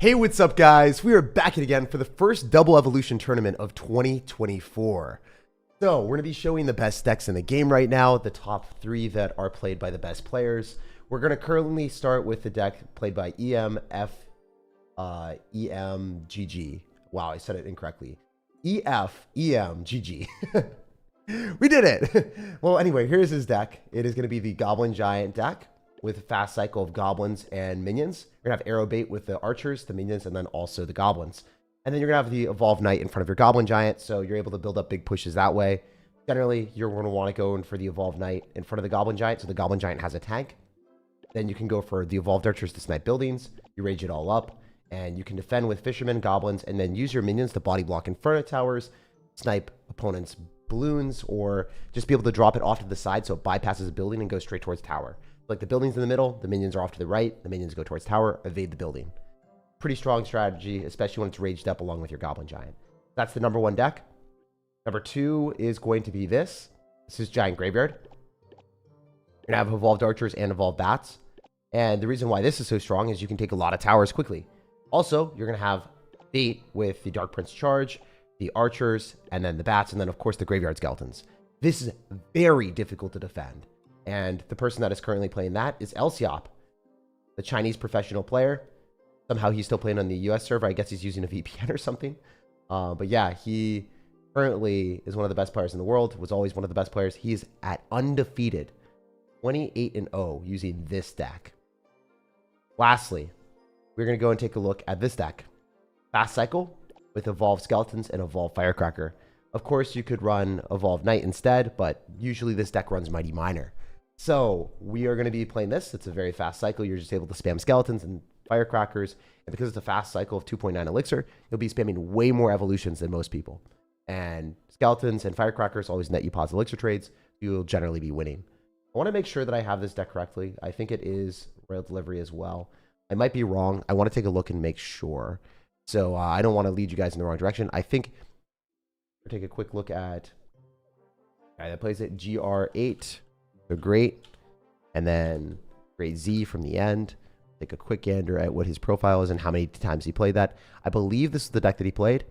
Hey, what's up, guys? We are back again for the first double evolution tournament of 2024. So we're going to be showing the best decks in the game right now, the top 3 that are played by the best players. We're going to currently start with the deck played by EMGG. Wow, I said it incorrectly. EMGG. We did it. Well, anyway, here's his deck. It is going to be the Goblin Giant deck with a fast cycle of goblins and minions. You're going to have arrow bait with the archers, the minions, and then also the goblins. And then you're going to have the evolved knight in front of your Goblin Giant, so you're able to build up big pushes that way. Generally, you're going to want to go in for the evolved knight in front of the Goblin Giant, so the Goblin Giant has a tank. Then you can go for the evolved archers to snipe buildings. You rage it all up, and you can defend with fishermen, goblins, and then use your minions to body block in front of towers, snipe opponents' balloons, or just be able to drop it off to the side so it bypasses a building and goes straight towards tower. Like the building's in the middle, the minions are off to the right, the minions go towards tower, evade the building. Pretty strong strategy, especially when it's raged up along with your Goblin Giant. That's the number 1 deck. Number 2 is going to be this. This is Giant Graveyard. You're going to have evolved archers and evolved bats. And the reason why this is so strong is you can take a lot of towers quickly. Also, you're going to have bait with the Dark Prince Charge, the archers, and then the bats, and then of course the graveyard skeletons. This is very difficult to defend. And the person that is currently playing that is Elsiop, the Chinese professional player. Somehow he's still playing on the US server. I guess he's using a VPN or something. But yeah, he currently is one of the best players in the world, was always one of the best players. He's at undefeated 28-0 using this deck. Lastly, we're going to go and take a look at this deck. Fast cycle with evolved skeletons and evolved firecracker. Of course, you could run evolved knight instead, but usually this deck runs mighty miner. So we are going to be playing this. It's a very fast cycle. You're just able to spam skeletons and firecrackers. And because it's a fast cycle of 2.9 elixir, you'll be spamming way more evolutions than most people. And skeletons and firecrackers always net you positive elixir trades. You'll generally be winning. I want to make sure that I have this deck correctly. I think it is Royal Delivery as well. I might be wrong. I want to take a look and make sure. So I don't want to lead you guys in the wrong direction. I think we'll take a quick look at guy that plays it, GR8. So great. And then great Z from the end. Take a quick gander at what his profile is and how many times he played that. I believe this is the deck that he played.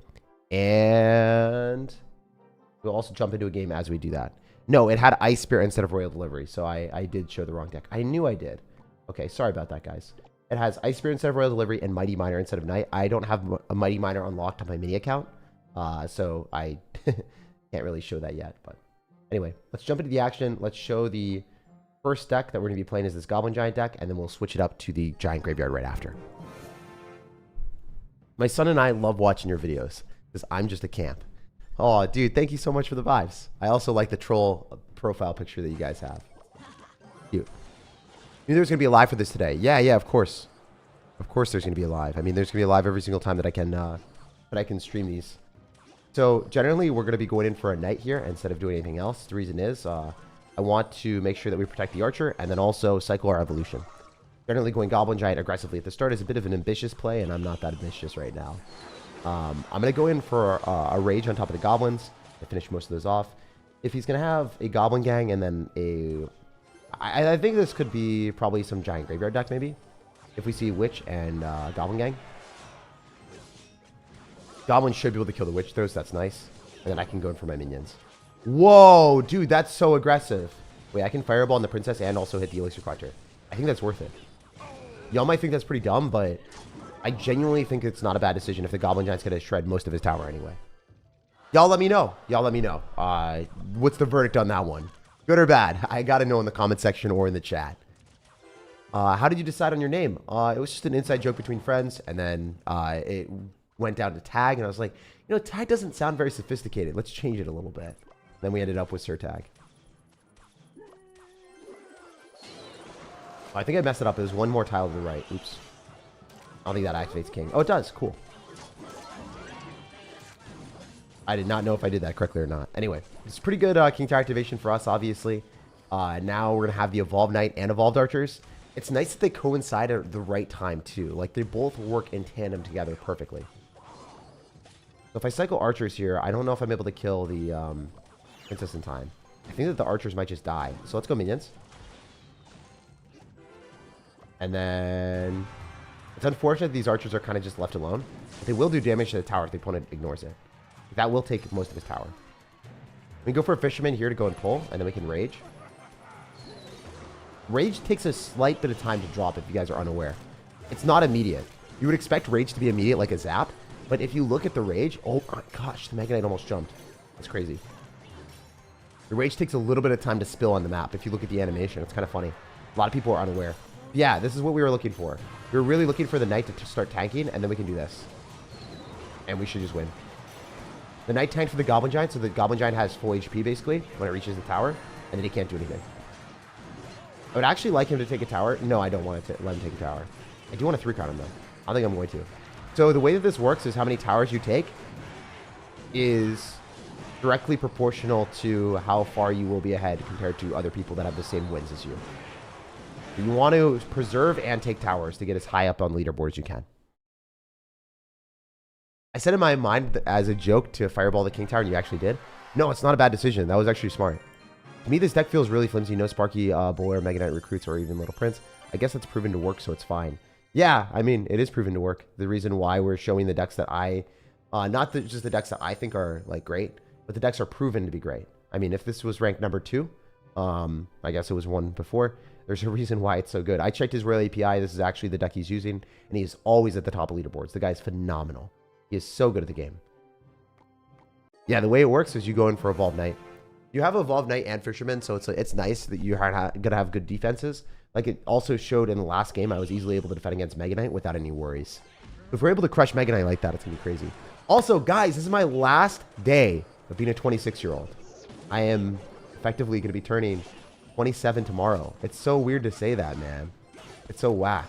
And we'll also jump into a game as we do that. No, it had Ice Spirit instead of Royal Delivery. So I did show the wrong deck. I knew I did. Okay, sorry about that, guys. It has Ice Spirit instead of Royal Delivery and Mighty Miner instead of Knight. I don't have a Mighty Miner unlocked on my mini account. So I can't really show that yet. But anyway, let's jump into the action. Let's show the first deck that we're going to be playing is this Goblin Giant deck, and then we'll switch it up to the Giant Graveyard right after. My son and I love watching your videos because I'm just a camp. Oh, dude, thank you so much for the vibes. I also like the troll profile picture that you guys have. Cute. You knew there was going to be a live for this today. Yeah, of course. Of course there's going to be a live. I mean, there's going to be a live every single time that I can stream these. So generally, we're going to be going in for a knight here instead of doing anything else. The reason is I want to make sure that we protect the archer and then also cycle our evolution. Generally, going Goblin Giant aggressively at the start is a bit of an ambitious play, and I'm not that ambitious right now. I'm going to go in for a rage on top of the goblins to finish most of those off. If he's going to have a Goblin Gang and then a... I think this could be probably some Giant Graveyard deck, maybe. If we see Witch and Goblin Gang. Goblin should be able to kill the Witch, though, so that's nice. And then I can go in for my minions. Whoa, dude, that's so aggressive. Wait, I can Fireball on the Princess and also hit the Elixir Collector. I think that's worth it. Y'all might think that's pretty dumb, but I genuinely think it's not a bad decision if the Goblin Giant's going to shred most of his tower anyway. Y'all let me know. Y'all let me know. What's the verdict on that one? Good or bad? I got to know in the comment section or in the chat. How did you decide on your name? It was just an inside joke between friends, and then it went down to Tag, and I was like, you know, Tag doesn't sound very sophisticated. Let's change it a little bit. Then we ended up with SirTag. I think I messed it up. There's one more tile to the right. Oops. I don't think that activates King. Oh, it does. Cool. I did not know if I did that correctly or not. Anyway, it's pretty good King Tower activation for us, obviously. Now we're going to have the Evolved Knight and Evolved Archers. It's nice that they coincide at the right time, too. Like, they both work in tandem together perfectly. So if I cycle Archers here, I don't know if I'm able to kill the Princess in time. I think that the Archers might just die. So let's go Minions. And then It's unfortunate these archers are kind of just left alone. But they will do damage to the tower if the opponent ignores it. That will take most of his tower. We can go for a fisherman here to go and pull, and then we can rage. Rage takes a slight bit of time to drop if you guys are unaware. It's not immediate. You would expect rage to be immediate like a zap, but if you look at the rage, oh my gosh, the Mega Knight almost jumped. That's crazy. The rage takes a little bit of time to spill on the map. If you look at the animation, it's kind of funny. A lot of people are unaware. Yeah, this is what we were looking for. We were really looking for the knight to start tanking, and then we can do this. And we should just win. The knight tanked for the Goblin Giant, so the Goblin Giant has full HP, basically, when it reaches the tower, and then he can't do anything. I would actually like him to take a tower. No, I don't want to let him take a tower. I do want to 3-crown him, though. I think I'm going to. So the way that this works is how many towers you take is directly proportional to how far you will be ahead compared to other people that have the same wins as you. You want to preserve and take towers to get as high up on leaderboard as you can. I said in my mind as a joke to fireball the King Tower, and you actually did. No, it's not a bad decision. That was actually smart. To me, this deck feels really flimsy. No Sparky, Bowler, Mega Knight Recruits, or even Little Prince. I guess that's proven to work, so it's fine. Yeah, I mean, it is proven to work. The reason why we're showing the decks that just the decks that I think are, like, great, but the decks are proven to be great. I mean, if this was ranked number 2, I guess it was 1 before, there's a reason why it's so good. I checked his Royale API. This is actually the deck he's using, and he's always at the top of leaderboards. The guy's phenomenal. He is so good at the game. Yeah, the way it works is you go in for Evolved Knight. You have Evolved Knight and Fisherman, so it's nice that you're going to have good defenses. Like it also showed in the last game, I was easily able to defend against Mega Knight without any worries. If we're able to crush Mega Knight like that, it's going to be crazy. Also, guys, this is my last day of being a 26-year-old. I am effectively going to be turning 27 tomorrow. It's so weird to say that, man. It's so whack.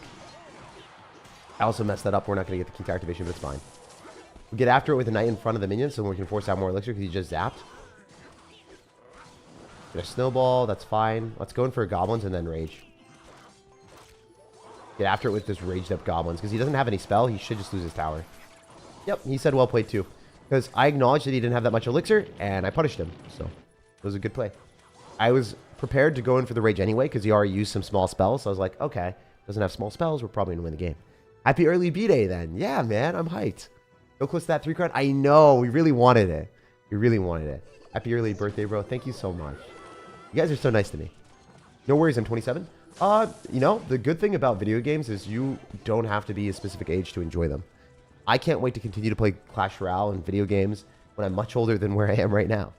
I also messed that up. We're not going to get the King Tower activation, but it's fine. We get after it with a knight in front of the minions so we can force out more elixir because he just zapped. Get a snowball. That's fine. Let's go in for goblins and then rage. Get after it with this raged up goblins because he doesn't have any spell. He should just lose his tower. Yep, he said well played too. Because I acknowledged that he didn't have that much elixir and I punished him. So it was a good play. I was prepared to go in for the rage anyway because he already used some small spells. So I was like, okay, doesn't have small spells. We're probably going to win the game. Happy early B-Day then. Yeah, man, I'm hyped. Go close to that 3-crown. I know. We really wanted it. We really wanted it. Happy early birthday, bro. Thank you so much. You guys are so nice to me. No worries, I'm 27. You know, the good thing about video games is you don't have to be a specific age to enjoy them. I can't wait to continue to play Clash Royale and video games when I'm much older than where I am right now.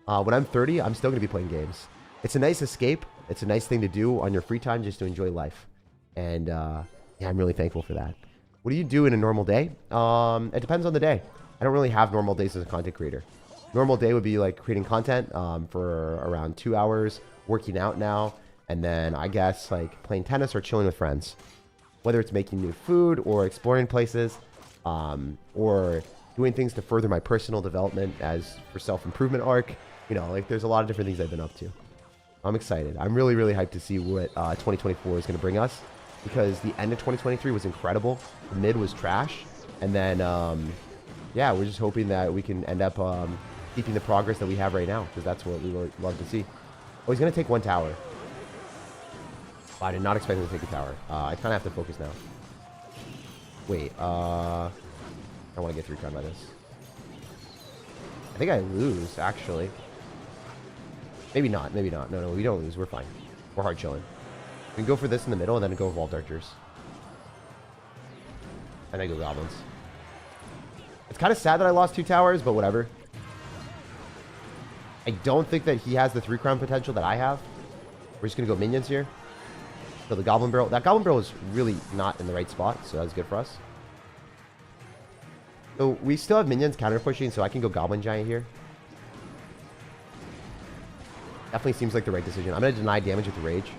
When I'm 30, I'm still going to be playing games. It's a nice escape. It's a nice thing to do on your free time just to enjoy life. And yeah, I'm really thankful for that. What do you do in a normal day? It depends on the day. I don't really have normal days as a content creator. Normal day would be like creating content for around 2 hours, working out now, and then I guess like playing tennis or chilling with friends. Whether it's making new food or exploring places or doing things to further my personal development as for self-improvement arc. You know, like there's a lot of different things I've been up to. I'm excited. I'm really, really hyped to see what 2024 is going to bring us because the end of 2023 was incredible. The mid was trash. And then, yeah, we're just hoping that we can end up keeping the progress that we have right now because that's what we would love to see. Oh, he's going to take 1 tower. I did not expect him to take a tower. I kind of have to focus now. Wait, I want to get 3-crown by this. I think I lose, actually. Maybe not, maybe not. No, we don't lose. We're fine. We're hard chilling. We can go for this in the middle and then go Evolved Archers. And then go Goblins. It's kind of sad that I lost 2 towers, but whatever. I don't think that he has the 3-crown potential that I have. We're just going to go minions here. So the Goblin Barrel. That Goblin Barrel is really not in the right spot, so that's good for us. So we still have minions counter pushing, so I can go Goblin Giant here. Definitely seems like the right decision. I'm going to deny damage with the Rage.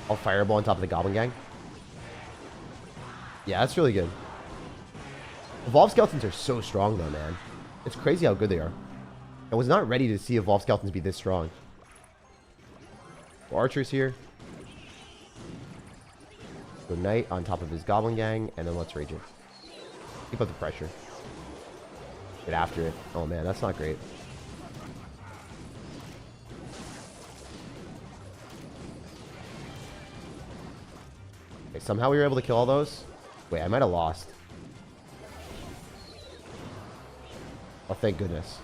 I'll Fireball on top of the Goblin Gang. Yeah, that's really good. Evolved Skeletons are so strong, though, man. It's crazy how good they are. I was not ready to see Evolved Skeletons be this strong. So Archers here. Go Knight on top of his Goblin Gang, and then let's Rage it. Keep up the pressure. Get after it. Oh, man, that's not great. Okay, somehow we were able to kill all those. Wait, I might have lost. Oh, thank goodness.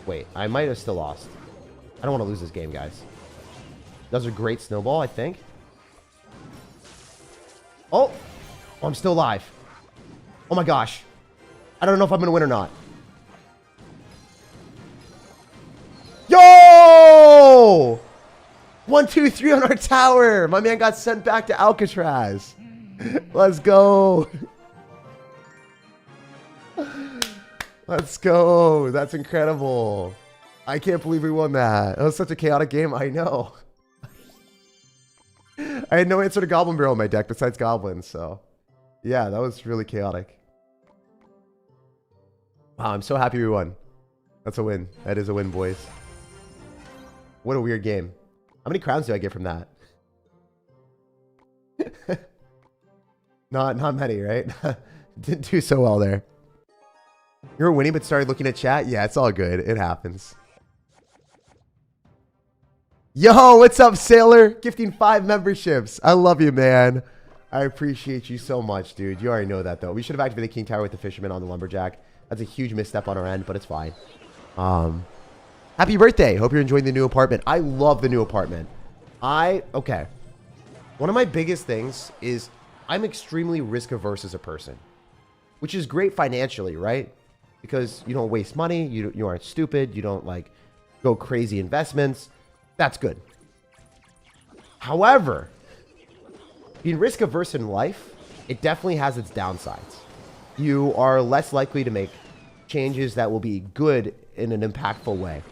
Wait, I might have still lost. I don't want to lose this game, guys. That was a great snowball, I think. Oh! Oh, I'm still alive. Oh my gosh. I don't know if I'm going to win or not. Yo! 1, 2, 3 on our tower. My man got sent back to Alcatraz. Let's go. Let's go. That's incredible. I can't believe we won that. That was such a chaotic game. I know. I had no answer to Goblin Barrel in my deck besides Goblins, so... Yeah, that was really chaotic. Wow, I'm so happy we won. That's a win. That is a win, boys. What a weird game. How many crowns do I get from that? Not many, right? Didn't do so well there. You were winning but started looking at chat? Yeah, it's all good. It happens. Yo, what's up, Sailor? Gifting 5 memberships. I love you, man. I appreciate you so much, dude. You already know that, though. We should have activated King Tower with the Fisherman on the Lumberjack. That's a huge misstep on our end, but it's fine. Happy birthday. Hope you're enjoying the new apartment. I love the new apartment. Okay. One of my biggest things is I'm extremely risk averse as a person, which is great financially, right? Because you don't waste money. You aren't stupid. You don't like go crazy investments. That's good. However, being risk averse in life, it definitely has its downsides. You are less likely to make changes that will be good in an impactful way.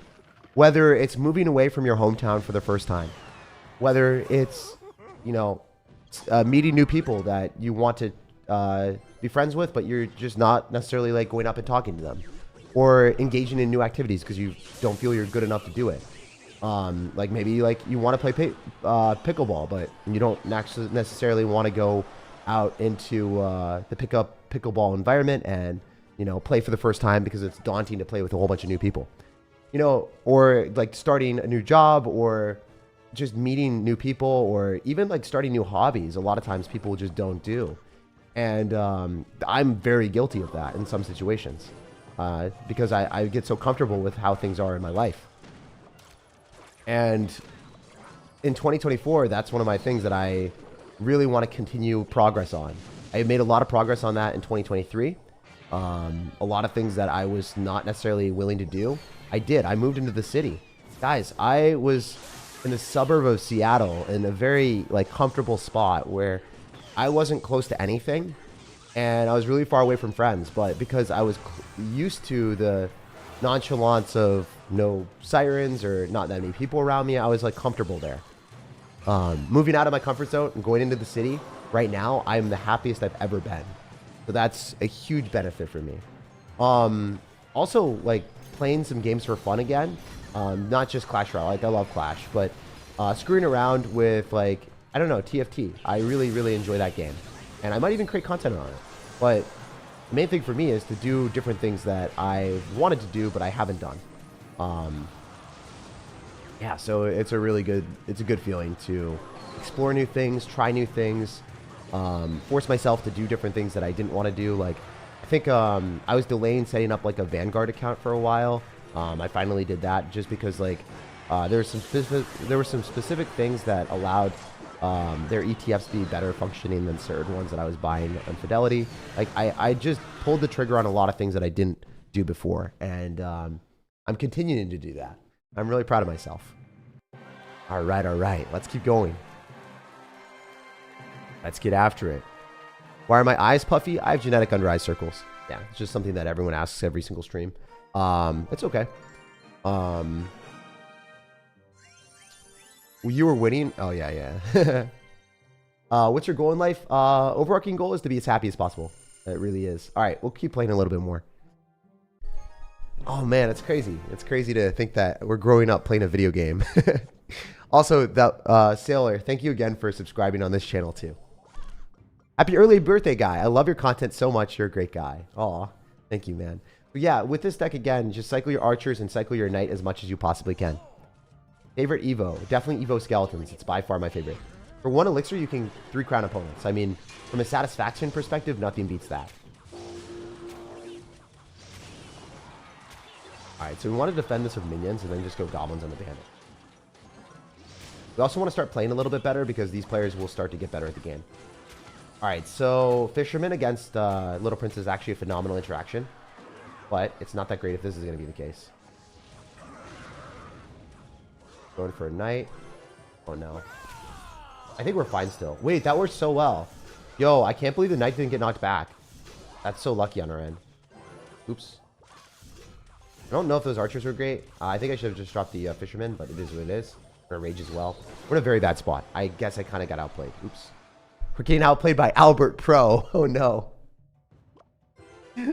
Whether it's moving away from your hometown for the first time, whether it's, you know, meeting new people that you want to be friends with, but you're just not necessarily like going up and talking to them, or engaging in new activities because you don't feel you're good enough to do it. Like maybe like you want to play pickleball, but you don't necessarily want to go out into the pickleball environment and, you know, play for the first time because it's daunting to play with a whole bunch of new people, you know, or like starting a new job or just meeting new people or even like starting new hobbies. A lot of times people just don't do. And I'm very guilty of that in some situations because I get so comfortable with how things are in my life. And in 2024, that's one of my things that I really want to continue progress on. I made a lot of progress on that in 2023. A lot of things that I was not necessarily willing to do, I did. I moved into the city. Guys, I was in the suburb of Seattle in a very like comfortable spot where I wasn't close to anything and I was really far away from friends. But because I was used to the nonchalance of no sirens or not that many people around me, I was like comfortable there. Moving out of my comfort zone and going into the city right now, I'm the happiest I've ever been. So that's a huge benefit for me. Also like playing some games for fun again. Not just Clash Royale, like I love Clash, but screwing around with like, I don't know, TFT. I really, really enjoy that game. And I might even create content on it. But the main thing for me is to do different things that I wanted to do, but I haven't done. Yeah, so it's a really good, it's a good feeling to explore new things, try new things, force myself to do different things that I didn't want to do. Like, I think I was delaying setting up like a Vanguard account for a while. I finally did that just because like there were some specific things that allowed their ETFs to be better functioning than certain ones that I was buying on Fidelity. Like I just pulled the trigger on a lot of things that I didn't do before, and I'm continuing to do that. I'm really proud of myself. All right. Let's keep going. Let's get after it. Why are my eyes puffy? I have genetic under eye circles. Yeah, it's just something that everyone asks every single stream. It's okay. You were winning? Oh, yeah. What's your goal in life? Overarching goal is to be as happy as possible. It really is. All right, we'll keep playing a little bit more. Oh, man, it's crazy. It's crazy to think that we're growing up playing a video game. Also, that Sailor, thank you again for subscribing on this channel, too. Happy early birthday, guy. I love your content so much. You're a great guy. Aw, thank you, man. But yeah, with this deck, again, just cycle your archers and cycle your knight as much as you possibly can. Favorite Evo? Definitely Evo Skeletons. It's by far my favorite. For 1 elixir, you can 3 crown opponents. I mean, from a satisfaction perspective, nothing beats that. Alright, so we want to defend this with minions and then just go goblins on the bandit. We also want to start playing a little bit better because these players will start to get better at the game. Alright, so Fisherman against Little Prince is actually a phenomenal interaction. But it's not that great if this is going to be the case. Going for a knight. Oh no. I think we're fine still. Wait, that worked so well. Yo, I can't believe the knight didn't get knocked back. That's so lucky on our end. Oops. I don't know if those archers were great. I think I should have just dropped the fisherman, but it is what it is. We're gonna rage as well. We're in a very bad spot. I guess I kind of got outplayed. Oops. We're getting outplayed by Albert Pro. Oh no.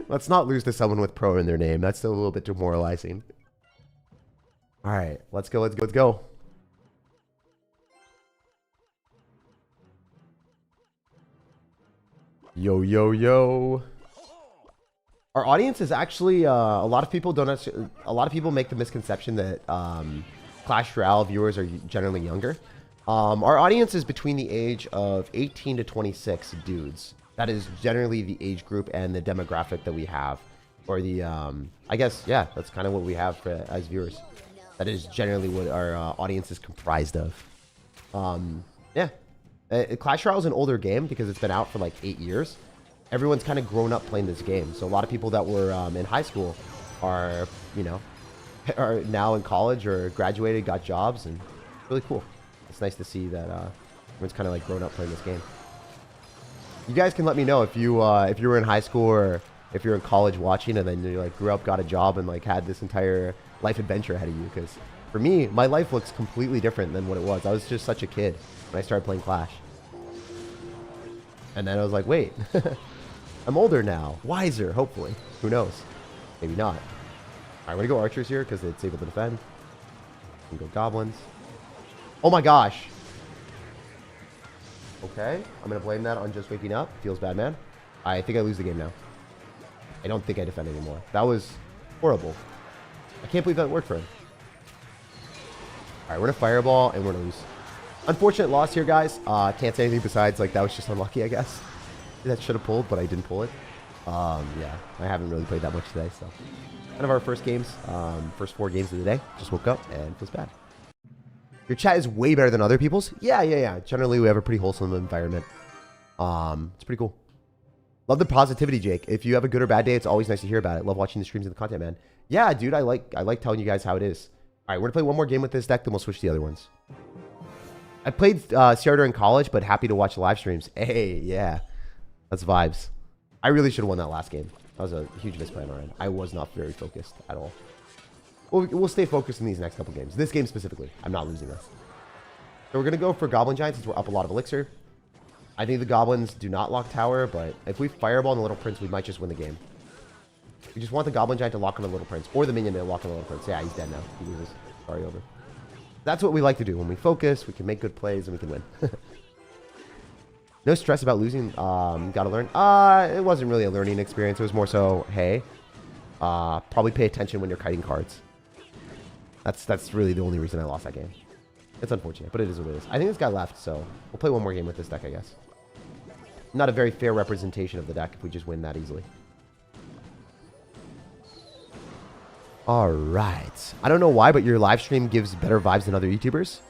Let's not lose to someone with Pro in their name. That's still a little bit demoralizing. All right, let's go, let's go, let's go. Yo, yo, yo. Our audience is actually, a lot of people make the misconception that Clash Royale viewers are generally younger. Our audience is between the age of 18 to 26 dudes. That is generally the age group and the demographic that we have. Or the, I guess, yeah, that's kind of what we have as viewers. That is generally what our audience is comprised of. Yeah. Clash Royale is an older game because it's been out for like 8 years. Everyone's kind of grown up playing this game. So a lot of people that were in high school are, you know, are now in college or graduated, got jobs, and it's really cool. It's nice to see that everyone's kind of like grown up playing this game. You guys can let me know if you were in high school or if you're in college watching and then you like grew up, got a job, and like had this entire life adventure ahead of you. Because for me, my life looks completely different than what it was. I was just such a kid when I started playing Clash. And then I was like, wait, I'm older now. Wiser, hopefully. Who knows? Maybe not. All right, I'm going to go archers here because it's able to defend. I'm going to go goblins. Oh my gosh. Okay, I'm going to blame that on just waking up. Feels bad, man. I think I lose the game now. I don't think I defend anymore. That was horrible. I can't believe that worked for him. All right, we're going to fireball and we're going to lose. Unfortunate loss here, guys. Can't say anything besides, like, that was just unlucky, I guess. That should have pulled, but I didn't pull it. Yeah, I haven't really played that much today, so. Kind of our first games, first 4 games of the day. Just woke up and it feels bad. Your chat is way better than other people's? Yeah. Generally, we have a pretty wholesome environment. It's pretty cool. Love the positivity, Jake. If you have a good or bad day, it's always nice to hear about it. Love watching the streams and the content, man. Yeah, dude, I like telling you guys how it is. All right, we're going to play one more game with this deck, then we'll switch to the other ones. I played CR during college, but happy to watch the live streams. Hey, yeah. That's vibes. I really should have won that last game. That was a huge misplay on our end. I was not very focused at all. We'll stay focused in these next couple games. This game specifically. I'm not losing this. So we're going to go for Goblin Giant since we're up a lot of elixir. I think the goblins do not lock tower, but if we fireball on the Little Prince, we might just win the game. We just want the Goblin Giant to lock on the Little Prince, or the minion to lock on the Little Prince. Yeah, he's dead now. He loses. Sorry, over. That's what we like to do. When we focus, we can make good plays, and we can win. No stress about losing. Gotta learn. It wasn't really a learning experience. It was more so, hey, probably pay attention when you're kiting cards. That's really the only reason I lost that game. It's unfortunate, but it is what it is. I think this guy left, so we'll play one more game with this deck, I guess. Not a very fair representation of the deck if we just win that easily. All right. I don't know why, but your live stream gives better vibes than other YouTubers.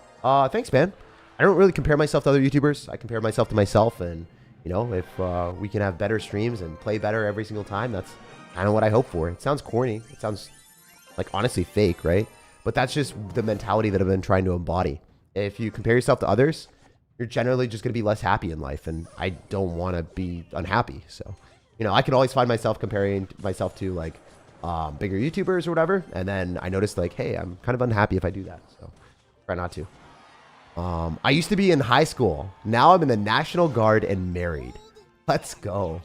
Thanks, man. I don't really compare myself to other YouTubers. I compare myself to myself, and, you know, if we can have better streams and play better every single time, that's kind of what I hope for. It sounds corny. It sounds, like, honestly fake, right? But that's just the mentality that I've been trying to embody. If you compare yourself to others, you're generally just going to be less happy in life, and I don't want to be unhappy. So, you know, I can always find myself comparing myself to, like, bigger YouTubers or whatever, and then I noticed, like, hey, I'm kind of unhappy if I do that, so try not to. I used to be in high school. Now I'm in the National Guard and married. Let's go.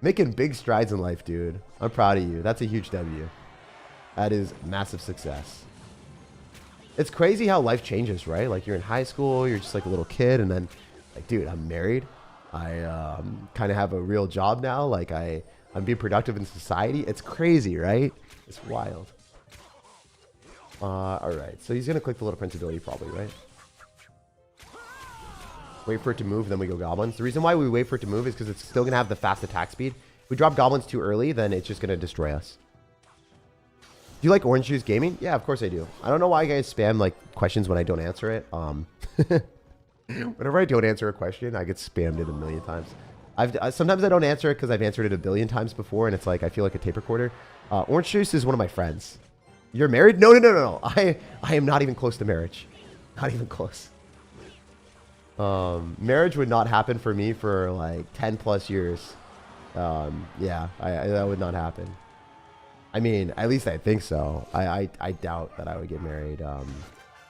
Making big strides in life, dude. I'm proud of you. That's a huge W. That is massive success. It's crazy how life changes, right? Like, you're in high school, you're just like a little kid, and then, like, dude, I'm married. I kind of have a real job now. Like, I'm being productive in society. It's crazy, right? It's wild. All right, so he's going to click the Little Prince ability probably, right? Wait for it to move, then we go goblins. The reason why we wait for it to move is because it's still going to have the fast attack speed. If we drop goblins too early, then it's just going to destroy us. Do you like Orange Juice Gaming? Yeah, of course I do. I don't know why you guys spam like questions when I don't answer it. Whenever I don't answer a question, I get spammed it a million times. Sometimes I don't answer it because I've answered it a billion times before, and it's like I feel like a tape recorder. Orange Juice is one of my friends. You're married? No, no, no, no, no. I am not even close to marriage. Not even close. Marriage would not happen for me for like 10 plus years. Yeah, that would not happen. I mean, at least I think so. I doubt that I would get married.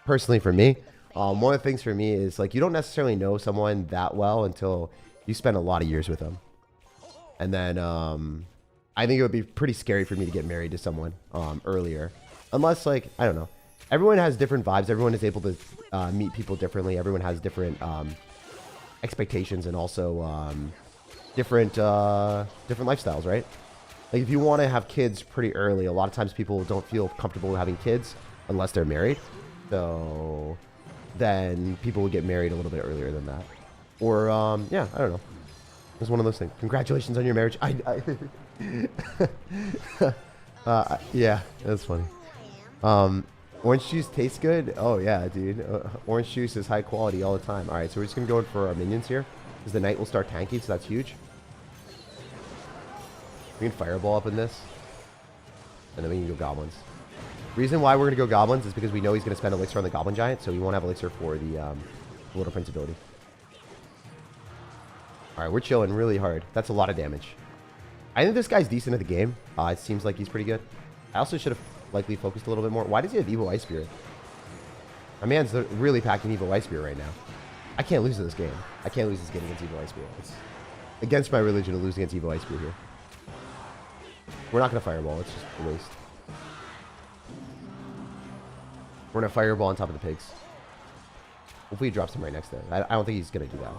Personally, for me, one of the things for me is like you don't necessarily know someone that well until you spend a lot of years with them. And then I think it would be pretty scary for me to get married to someone earlier. Unless, like, I don't know. Everyone has different vibes. Everyone is able to meet people differently. Everyone has different expectations and also different lifestyles, right? Like, if you want to have kids pretty early, a lot of times people don't feel comfortable having kids unless they're married. So then people would get married a little bit earlier than that. Or, yeah, I don't know. It's one of those things. Congratulations on your marriage. Yeah, that's funny. Orange juice tastes good? Oh, yeah, dude. Orange juice is high quality all the time. All right, so we're just going to go in for our minions here. Because the knight will start tanking, so that's huge. We can fireball up in this. And then we can go goblins. Reason why we're going to go goblins is because we know he's going to spend elixir on the Goblin Giant, so we won't have elixir for the Little Prince ability. Alright, we're chilling really hard. That's a lot of damage. I think this guy's decent at the game. It seems like he's pretty good. I also should have likely focused a little bit more. Why does he have Evo Ice Spirit? My man's really packing Evo Ice Spirit right now. I can't lose this game. I can't lose this game against Evo Ice Spirit. It's against my religion to lose against Evo Ice Spirit here. We're not going to fireball. It's just a waste. We're going to fireball on top of the pigs. Hopefully he drops him right next to it. I don't think he's going to do that.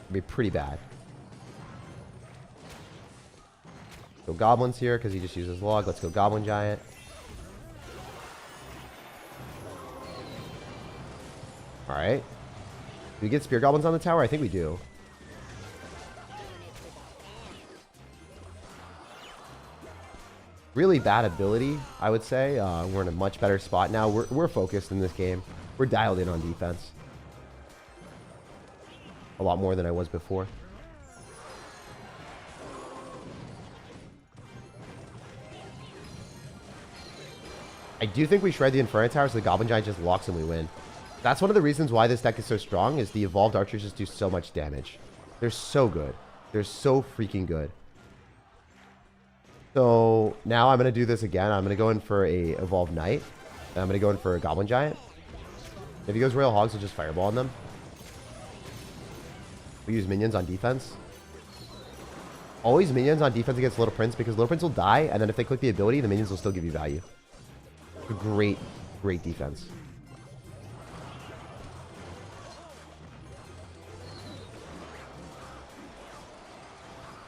It'd be pretty bad. Go goblins here because he just uses log. Let's go Goblin Giant. Alright. Do we get spear goblins on the tower? I think we do. Really bad ability, I would say. We're in a much better spot now. We're focused in this game. We're dialed in on defense. A lot more than I was before. I do think we shred the Inferno Tower so the Goblin Giant just locks and we win. That's one of the reasons why this deck is so strong is the evolved archers just do so much damage. They're so good. They're so freaking good. So now I'm going to do this again. I'm going to go in for a evolved knight. And I'm going to go in for a Goblin Giant. If he goes Royal Hogs, we'll just fireball on them. We use minions on defense. Always minions on defense against Little Prince because Little Prince will die, and then if they click the ability, the minions will still give you value. Great, great defense.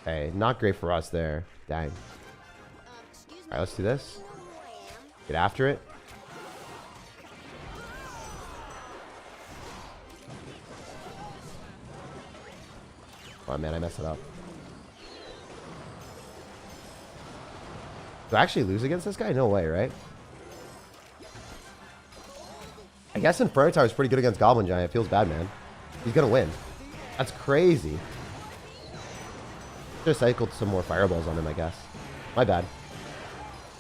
Okay, not great for us there. Dang. Alright, let's do this. Get after it. Oh man, I messed it up. Do I actually lose against this guy? No way, right? I guess Inferno Tower is pretty good against Goblin Giant. It feels bad, man. He's gonna win. That's crazy. Just cycled some more fireballs on him, I guess. My bad.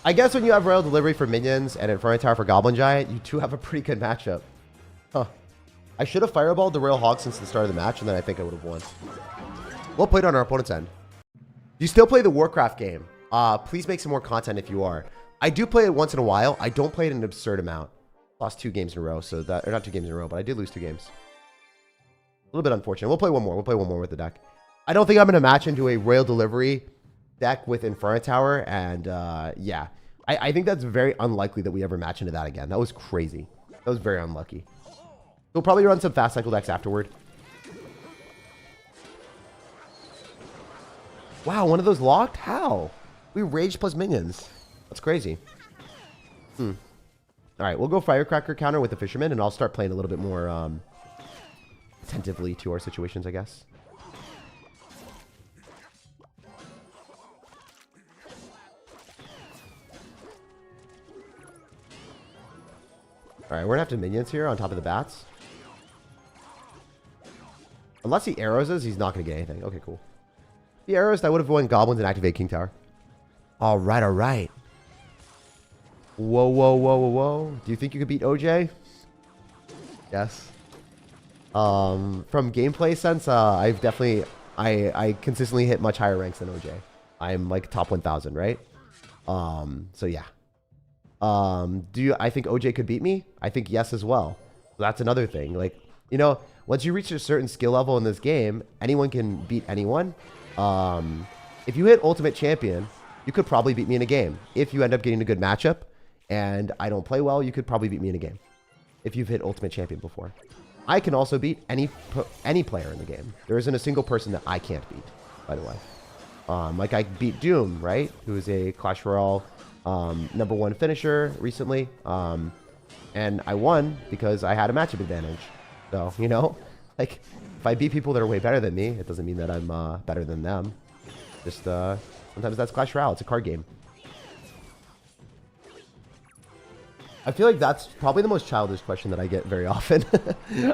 I guess when you have Royal Delivery for minions and Inferno Tower for Goblin Giant, you two have a pretty good matchup. Huh. I should have fireballed the Royal Hog since the start of the match, and then I think I would have won. Well played on our opponent's end. Do you still play the Warcraft game? Please make some more content if you are. I do play it once in a while. I don't play it an absurd amount. Lost 2 games in a row, so that, or not 2 games in a row, but I did lose 2 games. A little bit unfortunate. We'll play one more. We'll play one more with the deck. I don't think I'm going to match into a Royal Delivery deck with Inferno Tower, and yeah. I think that's very unlikely that we ever match into that again. That was crazy. That was very unlucky. We'll probably run some fast cycle decks afterward. Wow, one of those locked? How? We rage plus minions. That's crazy. Alright, we'll go Firecracker counter with the Fisherman, and I'll start playing a little bit more attentively to our situations, I guess. All right, we're gonna have to minions here on top of the bats. Unless he arrows us, he's not gonna get anything. Okay, cool. If he arrows, I would have won goblins and activate King Tower. All right, all right. Whoa, whoa, whoa, whoa, whoa. Do you think you could beat OJ? Yes. From gameplay sense, I've definitely, I consistently hit much higher ranks than OJ. I'm like top 1,000, right? So yeah. I think OJ could beat me? I think yes as well. That's another thing. Like, you know, once you reach a certain skill level in this game, anyone can beat anyone. If you hit Ultimate Champion, you could probably beat me in a game. If you end up getting a good matchup and I don't play well, you could probably beat me in a game. If you've hit Ultimate Champion before. I can also beat any player in the game. There isn't a single person that I can't beat, by the way. Like I beat Doom, right? Who is a Clash Royale #1 finisher recently. And I won because I had a matchup advantage. So, you know, like if I beat people that are way better than me, it doesn't mean that I'm better than them. Just sometimes that's Clash Royale. It's a card game. I feel like that's probably the most childish question that I get very often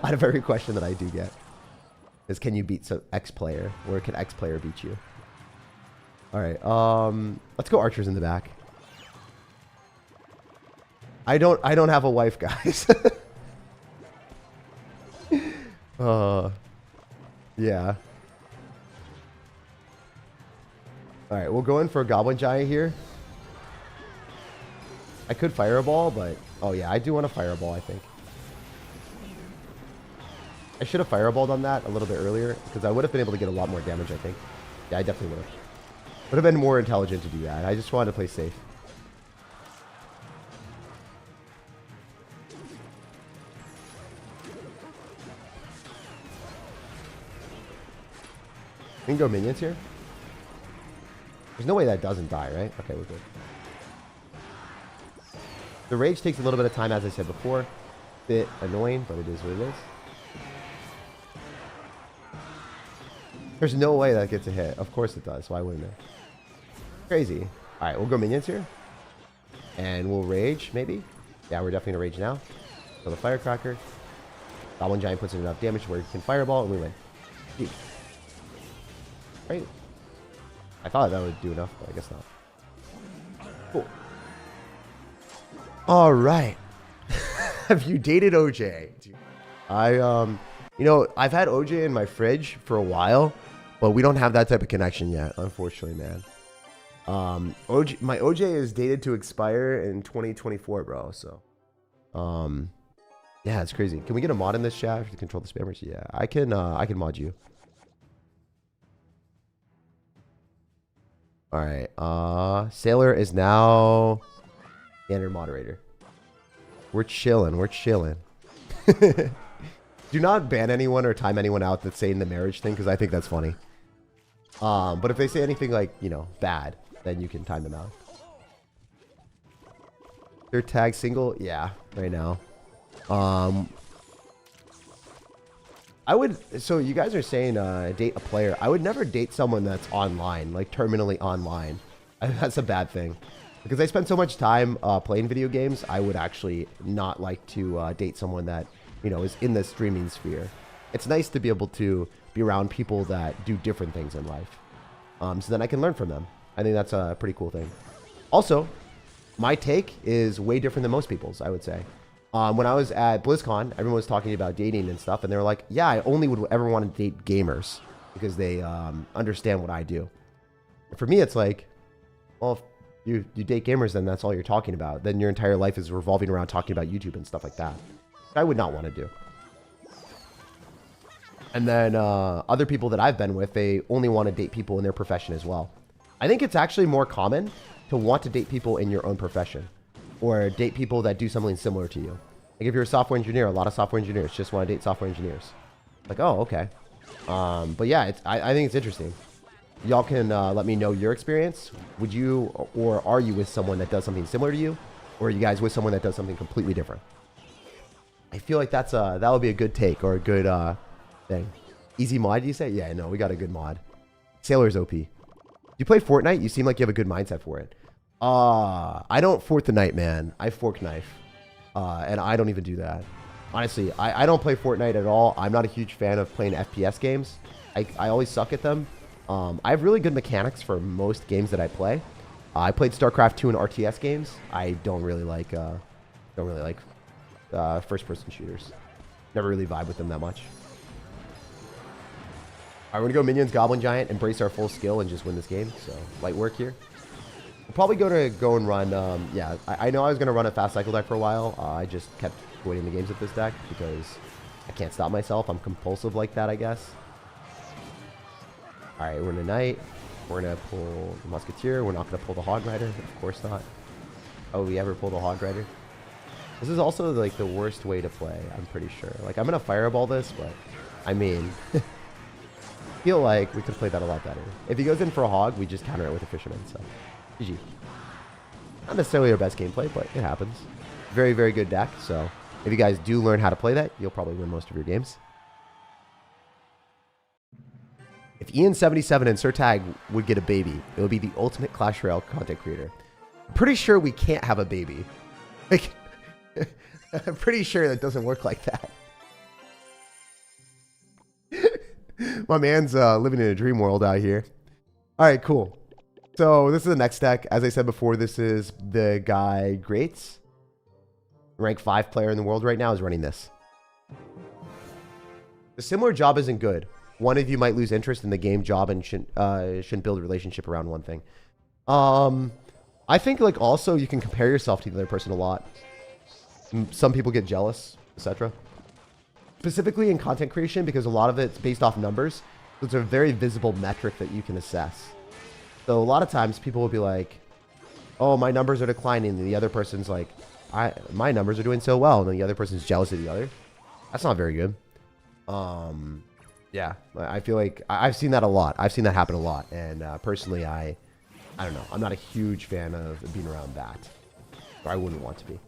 out of every question that I do get. Is can you beat X player, or can X player beat you? All right, let's go archers in the back. I don't have a wife, guys. Yeah. All right, we'll go in for a Goblin Giant here. I could Fireball, but... Oh, yeah, I do want to Fireball, I think. I should have Fireballed on that a little bit earlier, because I would have been able to get a lot more damage, I think. Yeah, I definitely would have. Would have been more intelligent to do that. I just wanted to play safe. We can go minions here. There's no way that doesn't die, right? Okay, we're good. The rage takes a little bit of time, as I said before. Bit annoying, but it is what it is. There's no way that gets a hit. Of course it does. Why wouldn't it? Crazy. All right, we'll go minions here. And we'll rage, maybe? Yeah, we're definitely going to rage now. So the Firecracker. Goblin Giant puts in enough damage where he can Fireball, and we win. Dude. Right? I thought that would do enough, but I guess not. Cool. All right. Have you dated OJ? You know, I've had OJ in my fridge for a while, but we don't have that type of connection yet, unfortunately, man. My OJ is dated to expire in 2024, bro. So, yeah, it's crazy. Can we get a mod in this chat to control the spammers? Yeah, I can mod you. All right. Sailor is now standard moderator. We're chilling. We're chilling. Do not ban anyone or time anyone out that's saying the marriage thing, because I think that's funny. But if they say anything like, you know, bad, then you can time them out. SirTag single? Yeah, right now. I would, so you guys are saying date a player. I would never date someone that's online, like terminally online. That's a bad thing. Because I spend so much time playing video games, I would actually not like to date someone that, you know, is in the streaming sphere. It's nice to be able to be around people that do different things in life. So then I can learn from them. I think that's a pretty cool thing. Also, my take is way different than most people's, I would say. When I was at BlizzCon, everyone was talking about dating and stuff, and they were like, yeah, I only would ever want to date gamers because they understand what I do. For me, it's like, well, if you date gamers, then that's all you're talking about. Then your entire life is revolving around talking about YouTube and stuff like that. I would not want to do. And then other people that I've been with, they only want to date people in their profession as well. I think it's actually more common to want to date people in your own profession, or date people that do something similar to you. Like if you're a software engineer, a lot of software engineers just want to date software engineers. Like, oh, okay. But yeah, I think it's interesting. Y'all can let me know your experience. Would you, or are you with someone that does something similar to you? Or are you guys with someone that does something completely different? I feel like that would be a good take, or a good Dang. Easy mod, you say? Yeah, no, we got a good mod. Sailor's OP. You play Fortnite? You seem like you have a good mindset for it. I don't fort the night, man. I fork knife. And I don't even do that. Honestly, I don't play Fortnite at all. I'm not a huge fan of playing FPS games. I always suck at them. I have really good mechanics for most games that I play. I played StarCraft 2 and RTS games. I don't really like first-person shooters. Never really vibe with them that much. All right, we're gonna go minions, Goblin Giant, embrace our full skill, and just win this game. So light work here. We'll probably go and run. Yeah, I know I was gonna run a fast cycle deck for a while. I just kept avoiding the games with this deck because I can't stop myself. I'm compulsive like that, I guess. All right, we're gonna knight. We're gonna pull the musketeer. We're not gonna pull the hog rider. Of course not. Oh, we ever pull the hog rider? This is also like the worst way to play. I'm pretty sure. Like I'm gonna fireball this, but I mean. Feel like we could play that a lot better. If he goes in for a hog, we just counter it with a fisherman. So, GG. Not necessarily our best gameplay, but it happens. Very, very good deck. So, if you guys do learn how to play that, you'll probably win most of your games. If Ian77 and SirTag would get a baby, it would be the ultimate Clash Royale content creator. I'm pretty sure we can't have a baby. Like, I'm pretty sure that doesn't work like that. My man's living in a dream world out here. All right, cool. So this is the next deck. As I said before, this is the guy Greats. Rank 5 player in the world right now is running this. The similar job isn't good. One of you might lose interest in the game job and shouldn't build a relationship around one thing. I think like also you can compare yourself to the other person a lot. Some people get jealous, etc. Specifically in content creation, because a lot of it's based off numbers. So it's a very visible metric that you can assess. So a lot of times people will be like, oh, my numbers are declining. And the other person's like, my numbers are doing so well. And then the other person's jealous of the other. That's not very good. Yeah, I feel like I've seen that a lot. I've seen that happen a lot. And personally, I don't know. I'm not a huge fan of being around that. Or I wouldn't want to be.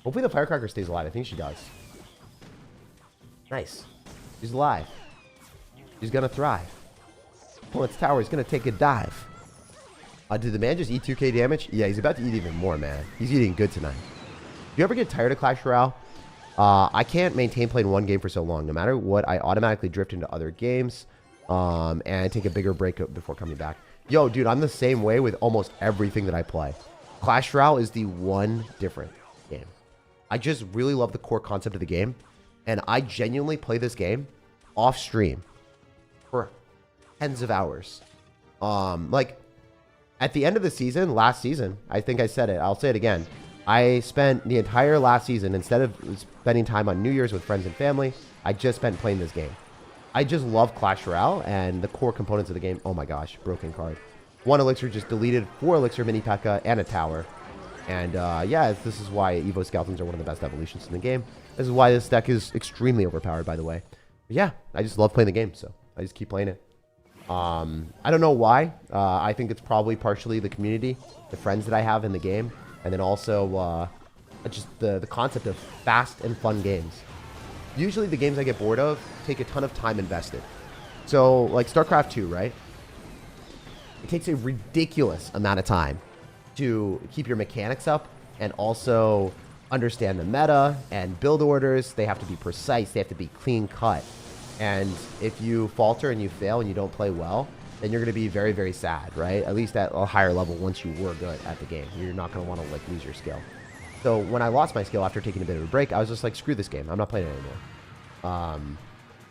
Hopefully the firecracker stays alive. I think she does. Nice. She's alive. She's gonna thrive. Pull its tower. He's gonna take a dive. Did the man just eat 2k damage? Yeah, he's about to eat even more, man. He's eating good tonight. Do you ever get tired of Clash Royale? I can't maintain playing one game for so long. No matter what, I automatically drift into other games and take a bigger break before coming back. Yo, dude, I'm the same way with almost everything that I play. Clash Royale is the one different game. I just really love the core concept of the game. And I genuinely play this game off stream for tens of hours. Like at the end of the season, last season, I think I said it. I'll say it again. I spent the entire last season, instead of spending time on New Year's with friends and family, I just spent playing this game. I just love Clash Royale and the core components of the game. Oh my gosh, broken card. 1 elixir just deleted, 4 elixir mini P.E.K.K.A. and a tower. And yeah, this is why Evo Skeletons are one of the best evolutions in the game. This is why this deck is extremely overpowered, by the way. But yeah, I just love playing the game, so I just keep playing it. I don't know why. I think it's probably partially the community, the friends that I have in the game, and then also just the concept of fast and fun games. Usually the games I get bored of take a ton of time invested. So like StarCraft 2, right? It takes a ridiculous amount of time to keep your mechanics up and also understand the meta and build orders. They have to be precise. They have to be clean cut. And if you falter and you fail and you don't play well, then you're going to be very, very sad, right? At least at a higher level once you were good at the game. You're not going to want to like lose your skill. So when I lost my skill after taking a bit of a break, I was just like, screw this game. I'm not playing it anymore.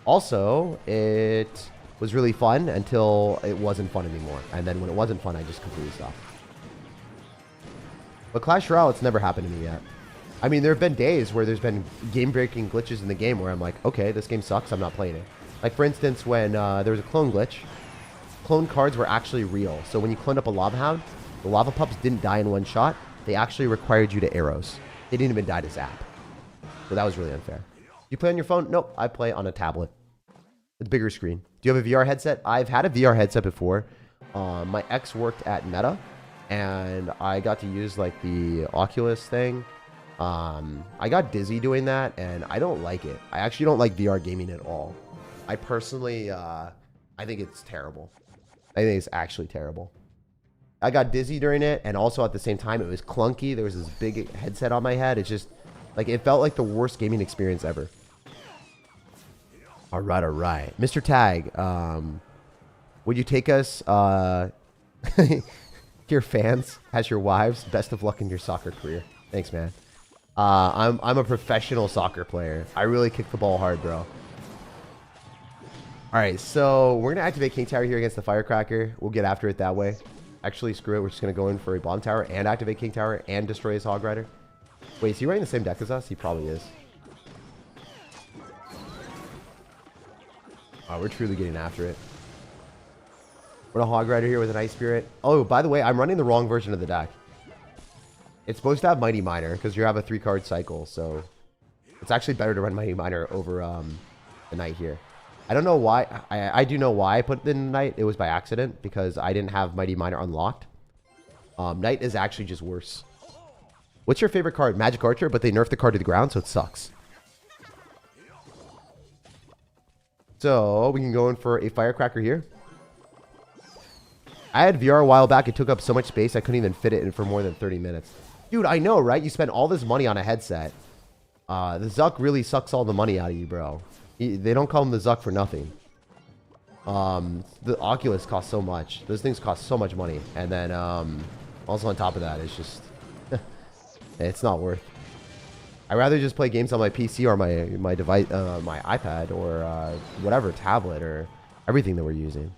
Also, it was really fun until it wasn't fun anymore. And then when it wasn't fun, I just completely stopped. But Clash Royale, it's never happened to me yet. I mean, there have been days where there's been game-breaking glitches in the game where I'm like, okay, this game sucks, I'm not playing it. Like, for instance, when there was a clone glitch, clone cards were actually real. So when you cloned up a Lava Hound, the Lava Pups didn't die in one shot. They actually required you to arrows. They didn't even die to zap. So that was really unfair. You play on your phone? Nope, I play on a tablet. It's a bigger screen. Do you have a VR headset? I've had a VR headset before. My ex worked at Meta, and I got to use like the Oculus thing. I got dizzy doing that, and I don't like it. I actually don't like VR gaming at all. I personally, I think it's terrible. I think it's actually terrible. I got dizzy during it, and also at the same time, it was clunky. There was this big headset on my head. It's just, like, it felt like the worst gaming experience ever. All right, all right. Mr. Tag, would you take us, your fans as your wives? Best of luck in your soccer career. Thanks, man. I'm a professional soccer player. I really kick the ball hard, bro. All right, so we're going to activate King Tower here against the Firecracker. We'll get after it that way. Actually, screw it. We're just going to go in for a Bomb Tower and activate King Tower and destroy his Hog Rider. Wait, is he running the same deck as us? He probably is. Oh, we're truly getting after it. We're a Hog Rider here with an Ice Spirit. Oh, by the way, I'm running the wrong version of the deck. It's supposed to have Mighty Miner because you have a 3-card cycle, so it's actually better to run Mighty Miner over the Knight here. I don't know why. I do know why I put it in the Knight. It was by accident because I didn't have Mighty Miner unlocked. Knight is actually just worse. What's your favorite card? Magic Archer, but they nerfed the card to the ground, so it sucks. So we can go in for a Firecracker here. I had VR a while back. It took up so much space I couldn't even fit it in for more than 30 minutes. Dude, I know, right? You spend all this money on a headset. The Zuck really sucks all the money out of you, bro. They don't call him the Zuck for nothing. The Oculus costs so much. Those things cost so much money. And then also on top of that, it's just... it's not worth. I'd rather just play games on my PC or my device, my iPad or whatever, tablet or everything that we're using.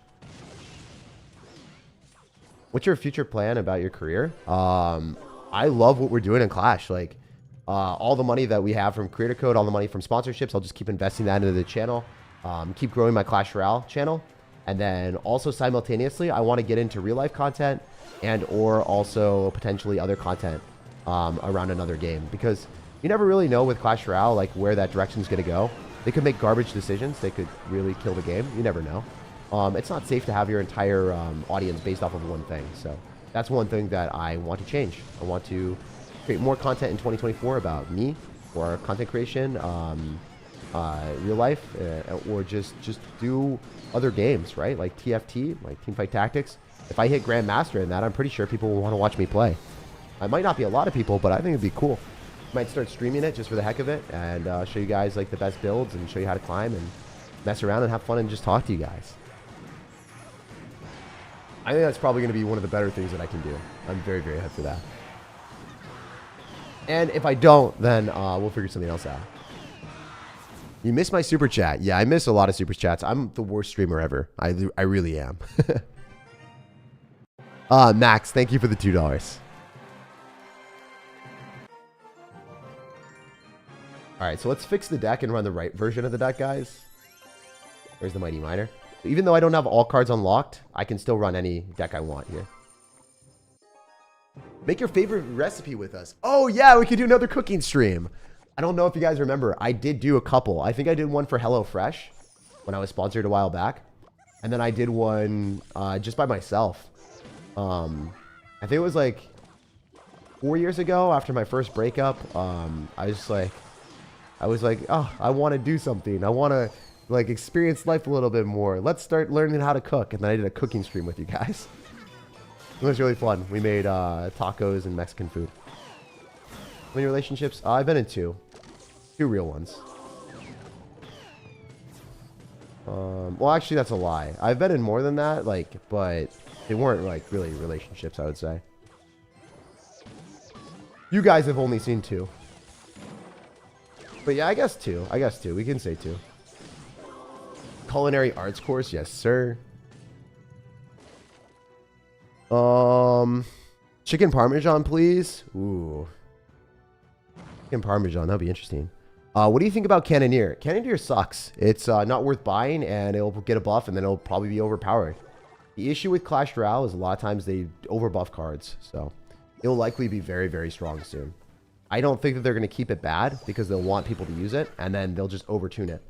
What's your future plan about your career? I love what we're doing in Clash. Like, all the money that we have from Creator Code, all the money from sponsorships, I'll just keep investing that into the channel. Keep growing my Clash Royale channel. And then also simultaneously, I want to get into real life content and or also potentially other content around another game. Because you never really know with Clash Royale, like where that direction is going to go. They could make garbage decisions. They could really kill the game. You never know. It's not safe to have your entire audience based off of one thing. So that's one thing that I want to change. I want to create more content in 2024 about me or content creation, real life, or just do other games, right? Like TFT, like Teamfight Tactics. If I hit Grandmaster in that, I'm pretty sure people will want to watch me play. I might not be a lot of people, but I think it'd be cool. Might start streaming it just for the heck of it and show you guys like the best builds and show you how to climb and mess around and have fun and just talk to you guys. I think that's probably going to be one of the better things that I can do. I'm very, very hyped for that. And if I don't, then we'll figure something else out. You missed my super chat. Yeah, I miss a lot of super chats. I'm the worst streamer ever. I really am. Max, thank you for the $2. All right, so let's fix the deck and run the right version of the deck, guys. Where's the Mighty Miner? Even though I don't have all cards unlocked, I can still run any deck I want here. Make your favorite recipe with us. Oh, yeah, we could do another cooking stream. I don't know if you guys remember. I did do a couple. I think I did one for HelloFresh when I was sponsored a while back. And then I did one just by myself. I think it was like 4 years ago after my first breakup. I was like, oh, I want to do something. I want to like experience life a little bit more. Let's start learning how to cook. And then I did a cooking stream with you guys. It was really fun. We made tacos and Mexican food. How many relationships? I've been in two real ones. Well, actually, that's a lie. I've been in more than that, like, but they weren't like really relationships, I would say. You guys have only seen two. But yeah, I guess two. We can say two. Culinary arts course, yes, sir. Chicken Parmesan, please. Ooh. Chicken Parmesan, that'd be interesting. What do you think about Cannoneer? Cannoneer sucks. It's not worth buying, and it'll get a buff, and then it'll probably be overpowered. The issue with Clash Royale is a lot of times they overbuff cards, so it'll likely be very, very strong soon. I don't think that they're going to keep it bad because they'll want people to use it, and then they'll just overtune it.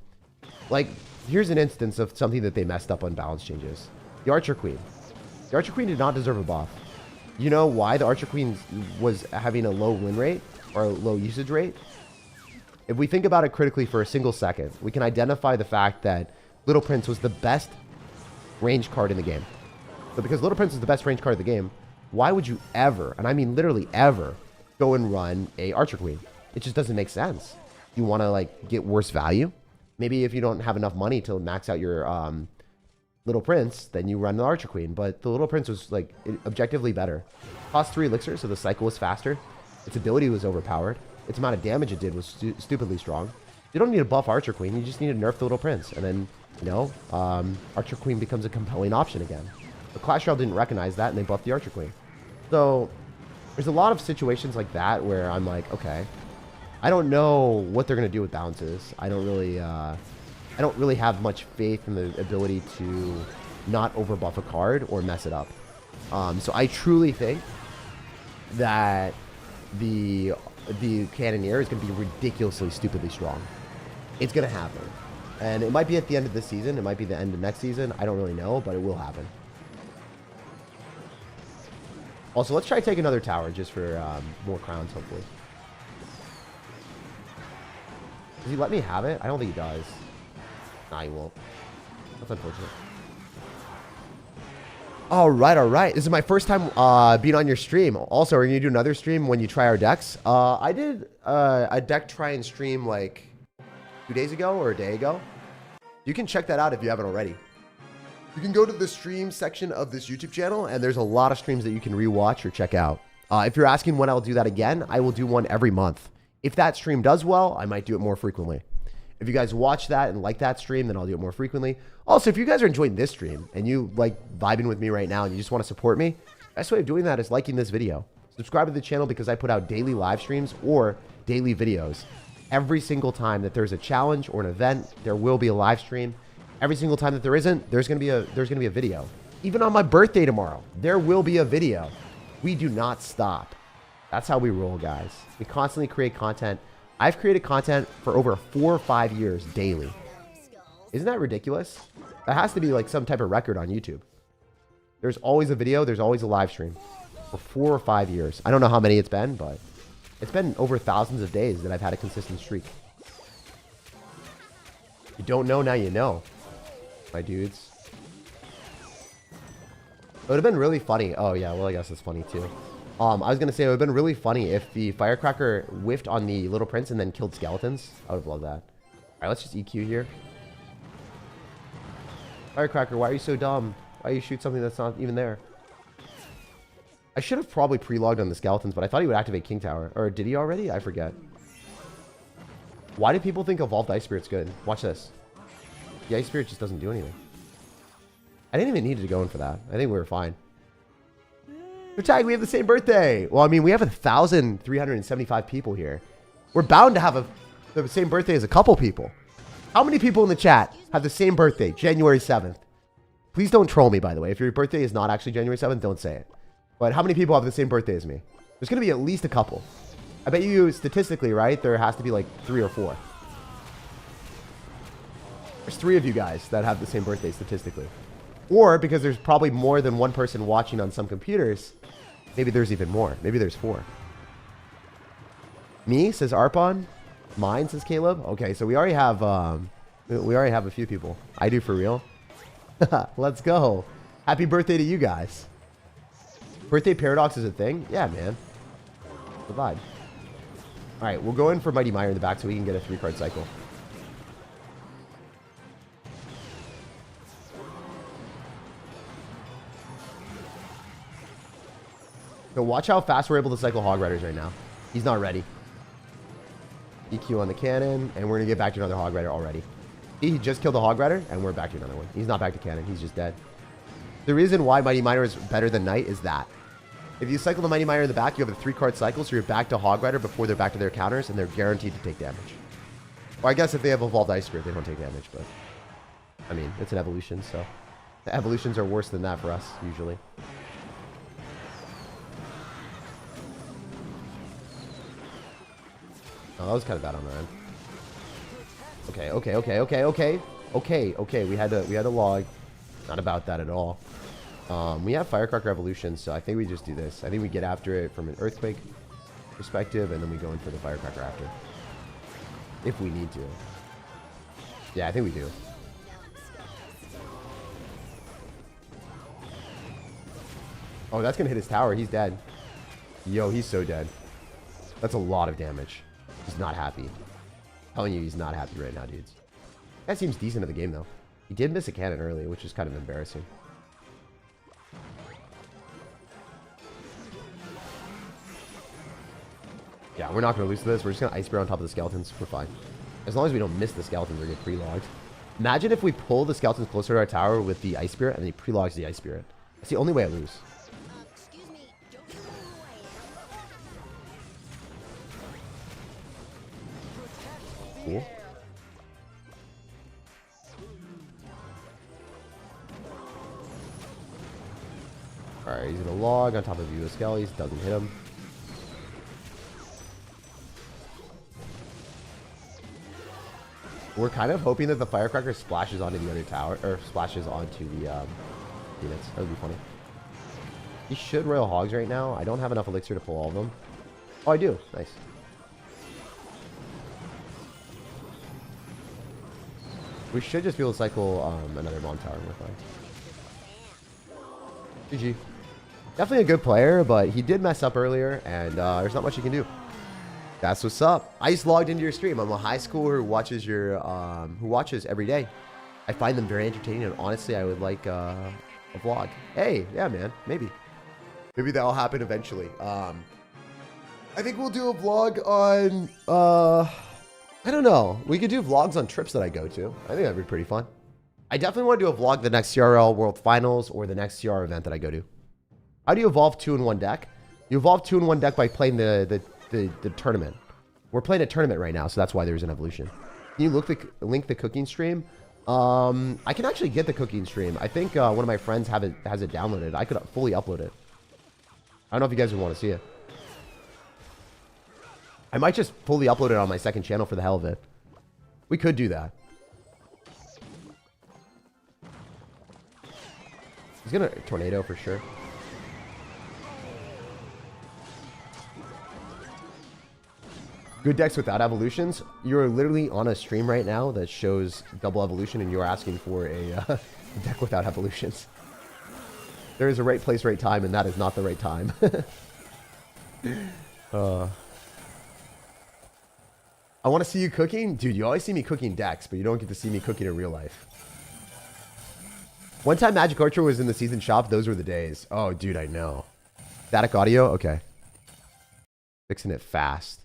Like, here's an instance of something that they messed up on balance changes. The Archer Queen. The Archer Queen did not deserve a buff. You know why the Archer Queen was having a low win rate or a low usage rate? If we think about it critically for a single second, we can identify the fact that Little Prince was the best range card in the game. So because Little Prince is the best range card of the game, why would you ever, and I mean literally ever, go and run a Archer Queen? It just doesn't make sense. You want to like get worse value? Maybe if you don't have enough money to max out your Little Prince, then you run the Archer Queen. But the Little Prince was like objectively better. Cost 3 elixir, so the cycle was faster. Its ability was overpowered. Its amount of damage it did was stupidly strong. You don't need to buff Archer Queen. You just need to nerf the Little Prince. And then, you know, Archer Queen becomes a compelling option again. But Clash Royale didn't recognize that, and they buffed the Archer Queen. So there's a lot of situations like that where I'm like, okay, I don't know what they're going to do with bounces. I don't really have much faith in the ability to not overbuff a card or mess it up. So I truly think that the Cannoneer is going to be ridiculously, stupidly strong. It's going to happen. And it might be at the end of this season. It might be the end of next season. I don't really know, but it will happen. Also, let's try to take another tower just for more crowns, hopefully. Does he let me have it? I don't think he does. Nah, he won't. That's unfortunate. All right. This is my first time being on your stream. Also, are you going to do another stream when you try our decks? I did a deck try and stream like 2 days ago or a day ago. You can check that out if you haven't already. You can go to the stream section of this YouTube channel, and there's a lot of streams that you can rewatch or check out. If you're asking when I'll do that again, I will do one every month. If that stream does well, I might do it more frequently. If you guys watch that and like that stream, then I'll do it more frequently. Also, if you guys are enjoying this stream and you like vibing with me right now and you just want to support me, the best way of doing that is liking this video. Subscribe to the channel because I put out daily live streams or daily videos. Every single time that there's a challenge or an event, there will be a live stream. Every single time that there isn't, there's gonna be a video. Even on my birthday tomorrow, there will be a video. We do not stop. That's how we roll, guys. We constantly create content. I've created content for over 4 or 5 years daily. Isn't that ridiculous? That has to be like some type of record on YouTube. There's always a video. There's always a live stream for 4 or 5 years. I don't know how many it's been, but it's been over thousands of days that I've had a consistent streak. You don't know, now you know, my dudes. It would have been really funny. Oh, yeah. Well, I guess it's funny, too. I was going to say it would have been really funny if the Firecracker whiffed on the Little Prince and then killed skeletons. I would have loved that. All right, let's just EQ here. Firecracker, why are you so dumb? Why you shoot something that's not even there? I should have probably pre-logged on the skeletons, but I thought he would activate King Tower. Or did he already? I forget. Why do people think Evolved Ice Spirit's good? Watch this. The Ice Spirit just doesn't do anything. I didn't even need to go in for that. I think we were fine. SirTag, we have the same birthday. Well, I mean, we have 1,375 people here. We're bound to have the same birthday as a couple people. How many people in the chat have the same birthday, January 7th? Please don't troll me, by the way. If your birthday is not actually January 7th, don't say it. But how many people have the same birthday as me? There's going to be at least a couple. I bet you, statistically, right, there has to be like 3 or 4. There's 3 of you guys that have the same birthday, statistically. Or, because there's probably more than one person watching on some computers, maybe there's even more. Maybe there's 4. Me, says Arpon. Mine, says Caleb. Okay, so we already have a few people. I do for real. Let's go. Happy birthday to you guys. Birthday paradox is a thing? Yeah, man. The vibe. Alright, we'll go in for Mighty Mire in the back so we can get a 3-card cycle. So watch how fast we're able to cycle Hog Riders right now. He's not ready. EQ on the cannon, and we're going to get back to another Hog Rider already. He just killed a Hog Rider, and we're back to another one. He's not back to cannon. He's just dead. The reason why Mighty Miner is better than Knight is that. If you cycle the Mighty Miner in the back, you have a 3-card cycle, so you're back to Hog Rider before they're back to their counters, and they're guaranteed to take damage. Or I guess if they have Evolved Ice Spirit, they don't take damage, but... I mean, it's an evolution, so... The evolutions are worse than that for us, usually. Oh, that was kind of bad on our end. Okay. We had to log. Not about that at all. We have Firecracker Evolution, so I think we just do this. I think we get after it from an Earthquake perspective, and then we go in for the Firecracker after. If we need to. Yeah, I think we do. Oh, that's going to hit his tower. He's dead. Yo, he's so dead. That's a lot of damage. He's not happy. I'm telling you, he's not happy right now, dudes. That seems decent at the game, though. He did miss a cannon early, which is kind of embarrassing. Yeah, we're not going to lose to this. We're just going to Ice Bear on top of the skeletons. We're fine. As long as we don't miss the skeletons or get pre-logged. Imagine if we pull the skeletons closer to our tower with the Ice Spirit and he pre-logs the Ice Spirit. That's the only way I lose. Excuse me, don't you know who I am? Cool. Alright, he's going to log on top of you. Skellies. Doesn't hit him. We're kind of hoping that the firecracker splashes onto the other tower, or splashes onto the units. That would be funny. He should Royal Hogs right now. I don't have enough elixir to pull all of them. Oh, I do. Nice. We should just be able to cycle another bomb tower. We're fine. GG. Definitely a good player, but he did mess up earlier, and there's not much you can do. That's what's up. I just logged into your stream. I'm a high schooler who watches every day. I find them very entertaining, and honestly, I would like a vlog. Hey, yeah, man, maybe that'll happen eventually. I think we'll do a vlog on I don't know. We could do vlogs on trips that I go to. I think that'd be pretty fun. I definitely want to do a vlog the next CRL World Finals or the next CR event that I go to. How do you evolve 2-in-1 deck? You evolve 2-in-1 deck by playing the tournament. We're playing a tournament right now, so that's why there's an evolution. Can you link the cooking stream? I can actually get the cooking stream. I think one of my friends has it downloaded. I could fully upload it. I don't know if you guys would want to see it. I might just fully upload it on my second channel for the hell of it. We could do that. He's gonna tornado for sure. Good decks without evolutions. You're literally on a stream right now that shows double evolution, and you're asking for a deck without evolutions. There is a right place, right time, and that is not the right time. I want to see you cooking. Dude, you always see me cooking decks, but you don't get to see me cooking in real life. One time Magic Archer was in the season shop, those were the days. Oh, dude, I know. Static audio? Okay. Fixing it fast.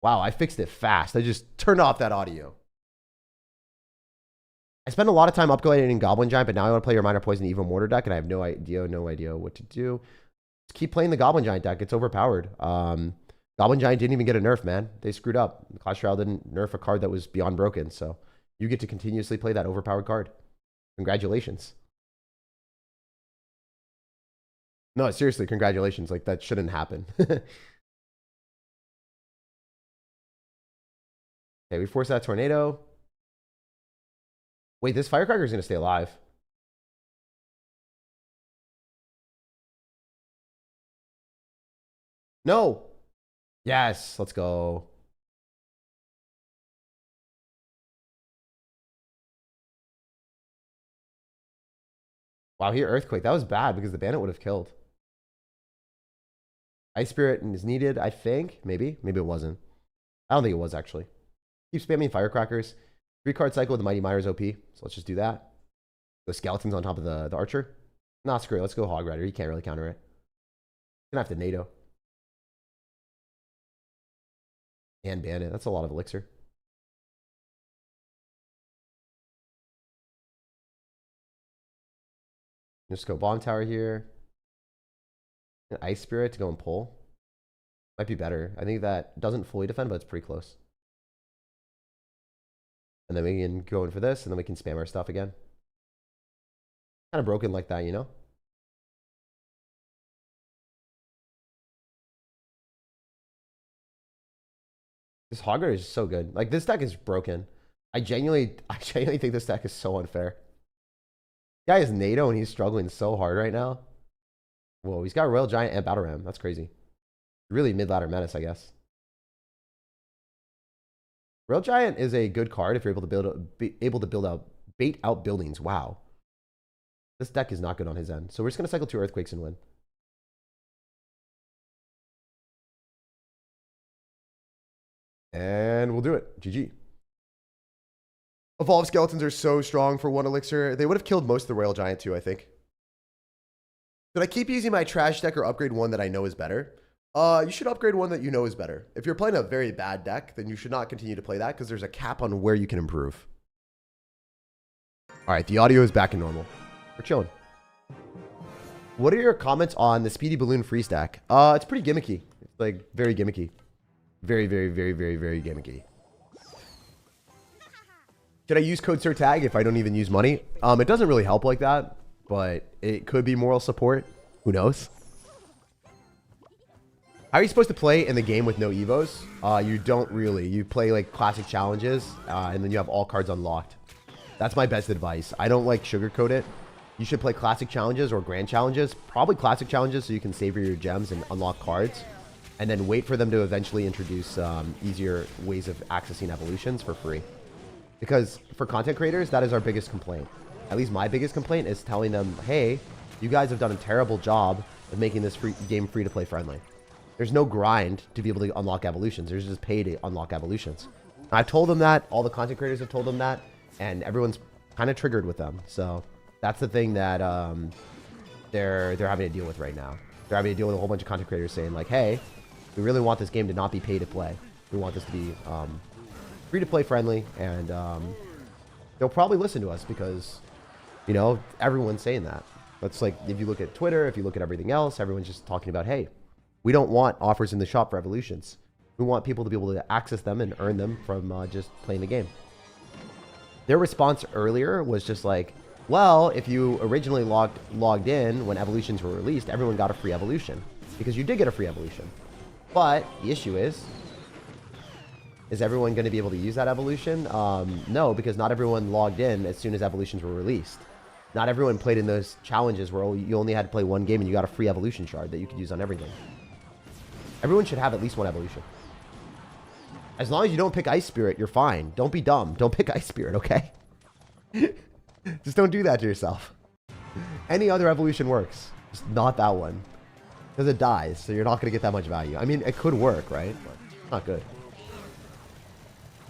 Wow, I fixed it fast. I just turned off that audio. I spent a lot of time upgrading Goblin Giant, but now I want to play your Minor Poison Evil Mortar deck, and I have no idea what to do. Just keep playing the Goblin Giant deck. It's overpowered. Goblin Giant didn't even get a nerf, man. They screwed up. Clash Royale didn't nerf a card that was beyond broken, so you get to continuously play that overpowered card. Congratulations. No, seriously, congratulations. Like, that shouldn't happen. Okay, we force that tornado. Wait, this firecracker is going to stay alive. No. Yes, let's go. Wow, here Earthquake. That was bad because the bandit would have killed. Ice Spirit is needed, I think. Maybe. Maybe it wasn't. I don't think it was, actually. Keep spamming firecrackers. 3-card cycle with the Mighty Miner's OP. So let's just do that. Go skeletons on top of the archer. Nah, screw it. Let's go Hog Rider. He can't really counter it. Gonna have to NATO. And bandit. That's a lot of elixir. Just go bomb tower here. An Ice Spirit to go and pull. Might be better. I think that doesn't fully defend, but it's pretty close. And then we can go in for this, and then we can spam our stuff again. Kind of broken like that, you know? This Hogger is so good. Like, this deck is broken. I genuinely think this deck is so unfair. Guy is NATO, and he's struggling so hard right now. Whoa, he's got Royal Giant and Battle Ram. That's crazy. Really mid-ladder menace, I guess. Royal Giant is a good card if you're able to build out bait out buildings. Wow. This deck is not good on his end. So we're just gonna cycle 2 Earthquakes and win. And we'll do it. GG. Evolved skeletons are so strong for 1 elixir. They would have killed most of the Royal Giant too, I think. Should I keep using my trash deck or upgrade one that I know is better? You should upgrade one that you know is better. If you're playing a very bad deck, then you should not continue to play that because there's a cap on where you can improve. All right, the audio is back in normal. We're chilling. What are your comments on the Speedy Balloon free stack? It's pretty gimmicky. It's like very gimmicky. Very, very, very, very, very gimmicky. Should I use code SirTag if I don't even use money? It doesn't really help like that, but it could be moral support. Who knows? How are you supposed to play in the game with no evos? You don't really. You play like classic challenges, and then you have all cards unlocked. That's my best advice. I don't like sugarcoat it. You should play classic challenges or grand challenges. Probably classic challenges so you can savor your gems and unlock cards. And then wait for them to eventually introduce easier ways of accessing evolutions for free. Because for content creators, that is our biggest complaint. At least my biggest complaint is telling them, hey, you guys have done a terrible job of making this game free to play friendly. There's no grind to be able to unlock evolutions. There's just pay to unlock evolutions. I've told them that. All the content creators have told them that. And everyone's kind of triggered with them. So that's the thing that they're having to deal with right now. They're having to deal with a whole bunch of content creators saying like, hey, we really want this game to not be pay to play. We want this to be free to play friendly. And they'll probably listen to us because, you know, everyone's saying that. That's like, if you look at Twitter, if you look at everything else, everyone's just talking about, hey, we don't want offers in the shop for evolutions. We want people to be able to access them and earn them from just playing the game. Their response earlier was just like, well, if you originally logged in when evolutions were released, everyone got a free evolution because you did get a free evolution. But the issue is everyone going to be able to use that evolution? No, because not everyone logged in as soon as evolutions were released. Not everyone played in those challenges where you only had to play one game and you got a free evolution shard that you could use on everything. Everyone should have at least one evolution. As long as you don't pick Ice Spirit, you're fine. Don't be dumb. Don't pick Ice Spirit, okay? Just don't do that to yourself. Any other evolution works. Just not that one. Because it dies, so you're not going to get that much value. I mean, it could work, right? But it's not good.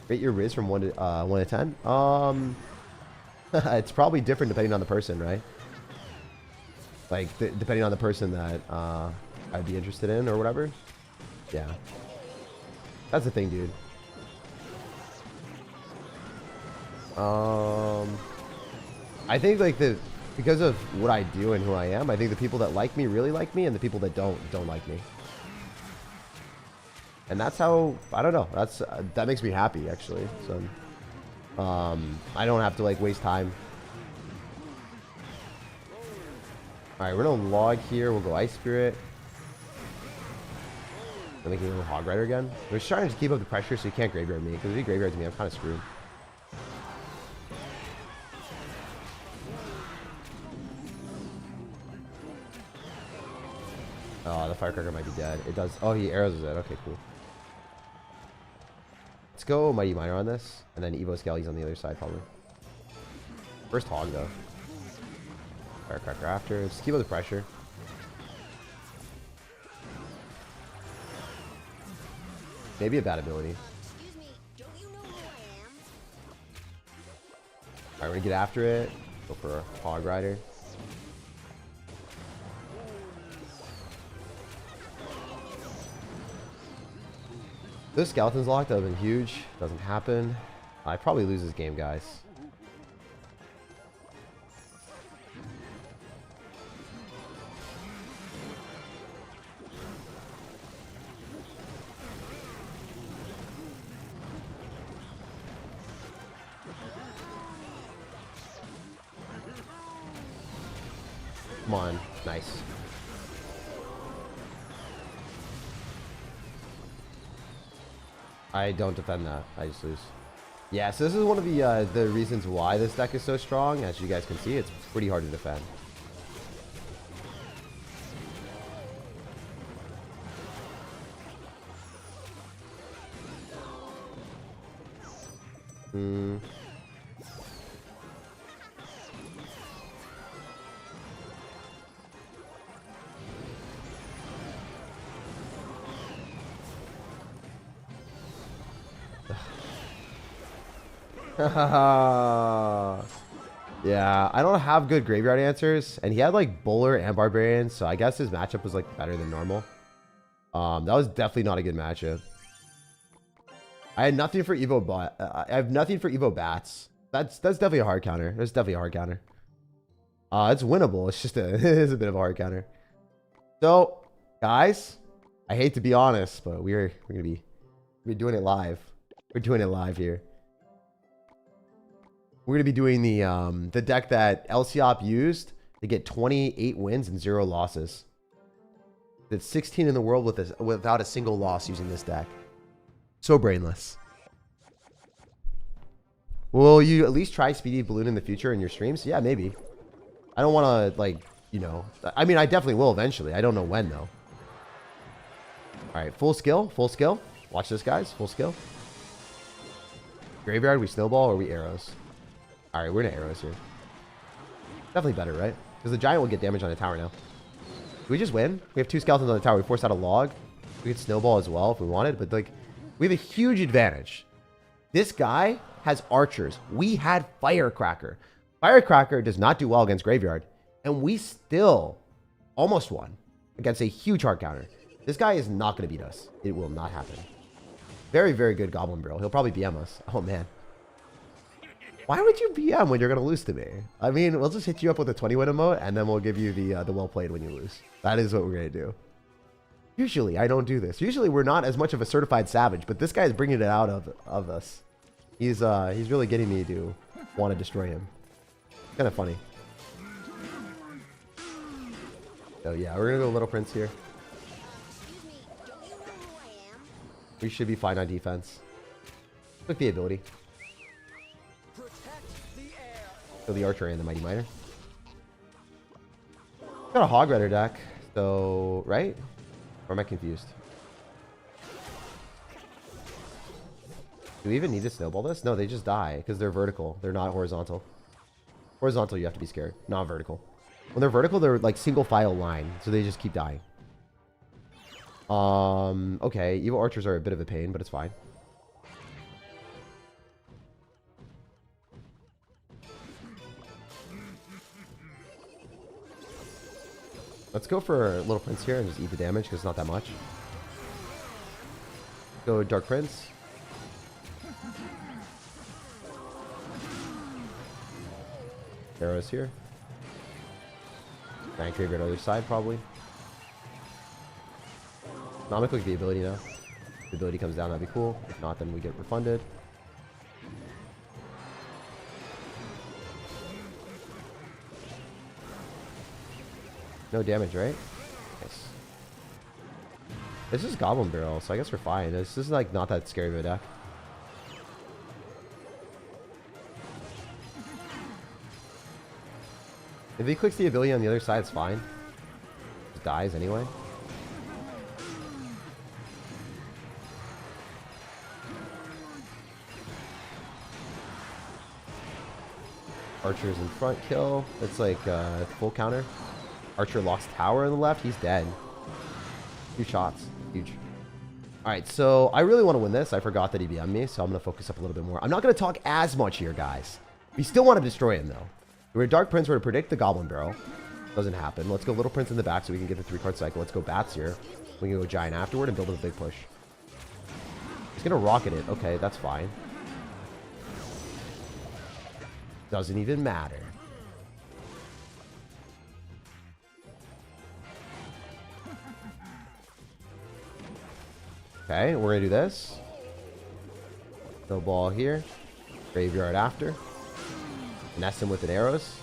Rate your Riz from 1 to 10? It's probably different depending on the person, right? Like, depending on the person that I'd be interested in or whatever. Yeah. That's the thing, dude. I think like because of what I do and who I am, I think the people that like me really like me, and the people that don't like me. And that's how, I don't know. That makes me happy actually. So I don't have to like waste time. All right, we're gonna log here. We'll go Ice Spirit. I'm making a little Hog Rider again. We're just trying to keep up the pressure so you can't graveyard me. Because if he graveyards me, I'm kind of screwed. Oh, the Firecracker might be dead. It does. Oh, he arrows is dead. Okay, cool. Let's go Mighty Miner on this. And then Evo Skelly's on the other side, probably. First Hog, though. Firecracker after. Just keep up the pressure. Maybe a bad ability. Excuse me, don't you know who I am? Alright, we're gonna get after it. Go for a Hog Rider. Those skeletons locked, that would have been huge. Doesn't happen. I probably lose this game, guys. Come on. Nice. I don't defend that. I just lose. Yeah, so this is one of the reasons why this deck is so strong. As you guys can see, it's pretty hard to defend. Yeah, I don't have good graveyard answers, and he had like bowler and barbarian, so I guess his matchup was like better than normal. That was definitely not a good matchup. I had nothing for Evo, but I have nothing for Evo bats. That's definitely a hard counter. That's definitely a hard counter. It's winnable. It's just it is a bit of a hard counter. So, guys, I hate to be honest, but we're gonna be doing it live. We're doing it live here. We're gonna be doing the deck that LCOP used to get 28 wins and 0 losses. It's 16 in the world without a single loss using this deck. So brainless. Will you at least try Speedy Balloon in the future in your streams? Yeah, maybe. I don't want to, like, you know. I mean, I definitely will eventually. I don't know when, though. All right, full skill. Full skill. Watch this, guys. Full skill. Graveyard, we snowball, or we arrows? All right, we're going to arrows here. Definitely better, right? Because the giant will get damage on the tower now. Do we just win? We have 2 skeletons on the tower. We force out a log. We could snowball as well if we wanted. But, like, we have a huge advantage. This guy has archers. We had Firecracker. Firecracker does not do well against Graveyard. And we still almost won against a huge hard counter. This guy is not going to beat us. It will not happen. Very, very good Goblin Barrel. He'll probably BM us. Oh, man. Why would you BM when you're going to lose to me? I mean, we'll just hit you up with a 20-win emote, and then we'll give you the well played when you lose. That is what we're going to do. Usually, I don't do this. Usually, we're not as much of a certified savage, but this guy is bringing it out of us. He's really getting me to want to destroy him. Kind of funny. So yeah, we're gonna go Little Prince here. Excuse me, don't you know who I am? We should be fine on defense. Click the ability. So the archer and the mighty miner. Got a hog rider deck, so right? Or am I confused? Do we even need to snowball this? No, they just die because they're vertical. They're not horizontal. Horizontal, you have to be scared. Not vertical. When they're vertical, they're like single file line, so they just keep dying. Okay, evil archers are a bit of a pain, but it's fine. Let's go for Little Prince here and just eat the damage because it's not that much. Go Dark Prince. Arrows here. Bank Graveyard other side, probably. No, I'm gonna click the ability now. If the ability comes down, that'd be cool. If not, then we get refunded. No damage, right? Nice. This is Goblin Barrel, so I guess we're fine. This is like not that scary of a deck. If he clicks the ability on the other side, it's fine. Just dies anyway. Archer's in front kill. It's like full counter. Archer locks tower on the left. He's dead. 2 shots. Huge. Alright, so I really want to win this. I forgot that he BM'd me, so I'm going to focus up a little bit more. I'm not going to talk as much here, guys. We still want to destroy him, though. We're Dark Prince. We're to predict the Goblin Barrel. Doesn't happen. Let's go Little Prince in the back so we can get the 3-card cycle. Let's go Bats here. We can go Giant afterward and build a big push. He's going to rocket it. Okay, that's fine. Doesn't even matter. Okay, we're going to do this. Snowball here. Graveyard after. Nest him with an arrows.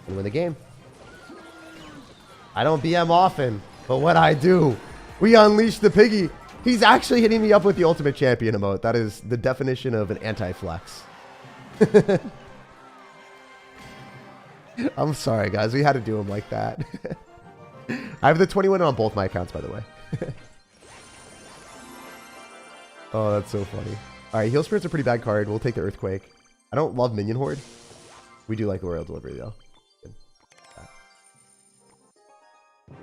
And win the game. I don't BM often, but when I do, we unleash the piggy. He's actually hitting me up with the ultimate champion emote. That is the definition of an anti-flex. I'm sorry, guys. We had to do him like that. I have the 21 on both my accounts, by the way. Oh, that's so funny. All right, Heal Spirit's a pretty bad card. We'll take the Earthquake. I don't love Minion Horde. We do like a Royal Delivery, though. Good.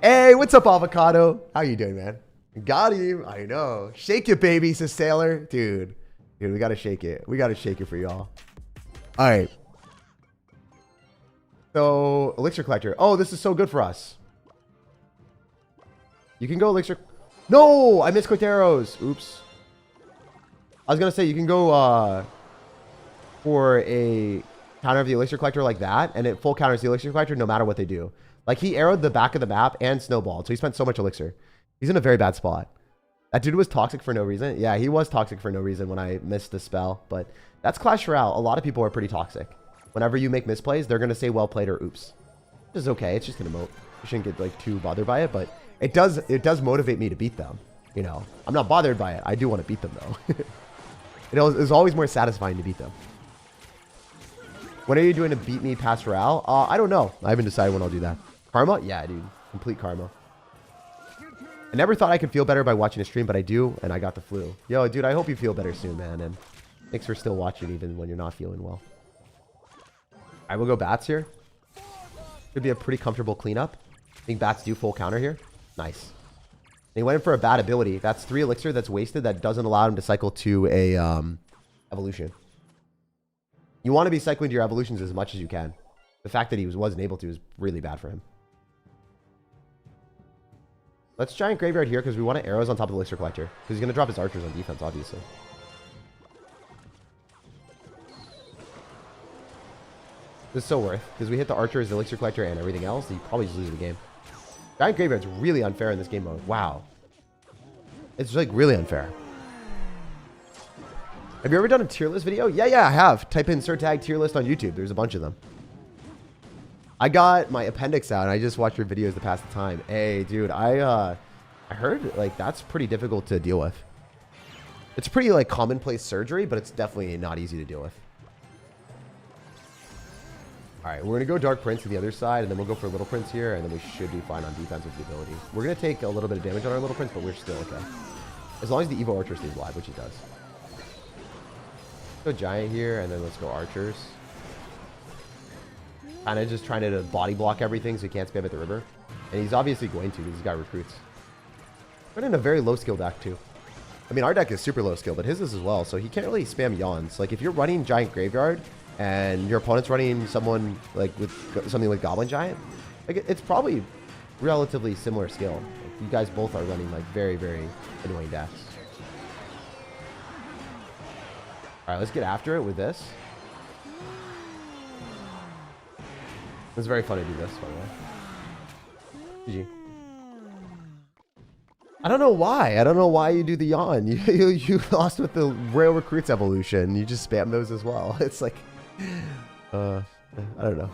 Hey, what's up, Avocado? How you doing, man? Got him. I know. Shake it, baby, says Sailor. Dude, we got to shake it. We got to shake it for y'all. All right. So, elixir collector. Oh, this is so good for us. You can go elixir. No, I misclicked arrows. Oops. I was gonna say you can go for a counter of the elixir collector like that, and it full counters the elixir collector no matter what they do. Like he arrowed the back of the map and snowballed, so he spent so much elixir. He's in a very bad spot. That dude was toxic for no reason. Yeah, he was toxic for no reason when I missed the spell, but that's Clash Royale. A lot of people are pretty toxic. Whenever you make misplays, they're gonna say well played or oops. Which is okay. It's just an emote. You shouldn't get like too bothered by it, but it does motivate me to beat them. You know, I'm not bothered by it. I do want to beat them though. It's always more satisfying to beat them. When are you doing to beat me past Royale? I don't know. I haven't decided when I'll do that. Karma? Yeah, dude. Complete karma. I never thought I could feel better by watching a stream, but I do, and I got the flu. Yo, dude, I hope you feel better soon, man, and thanks for still watching even when you're not feeling well. I will go bats here. Should be a pretty comfortable cleanup. I think bats do full counter here. Nice. He went in for a bad ability. That's 3 elixir that's wasted that doesn't allow him to cycle to a evolution. You want to be cycling to your evolutions as much as you can. The fact that he wasn't able to is really bad for him. Let's Giant Graveyard here because we want arrows on top of the elixir collector. Because he's going to drop his archers on defense, obviously. This is so worth. Because we hit the archers, the elixir collector, and everything else. You probably just lose the game. Giant Graveyard's really unfair in this game mode. Wow. It's like really unfair. Have you ever done a tier list video? Yeah, I have. Type in SirTag tier list on YouTube. There's a bunch of them. I got my appendix out and I just watched your videos to pass the time. Hey, dude, I heard like that's pretty difficult to deal with. It's pretty like commonplace surgery, but it's definitely not easy to deal with. All right, we're gonna go Dark Prince to the other side, and then we'll go for Little Prince here, and then we should be fine on defense with the ability. We're gonna take a little bit of damage on our Little Prince, but we're still okay. As long as the Evo Archer stays alive, which he does. Go Giant here, and then let's go Archers. Kind of just trying to body block everything so he can't spam at the river. And he's obviously going to, because he's got recruits. We're in a very low skill deck, too. I mean, our deck is super low skill, but his is as well, so he can't really spam yawns. Like, if you're running Giant Graveyard, and your opponent's running someone, like, with something like Goblin Giant, like, it's probably relatively similar skill. Like, you guys both are running, like, very, very annoying decks. Alright, let's get after it with this. It's very fun to do this, by the way. GG. I don't know why. I don't know why you do the yawn. You lost with the Royal Recruits evolution. You just spam those as well. It's like, I don't know.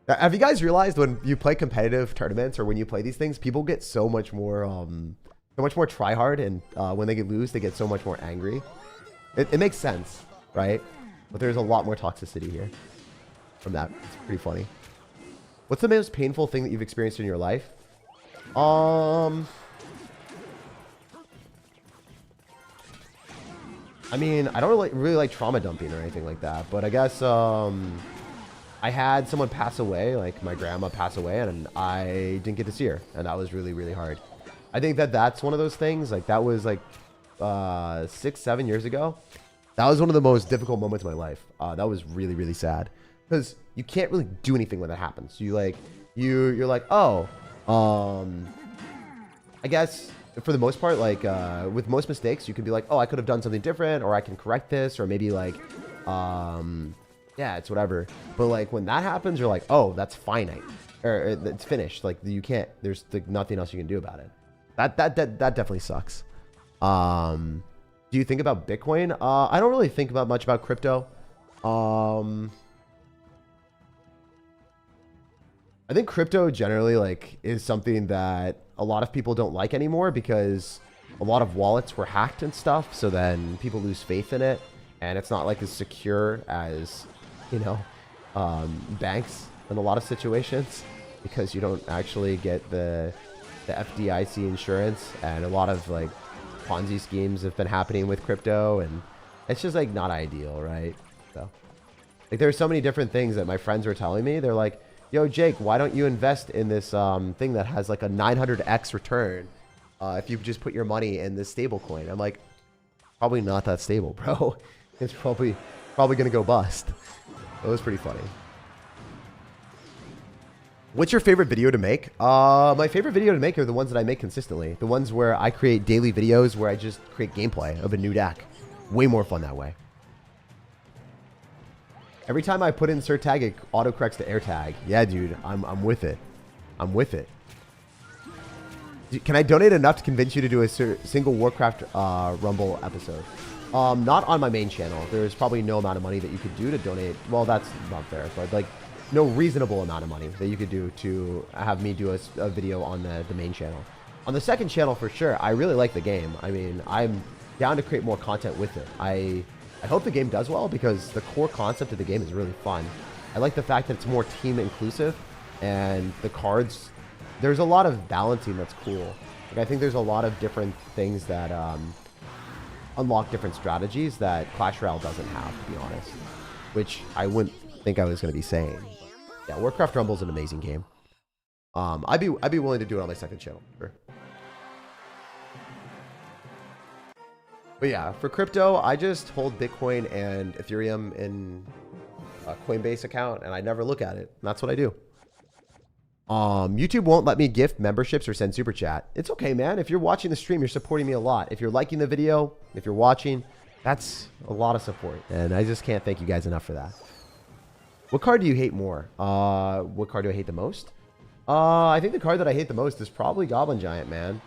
Have you guys realized when you play competitive tournaments or when you play these things, people get so much more try hard, and when they lose, they get so much more angry. It makes sense, right? But there's a lot more toxicity here from that. It's pretty funny. What's the most painful thing that you've experienced in your life? I mean, I don't really like trauma dumping or anything like that, but I guess I had someone pass away, like my grandma pass away, and I didn't get to see her, and that was really, really hard. I think that's one of those things, like that was like 6-7 years ago. That was one of the most difficult moments of my life. That was really, really sad because you can't really do anything when that happens. So you're like, oh, I guess for the most part, like with most mistakes, you can be like, oh, I could have done something different, or I can correct this, or maybe like, yeah, it's whatever. But like when that happens, you're like, oh, that's finite, or it's finished. Like you can't. There's like nothing else you can do about it. That definitely sucks. Do you think about Bitcoin? I don't really think about much about crypto. I think crypto generally like is something that a lot of people don't like anymore because a lot of wallets were hacked and stuff. So then people lose faith in it, and it's not like as secure as, you know, banks in a lot of situations because you don't actually get the FDIC insurance, and a lot of like Ponzi schemes have been happening with crypto, and it's just like not ideal, right? So like there's so many different things that my friends were telling me. They're like, yo, Jake, why don't you invest in this thing that has like a 900x return if you just put your money in this stable coin? I'm like, probably not that stable, bro. It's probably Probably gonna go bust. That was pretty funny. What's your favorite video to make? My favorite video to make are the ones that I make consistently. The ones where I create daily videos where I just create gameplay of a new deck. Way more fun that way. Every time I put in SirTag, it autocorrects to AirTag. Yeah, dude, I'm with it. I'm with it. Can I donate enough to convince you to do a single Warcraft Rumble episode? Not on my main channel. There's probably no amount of money that you could do to donate. Well, that's not fair, but like no reasonable amount of money that you could do to have me do a video on the main channel. On the second channel, for sure, I really like the game. I mean, I'm down to create more content with it. I hope the game does well because the core concept of the game is really fun. I like the fact that it's more team inclusive and the cards, there's a lot of balancing that's cool. Like, I think there's a lot of different things that unlock different strategies that Clash Royale doesn't have, to be honest. Which I wouldn't think I was going to be saying. Yeah, Warcraft Rumble is an amazing game. I'd be willing to do it on my second channel. Sure. But yeah, for crypto, I just hold Bitcoin and Ethereum in a Coinbase account, and I never look at it. And that's what I do. YouTube won't let me gift memberships or send super chat. It's okay, man. If you're watching the stream, you're supporting me a lot. If you're liking the video, if you're watching, that's a lot of support. And I just can't thank you guys enough for that. What card do you hate more? What card do I hate the most? I think the card that I hate the most is probably Goblin Giant, man.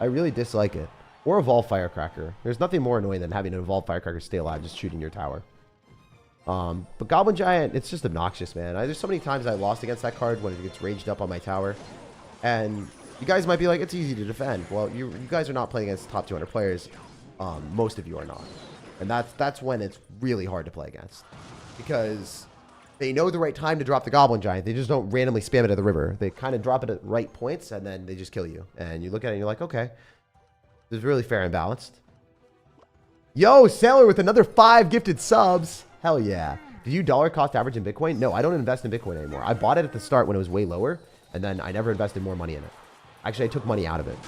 I really dislike it. Or Evolve Firecracker. There's nothing more annoying than having an Evolve Firecracker stay alive just shooting your tower. But Goblin Giant, it's just obnoxious, man. There's so many times I lost against that card when it gets raged up on my tower. And you guys might be like, it's easy to defend. Well, you guys are not playing against top 200 players. Most of you are not. And that's when it's really hard to play against. Because they know the right time to drop the Goblin Giant. They just don't randomly spam it at the river. They kind of drop it at right points, and then they just kill you. And you look at it and you're like, okay, this is really fair and balanced. Yo, Sailor with another 5 gifted subs. Hell yeah. Do you dollar cost average in Bitcoin? No, I don't invest in Bitcoin anymore. I bought it at the start when it was way lower, and then I never invested more money in it. Actually, I took money out of it.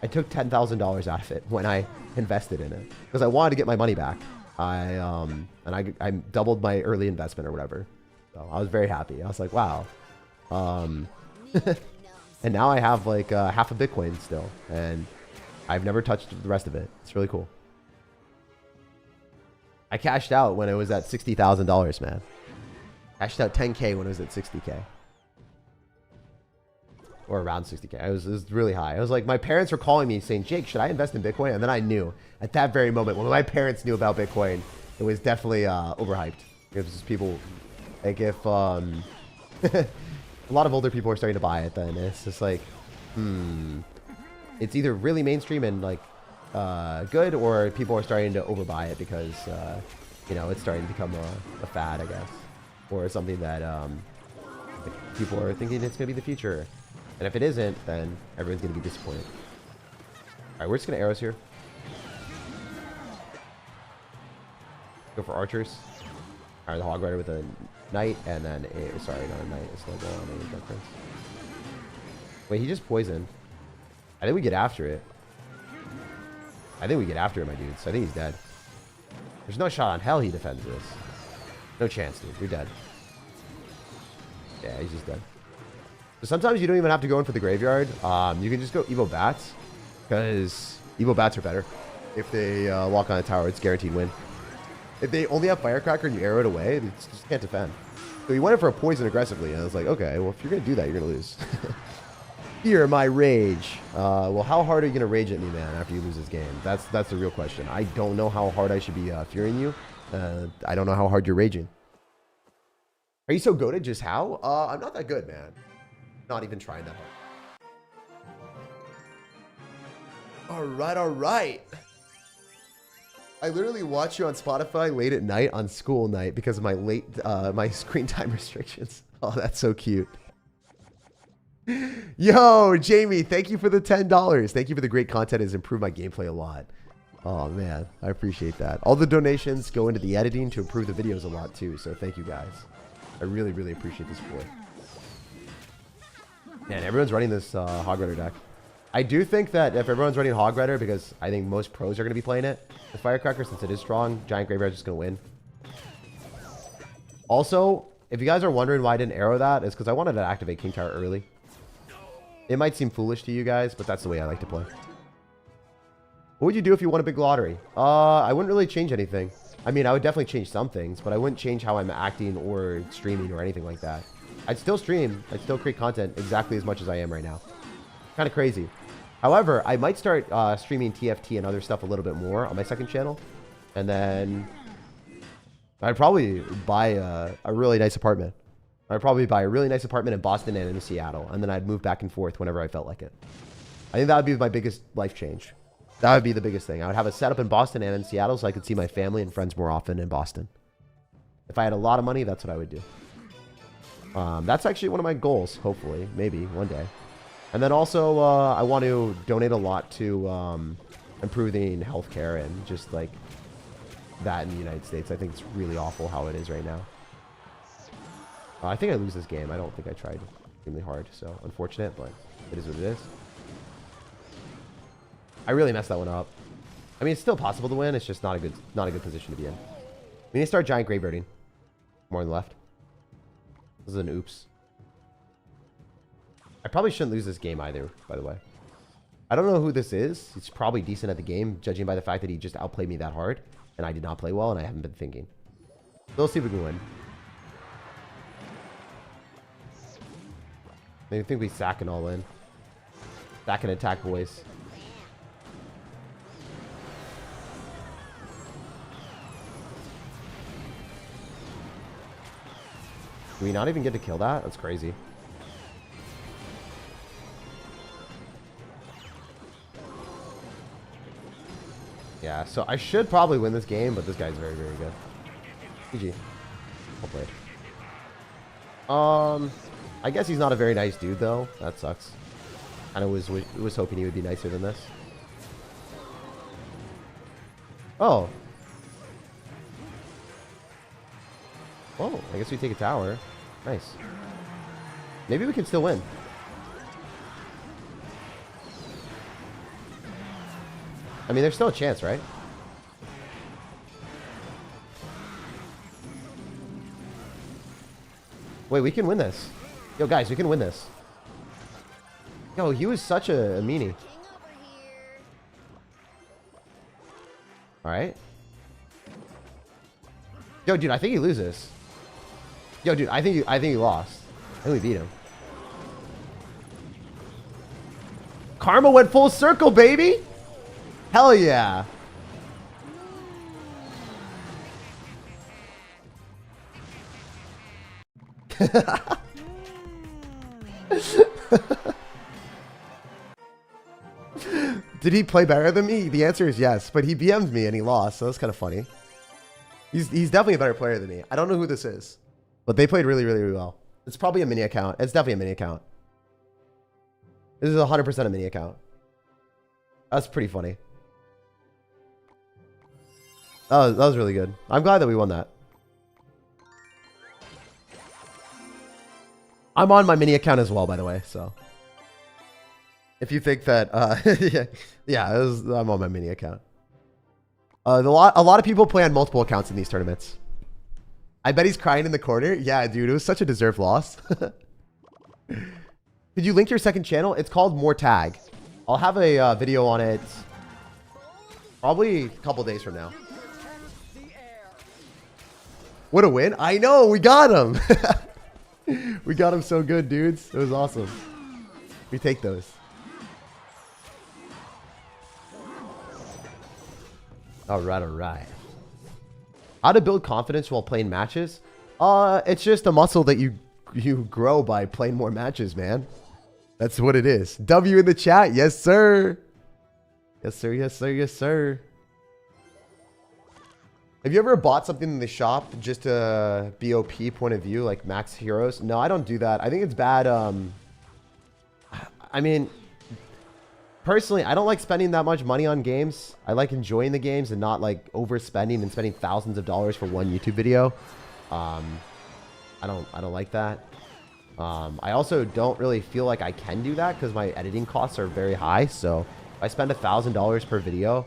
I took $10,000 out of it when I invested in it because I wanted to get my money back. I doubled my early investment or whatever. So I was very happy. I was like, wow. And now I have like half a Bitcoin still, and I've never touched the rest of it. It's really cool. I cashed out when it was at $60,000, man. Cashed out 10K when it was at 60K. Or around 60K. It was really high. I was like, my parents were calling me saying, Jake, should I invest in Bitcoin? And then I knew at that very moment when my parents knew about Bitcoin, it was definitely overhyped. Because people, like if a lot of older people are starting to buy it, then it's just like, it's either really mainstream and like good, or people are starting to overbuy it because you know, it's starting to become a fad, I guess, or something that people are thinking it's gonna be the future. And if it isn't, then everyone's gonna be disappointed. All right, we're just gonna arrows here. Go for archers. All right, the Hog Rider with a knight, and then a, sorry, not a knight, a snowball on a Dark Prince. Wait, he just poisoned. I think we get after it. I think we get after it, my dudes. I think he's dead. There's no shot on hell he defends this. No chance, dude. You're dead. Yeah, he's just dead. So sometimes you don't even have to go in for the graveyard. You can just go Evo Bats, because Evo Bats are better. If they walk on a tower, it's guaranteed win. If they only have Firecracker and you arrow it away, they just can't defend. So he went in for a poison aggressively, and I was like, okay, well, if you're going to do that, you're going to lose. Fear my rage. Well, how hard are you going to rage at me, man, after you lose this game? That's the real question. I don't know how hard I should be fearing you. I don't know how hard you're raging. Are you so goated? Just how? I'm not that good, man. Not even trying that hard. All right. I literally watch you on Spotify late at night on school night because of my my screen time restrictions. Oh, that's so cute. Yo, Jamie, thank you for the $10. Thank you for the great content. It's improved my gameplay a lot. Oh, man, I appreciate that. All the donations go into the editing to improve the videos a lot, too. So thank you, guys. I really, really appreciate the support. Man, everyone's running this Hog Rider deck. I do think that if everyone's running Hog Rider, because I think most pros are going to be playing it, the Firecracker, since it is strong, Giant Graveyard is just going to win. Also, if you guys are wondering why I didn't arrow that, it's because I wanted to activate King Tower early. It might seem foolish to you guys, but that's the way I like to play. What would you do if you won a big lottery? I wouldn't really change anything. I mean, I would definitely change some things, but I wouldn't change how I'm acting or streaming or anything like that. I'd still stream. I'd still create content exactly as much as I am right now. Kind of crazy. However, I might start streaming TFT and other stuff a little bit more on my second channel. And then I'd probably buy a really nice apartment. I'd probably buy a really nice apartment in Boston and in Seattle. And then I'd move back and forth whenever I felt like it. I think that would be my biggest life change. That would be the biggest thing. I would have a setup in Boston and in Seattle so I could see my family and friends more often in Boston. If I had a lot of money, that's what I would do. That's actually one of my goals, hopefully. Maybe one day. And then also, I want to donate a lot to improving healthcare and just like that in the United States. I think it's really awful how it is right now. I think I lose this game. I don't think I tried extremely hard, so unfortunate, but it is what it is. I really messed that one up. I mean, it's still possible to win. It's just not a good position to be in. We need to start giant graveyarding. More on the left. This is an oops. I probably shouldn't lose this game either, by the way. I don't know who this is. He's probably decent at the game, judging by the fact that he just outplayed me that hard. And I did not play well, and I haven't been thinking. So let's see if we can win. I think we sack and all in. Sack and attack, boys. Do we not even get to kill that? That's crazy. Yeah, so I should probably win this game, but this guy's very, very good. GG. Well played. I guess he's not a very nice dude, though. That sucks. Kind of was hoping he would be nicer than this. Oh. Oh, I guess we take a tower. Nice. Maybe we can still win. I mean, there's still a chance, right? Wait, we can win this. Yo, guys, we can win this. Yo, he was such a meanie. Alright. Yo, dude, I think he loses. Yo, dude, I think he lost. I think we beat him. Karma went full circle, baby! Hell yeah! Did he play better than me? The answer is yes, but he BM'd me and he lost, so that's kind of funny. He's definitely a better player than me. I don't know who this is, but they played really, really, really well. It's probably a mini account. It's definitely a mini account. This is 100% a mini account. That's pretty funny. That was really good. I'm glad that we won that. I'm on my mini account as well, by the way, so. If you think that, I'm on my mini account. A lot of people play on multiple accounts in these tournaments. I bet he's crying in the corner. Yeah, dude, it was such a deserved loss. Did you link your second channel? It's called More Tag. I'll have a video on it probably a couple days from now. What a win. I know, we got him. We got him so good, dudes. It was awesome. We take those. All right. How to build confidence while playing matches? It's just a muscle that you grow by playing more matches, man. That's what it is. W in the chat. Yes, sir. Yes, sir. Yes, sir. Yes, sir. Have you ever bought something in the shop just a BOP point of view, like max heroes? No, I don't do that. I think it's bad. I mean, personally, I don't like spending that much money on games. I like enjoying the games and not like overspending and spending thousands of dollars for one YouTube video. I don't like that. I also don't really feel like I can do that because my editing costs are very high. So if I spend $1,000 per video,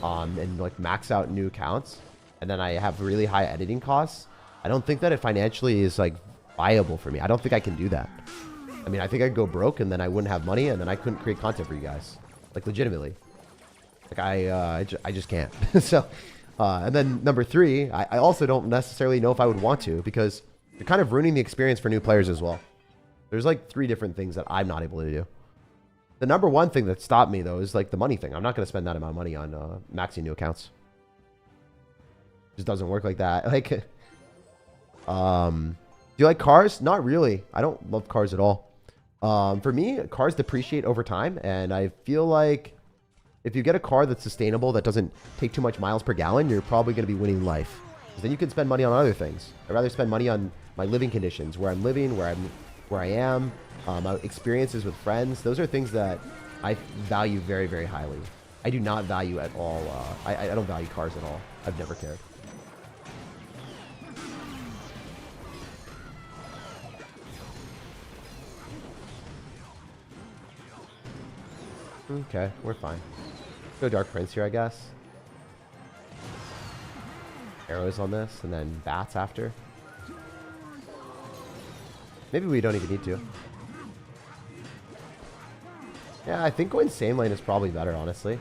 and like max out new accounts, and then I have really high editing costs, I don't think that it financially is like viable for me. I don't think I can do that. I mean, I think I'd go broke and then I wouldn't have money and then I couldn't create content for you guys. Like legitimately. Like I just can't. So, and then number 3, I also don't necessarily know if I would want to because you're kind of ruining the experience for new players as well. There's like 3 different things that I'm not able to do. The number 1 thing that stopped me though is like the money thing. I'm not going to spend that amount of money on maxing new accounts. It just doesn't work like that. Like, do you like cars? Not really. I don't love cars at all. For me, cars depreciate over time, and I feel like if you get a car that's sustainable, that doesn't take too much miles per gallon, you're probably going to be winning life. Because then you can spend money on other things. I'd rather spend money on my living conditions, where I'm living, where I am, my experiences with friends. Those are things that I value very, very highly. I do not value at all. I don't value cars at all. I've never cared. Okay, we're fine. Go Dark Prince here, I guess. Arrows on this, and then bats after. Maybe we don't even need to. Yeah, I think going same lane is probably better, honestly.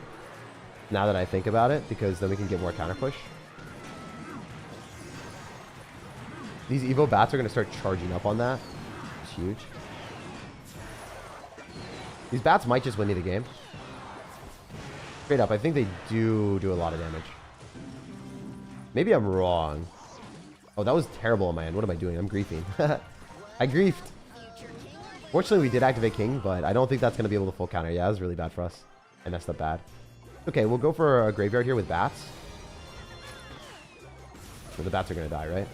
Now that I think about it, because then we can get more counter push. These Evo bats are going to start charging up on that. It's huge. These bats might just win me the game. Straight up, I think they do a lot of damage. Maybe I'm wrong. Oh, that was terrible on my end. What am I doing? I'm griefing. I griefed. Fortunately, we did activate King, but I don't think that's going to be able to full counter. Yeah, that was really bad for us. I messed up bad. Okay, we'll go for a graveyard here with bats. So the bats are going to die, right?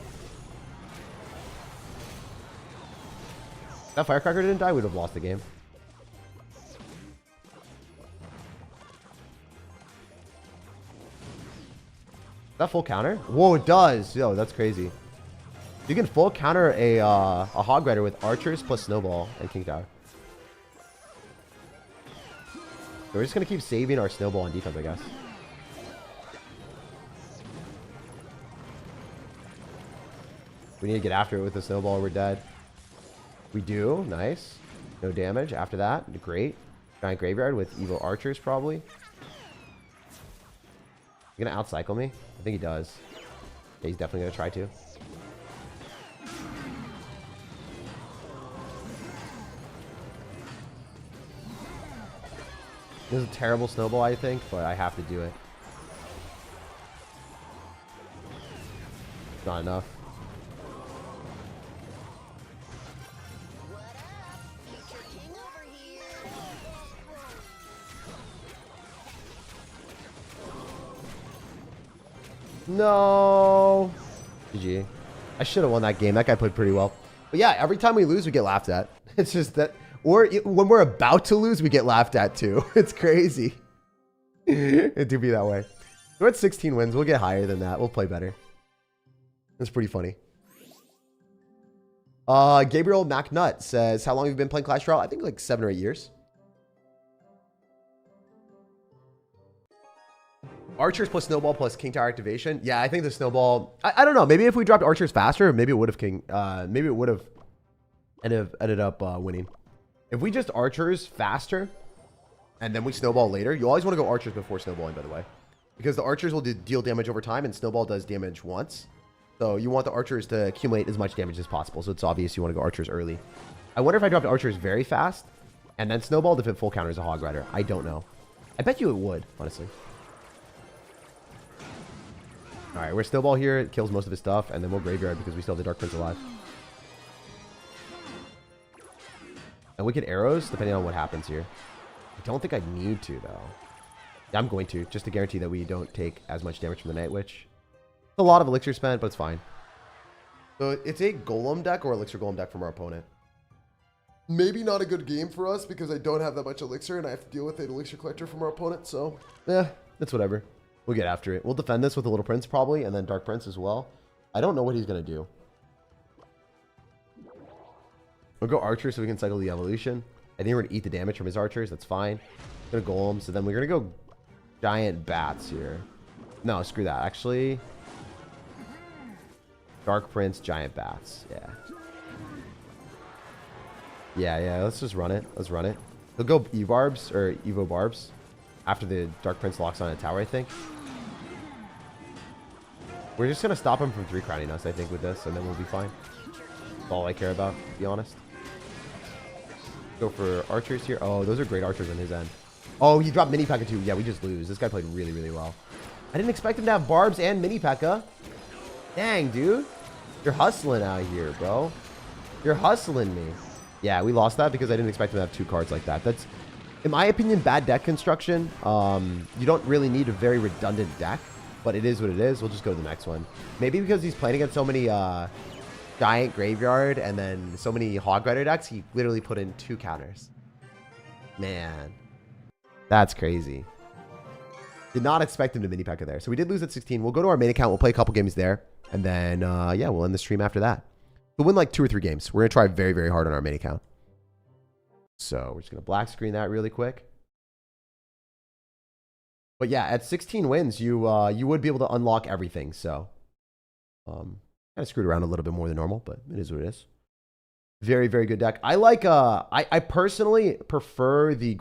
If that firecracker didn't die, we'd have lost the game. That full counter? Whoa, it does. Yo, that's crazy. You can full counter a Hog Rider with archers plus snowball and King Tower. So we're just gonna keep saving our snowball on defense, I guess. We need to get after it with the snowball or we're dead. We do. Nice. No damage after that. Great. Giant graveyard with evil archers probably. You gonna outcycle me? I think he does. Yeah, he's definitely gonna try to. This is a terrible snowball, I think, but I have to do it. Not enough. No. GG. I should have won that game. That guy played pretty well. But yeah, every time we lose, we get laughed at. It's just that, or when we're about to lose, we get laughed at too. It's crazy. It do be that way. We're at 16 wins. We'll get higher than that. We'll play better. It's pretty funny. Gabriel MacNut says, how long have you been playing Clash Royale? I think like 7 or 8 years. Archers plus snowball plus King Tower activation. Yeah, I think the snowball. I don't know. Maybe if we dropped archers faster, maybe it would have King. Maybe it would have ended up winning. If we just archers faster, and then we snowball later. You always want to go archers before snowballing, by the way, because the archers will deal damage over time, and snowball does damage once. So you want the archers to accumulate as much damage as possible. So it's obvious you want to go archers early. I wonder if I dropped archers very fast, and then snowballed if it full counters a Hog Rider. I don't know. I bet you it would, honestly. All right, we're snowball here. It kills most of his stuff, and then we'll graveyard because we still have the Dark Prince alive. And wicked arrows, depending on what happens here. I don't think I need to, though. Yeah, I'm going to, just to guarantee that we don't take as much damage from the Night Witch. It's a lot of elixir spent, but it's fine. So it's a golem deck or elixir golem deck from our opponent. Maybe not a good game for us because I don't have that much elixir, and I have to deal with an elixir collector from our opponent. So, yeah, it's whatever. We'll get after it. We'll defend this with the Little Prince probably, and then Dark Prince as well. I don't know what he's going to do. We'll go Archer so we can cycle the evolution. I think we're going to eat the damage from his archers. That's fine. Going to Golem. So then we're going to go Giant Bats here. No, screw that. Actually, Dark Prince, Giant Bats. Yeah. Yeah, let's just run it. Let's run it. He'll go Evarbs or Evo Barbs after the Dark Prince locks on a tower, I think. We're just going to stop him from 3-crowning us, I think, with this, and then we'll be fine. That's all I care about, to be honest. Go for archers here. Oh, those are great archers on his end. Oh, he dropped Mini P.E.K.K.A. too. Yeah, we just lose. This guy played really, really well. I didn't expect him to have Barbs and Mini P.E.K.K.A. Dang, dude. You're hustling out here, bro. You're hustling me. Yeah, we lost that because I didn't expect him to have 2 cards like that. That's, in my opinion, bad deck construction. You don't really need a very redundant deck, but it is what it is. We'll just go to the next one. Maybe because he's playing against so many Giant Graveyard and then so many Hog Rider decks, he literally put in 2 counters. Man, that's crazy. Did not expect him to Mini P.E.K.K.A. there. So we did lose at 16. We'll go to our main account. We'll play a couple games there. And then, yeah, we'll end the stream after that. We'll win like 2 or 3 games. We're going to try very, very hard on our main account. So we're just going to black screen that really quick. But yeah, at 16 wins, you would be able to unlock everything. So kind of screwed around a little bit more than normal, but it is what it is. Very, very good deck. I like, I personally prefer the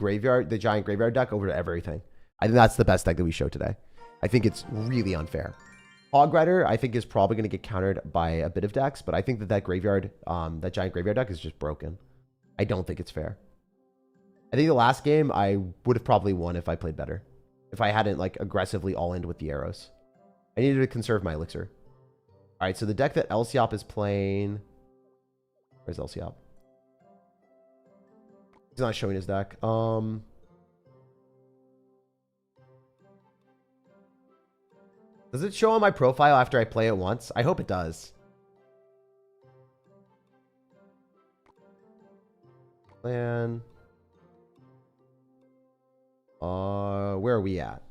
Giant Graveyard deck over to everything. I think that's the best deck that we showed today. I think it's really unfair. Hog Rider, I think, is probably going to get countered by a bit of decks, but I think that Graveyard, that Giant Graveyard deck is just broken. I don't think it's fair. I think the last game I would have probably won if I played better. If I hadn't like aggressively all-in with the arrows. I needed to conserve my elixir. All right, so the deck that Elsiop is playing. Where's Elsiop? He's not showing his deck. Does it show on my profile after I play it once? I hope it does. Plan. Where are we at?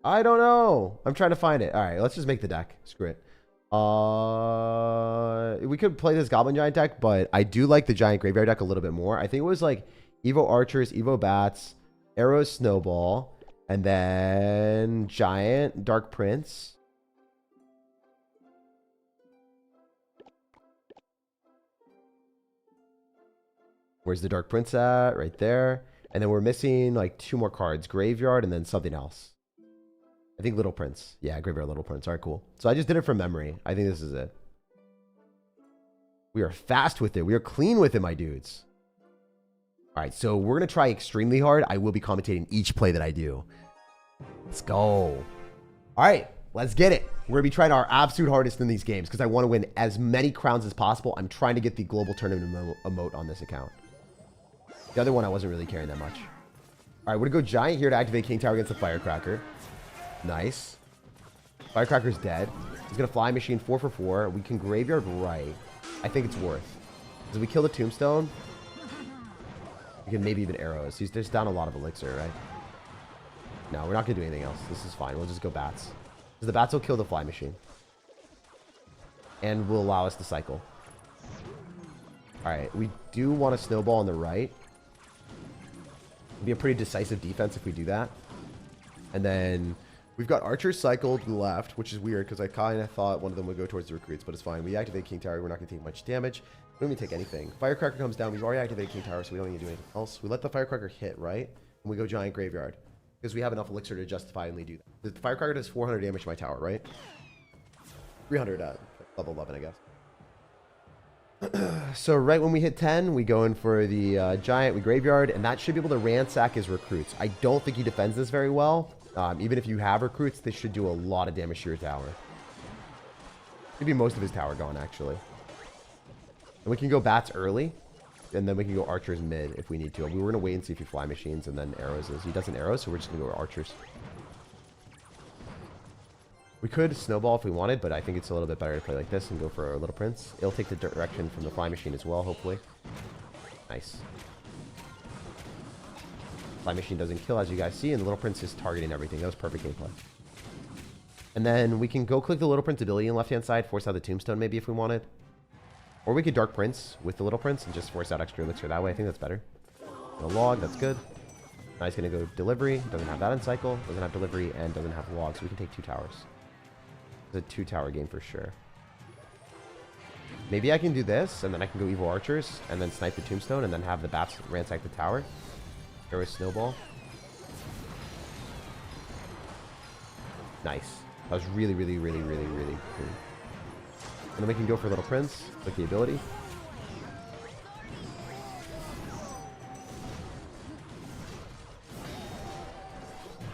I don't know. I'm trying to find it. All right, let's just make the deck. Screw it. We could play this Goblin Giant deck, but I do like the Giant Graveyard deck a little bit more. I think it was like Evo Archers, Evo Bats, Arrow Snowball, and then Giant, Dark Prince. Where's the Dark Prince at? Right there. And then we're missing like 2 more cards. Graveyard and then something else. I think Little Prince. Yeah, Graveyard Little Prince. All right, cool. So I just did it from memory. I think this is it. We are fast with it. We are clean with it, my dudes. All right, so we're going to try extremely hard. I will be commentating each play that I do. Let's go. All right, let's get it. We're going to be trying our absolute hardest in these games because I want to win as many crowns as possible. I'm trying to get the global tournament emote on this account. The other one I wasn't really caring that much. All right, we're going to go Giant here to activate King Tower against the Firecracker. Nice. Firecracker's dead. He's going to Fly Machine 4 for 4. We can Graveyard right. I think it's worth. Because if we kill the Tombstone, we can maybe even Arrows. He's just down a lot of Elixir, right? No, we're not going to do anything else. This is fine. We'll just go Bats. Because the Bats will kill the Fly Machine. And will allow us to cycle. Alright, we do want a Snowball on the right. It'll be a pretty decisive defense if we do that. And then we've got Archers cycled to the left, which is weird because I kind of thought one of them would go towards the recruits, but it's fine. We activate King Tower. We're not going to take much damage. We don't need to take anything. Firecracker comes down. We've already activated King Tower, so we don't need to do anything else. We let the Firecracker hit, right? And we go Giant Graveyard because we have enough Elixir to justifiably do that. The Firecracker does 400 damage to my tower, right? 300 at level 11, I guess. So right when we hit 10, we go in for the Giant, we Graveyard, and that should be able to ransack his recruits. I don't think he defends this very well. Even if you have recruits, they should do a lot of damage to your tower. Maybe most of his tower gone, actually. And we can go Bats early, and then we can go Archers mid if we need to. We were going to wait and see if he Fly Machines, and then Arrows is. He doesn't Arrow, so we're just going to go Archers. We could Snowball if we wanted, but I think it's a little bit better to play like this and go for a Little Prince. It'll take the direction from the Fly Machine as well, hopefully. Nice. Fly Machine doesn't kill, as you guys see, and the Little Prince is targeting everything. That was perfect gameplay. And then we can go click the Little Prince ability on the left-hand side, force out the Tombstone maybe if we wanted. Or we could Dark Prince with the Little Prince and just force out extra Elixir that way. I think that's better. No log, that's good. Now he's going to go delivery. Doesn't have that in cycle. Doesn't have delivery and doesn't have log. So we can take 2 towers. It's a 2-tower game for sure. Maybe I can do this and then I can go evil archers and then snipe the tombstone and then have the bats ransack the tower. Throw a snowball. Nice. That was really cool. And then we can go for Little Prince with the ability.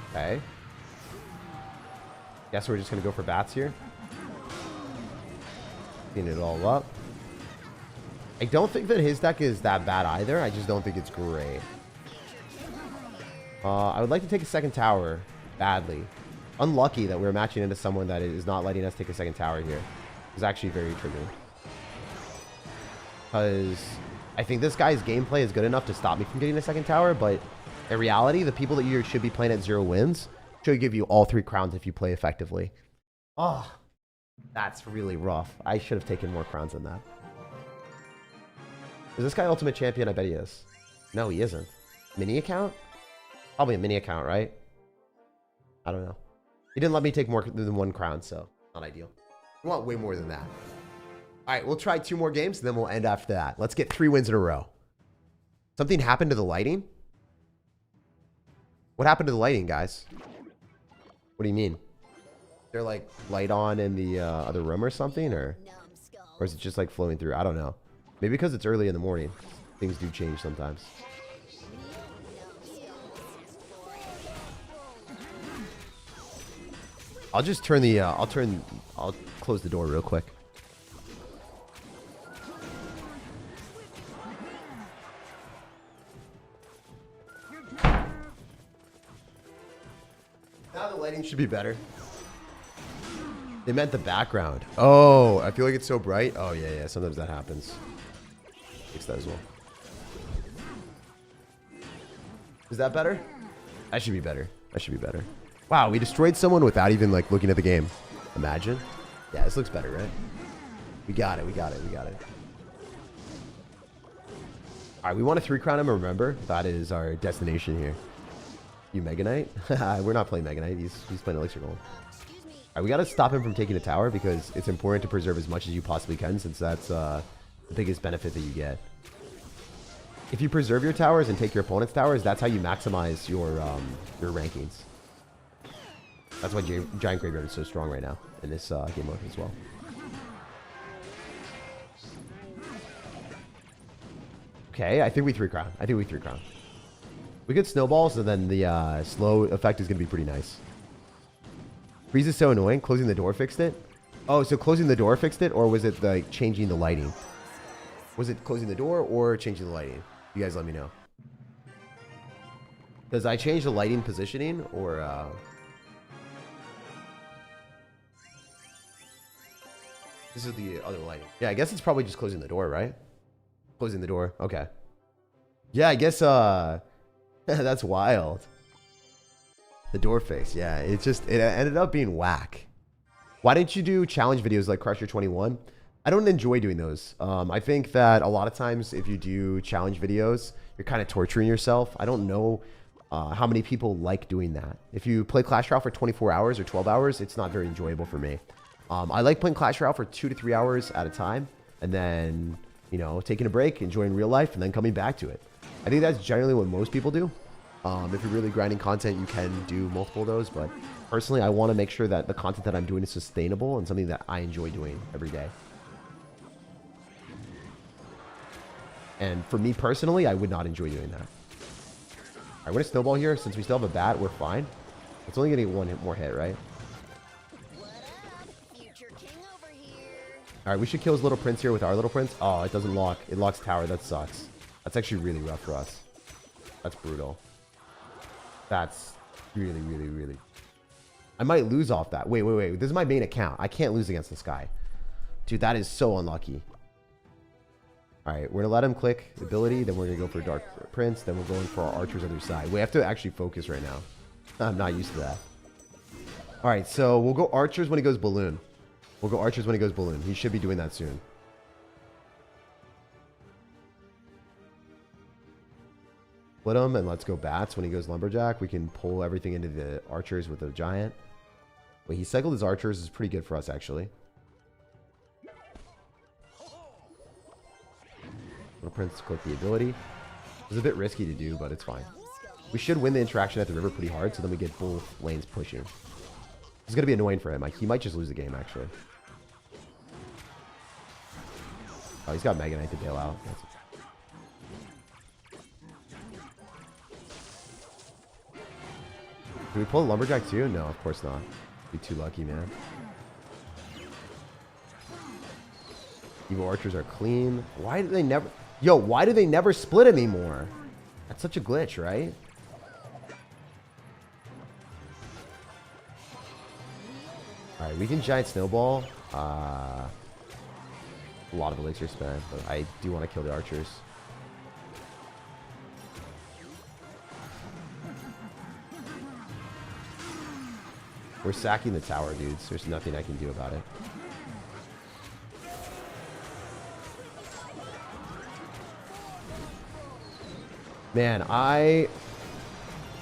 Okay. Guess we're just going to go for bats here. Clean it all up. I don't think that his deck is that bad either. I just don't think it's great. I would like to take a second tower badly. Unlucky that we're matching into someone that is not letting us take a second tower here. It's actually very triggering. Because I think this guy's gameplay is good enough to stop me from getting a second tower, but in reality, the people that you should be playing at 0 wins should give you all 3 crowns if you play effectively. Oh, that's really rough. I should have taken more crowns than that. Is this guy Ultimate Champion? I bet he is. No, he isn't. Mini account? Probably a mini account, right? I don't know. He didn't let me take more than 1 crown, so not ideal. We want way more than that. All right, we'll try 2 more games, and then we'll end after that. Let's get 3 wins in a row. Something happened to the lighting? What happened to the lighting, guys? What do you mean? They're like light on in the other room or something, or is it just like flowing through? I don't know. Maybe because it's early in the morning. Things do change sometimes. I'll just turn the I'll close the door real quick. Now the lighting should be better. They meant the background. Oh, I feel like it's so bright. Oh, yeah. Sometimes that happens. Fix that as well. Is that better? That should be better. That should be better. Wow, we destroyed someone without even, like, looking at the game. Imagine. Yeah, this looks better, right? We got it. All right, we want to 3-crown him, remember? That is our destination here. You Mega Knight? We're not playing Mega Knight. He's playing Elixir Gold. All right, we got to stop him from taking a tower because it's important to preserve as much as you possibly can, since that's the biggest benefit that you get. If you preserve your towers and take your opponent's towers, that's how you maximize your rankings. That's why Giant Graveyard is so strong right now in this game mode as well. Okay, I think we 3-crown. We get snowballs, and then the slow effect is going to be pretty nice. Freeze is so annoying. Closing the door fixed it. Oh, so closing the door fixed it, or was it like changing the lighting? Was it closing the door or changing the lighting? You guys let me know. Does I change the lighting positioning, or this is the other lighting? Yeah, I guess it's probably just closing the door, right? Closing the door. Okay. Yeah, I guess that's wild. The door face, yeah. It ended up being whack. Why didn't you do challenge videos like Crusher 21? I don't enjoy doing those. I think that a lot of times if you do challenge videos, you're kind of torturing yourself. I don't know how many people like doing that. If you play Clash Royale for 24 hours or 12 hours, it's not very enjoyable for me. I like playing Clash Royale for 2 to 3 hours at a time, and then, you know, taking a break, enjoying real life, and then coming back to it. I think that's generally what most people do. If you're really grinding content, you can do multiple of those, but personally, I want to make sure that the content that I'm doing is sustainable and something that I enjoy doing every day. And for me personally, I would not enjoy doing that. All right, we're going to snowball here. Since we still have a bat, we're fine. It's only going to get 1 more hit, right? All right, we should kill his little prince here with our little prince. Oh, it doesn't lock. It locks tower. That sucks. That's actually really rough for us. That's brutal. That's really... I might lose off that. Wait. This is my main account. I can't lose against this guy. Dude, that is so unlucky. All right, we're going to let him click ability. Then we're going to go for Dark Prince. Then we're going for our archers other side. We have to actually focus right now. I'm not used to that. All right, so we'll go archers when he goes balloon. He should be doing that soon. split him and let's go bats. When he goes lumberjack, we can pull everything into the archers with the giant. Wait, he cycled his archers. Is pretty good for us, actually. Little Prince click the ability. It's a bit risky to do, but it's fine. We should win the interaction at the river pretty hard, so then we get both lanes pushing. It's going to be annoying for him. Like, he might just lose the game, actually. Oh, he's got Mega Knight to bail out. Do we pull a lumberjack too? No, of course not. Be too lucky, man. Evil archers are clean. Why do they never... Yo, why do they never split anymore? That's such a glitch, right? Alright, we can giant snowball. A lot of elixir spent, but I do want to kill the archers. We're sacking the tower, dudes. There's nothing I can do about it. Man, I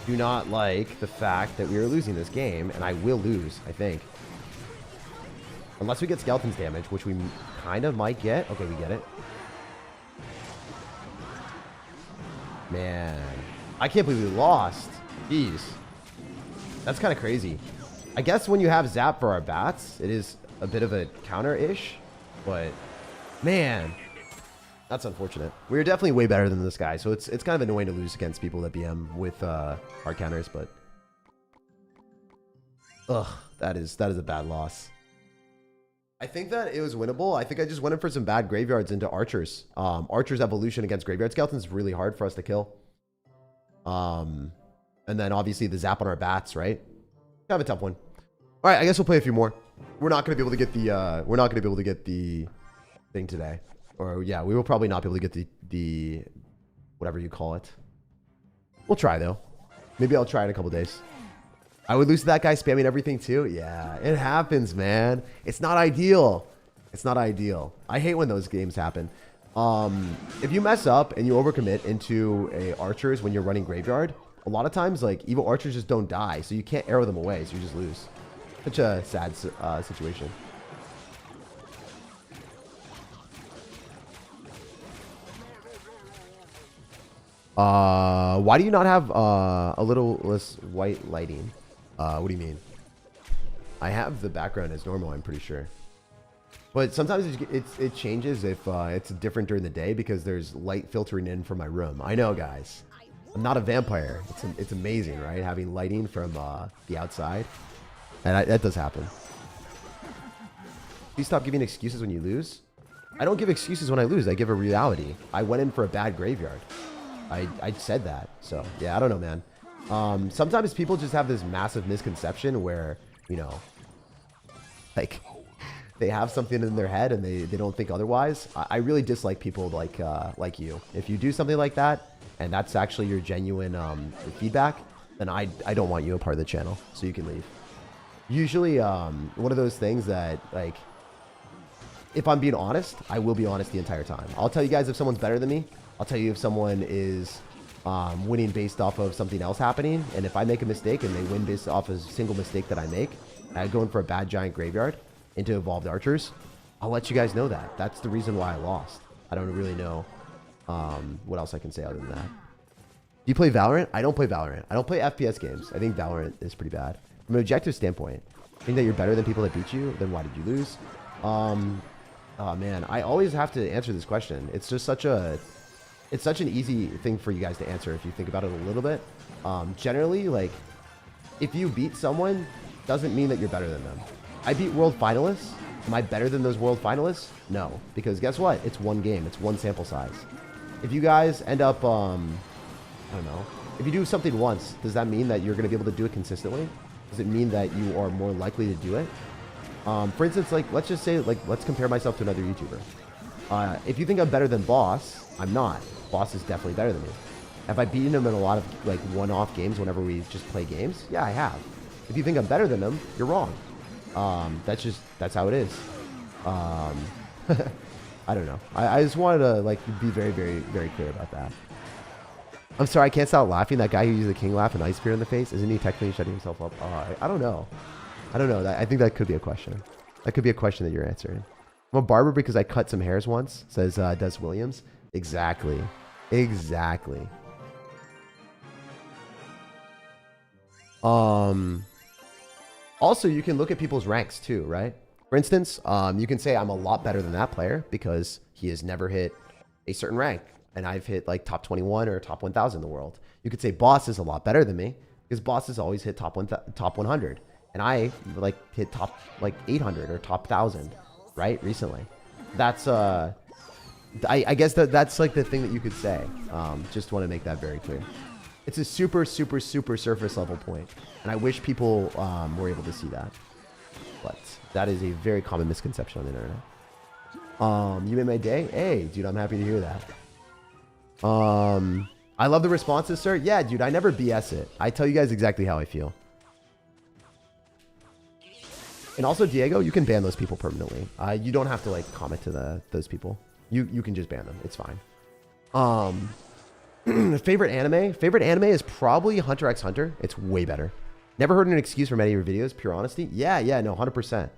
do not like the fact that we are losing this game, and I will lose, I think. Unless we get skeleton's damage, which we kind of might get. Okay, we get it. Man, I can't believe we lost. Jeez. That's kind of crazy. I guess when you have zap for our bats, it is a bit of a counter-ish, but man, that's unfortunate. We're definitely way better than this guy, so it's kind of annoying to lose against people that BM with hard counters, but ugh, that is a bad loss. I think that it was winnable. I think I just went in for some bad graveyards into archers. Archers evolution against graveyard skeletons is really hard for us to kill. And then obviously the zap on our bats, right? Kind of a tough one. All right, I guess we'll play a few more. We're not going to be able to get the thing today. Or yeah, we will probably not be able to get the whatever you call it. We'll try though. Maybe I'll try in a couple days. I would lose to that guy spamming everything too. Yeah, it happens, man. It's not ideal. It's not ideal. I hate when those games happen. If you mess up and you overcommit into a archers when you're running graveyard, a lot of times like evil archers just don't die, so you can't arrow them away, so you just lose. Such a sad situation. Why do you not have a little less white lighting? What do you mean? I have the background as normal, I'm pretty sure. But sometimes it changes if it's different during the day because there's light filtering in from my room. I know, guys. I'm not a vampire. It's amazing, right? Having lighting from the outside. And that does happen. Please stop giving excuses when you lose. I don't give excuses when I lose. I give a reality. I went in for a bad graveyard. I said that. So, yeah, I don't know, man. Sometimes people just have this massive misconception where, you know, like, they have something in their head and they don't think otherwise. I really dislike people like you. If you do something like that, and that's actually your genuine feedback, then I don't want you a part of the channel, so you can leave. Usually, one of those things that, like, if I'm being honest, I will be honest the entire time. I'll tell you guys if someone's better than me. I'll tell you if someone is winning based off of something else happening. And if I make a mistake and they win based off of a single mistake that I make, I go in for a bad giant graveyard into evolved archers, I'll let you guys know that. That's the reason why I lost. I don't really know what else I can say other than that. Do you play Valorant? I don't play Valorant. I don't play FPS games. I think Valorant is pretty bad. From an objective standpoint, I think that you're better than people that beat you, then why did you lose? Oh man, I always have to answer this question. It's just such an easy thing for you guys to answer if you think about it a little bit. Generally, like, if you beat someone, doesn't mean that you're better than them. I beat world finalists. Am I better than those world finalists? No, because guess what? It's one game. It's one sample size. If you guys end up, I don't know. If you do something once, does that mean that you're going to be able to do it consistently? Does it mean that you are more likely to do it? For instance, like, let's just say, like, let's compare myself to another YouTuber. If you think I'm better than Boss, I'm not. Boss is definitely better than me. Have I beaten him in a lot of, like, one-off games whenever we just play games? Yeah, I have. If you think I'm better than him, you're wrong. That's how it is. I don't know. I just wanted to, like, be very, very, very clear about that. I'm sorry, I can't stop laughing. That guy who used the king laugh and ice spear in the face, isn't he technically shutting himself up? I don't know. I don't know. I think that could be a question. That could be a question that you're answering. I'm a barber because I cut some hairs once, says Des Williams. Exactly. Exactly. Also, you can look at people's ranks too, right? For instance, you can say I'm a lot better than that player because he has never hit a certain rank. And I've hit like top 21 or top 1,000 in the world. You could say Boss is a lot better than me because Boss has always hit top 100. And I like hit top like 800 or top 1,000, right? Recently. That's, I guess that's like the thing that you could say. Just want to make that very clear. It's a super, super, super surface level point. And I wish people were able to see that. But that is a very common misconception on the internet. You made my day? Hey, dude, I'm happy to hear that. I love the responses, sir. Yeah, dude, I never BS it. I tell you guys exactly how I feel. And also, Diego, you can ban those people permanently. You don't have to like comment to those people. You can just ban them. It's fine. Favorite anime? Favorite anime is probably Hunter x Hunter. It's way better. Never heard an excuse from any of your videos. Pure honesty. Yeah, no, 100%.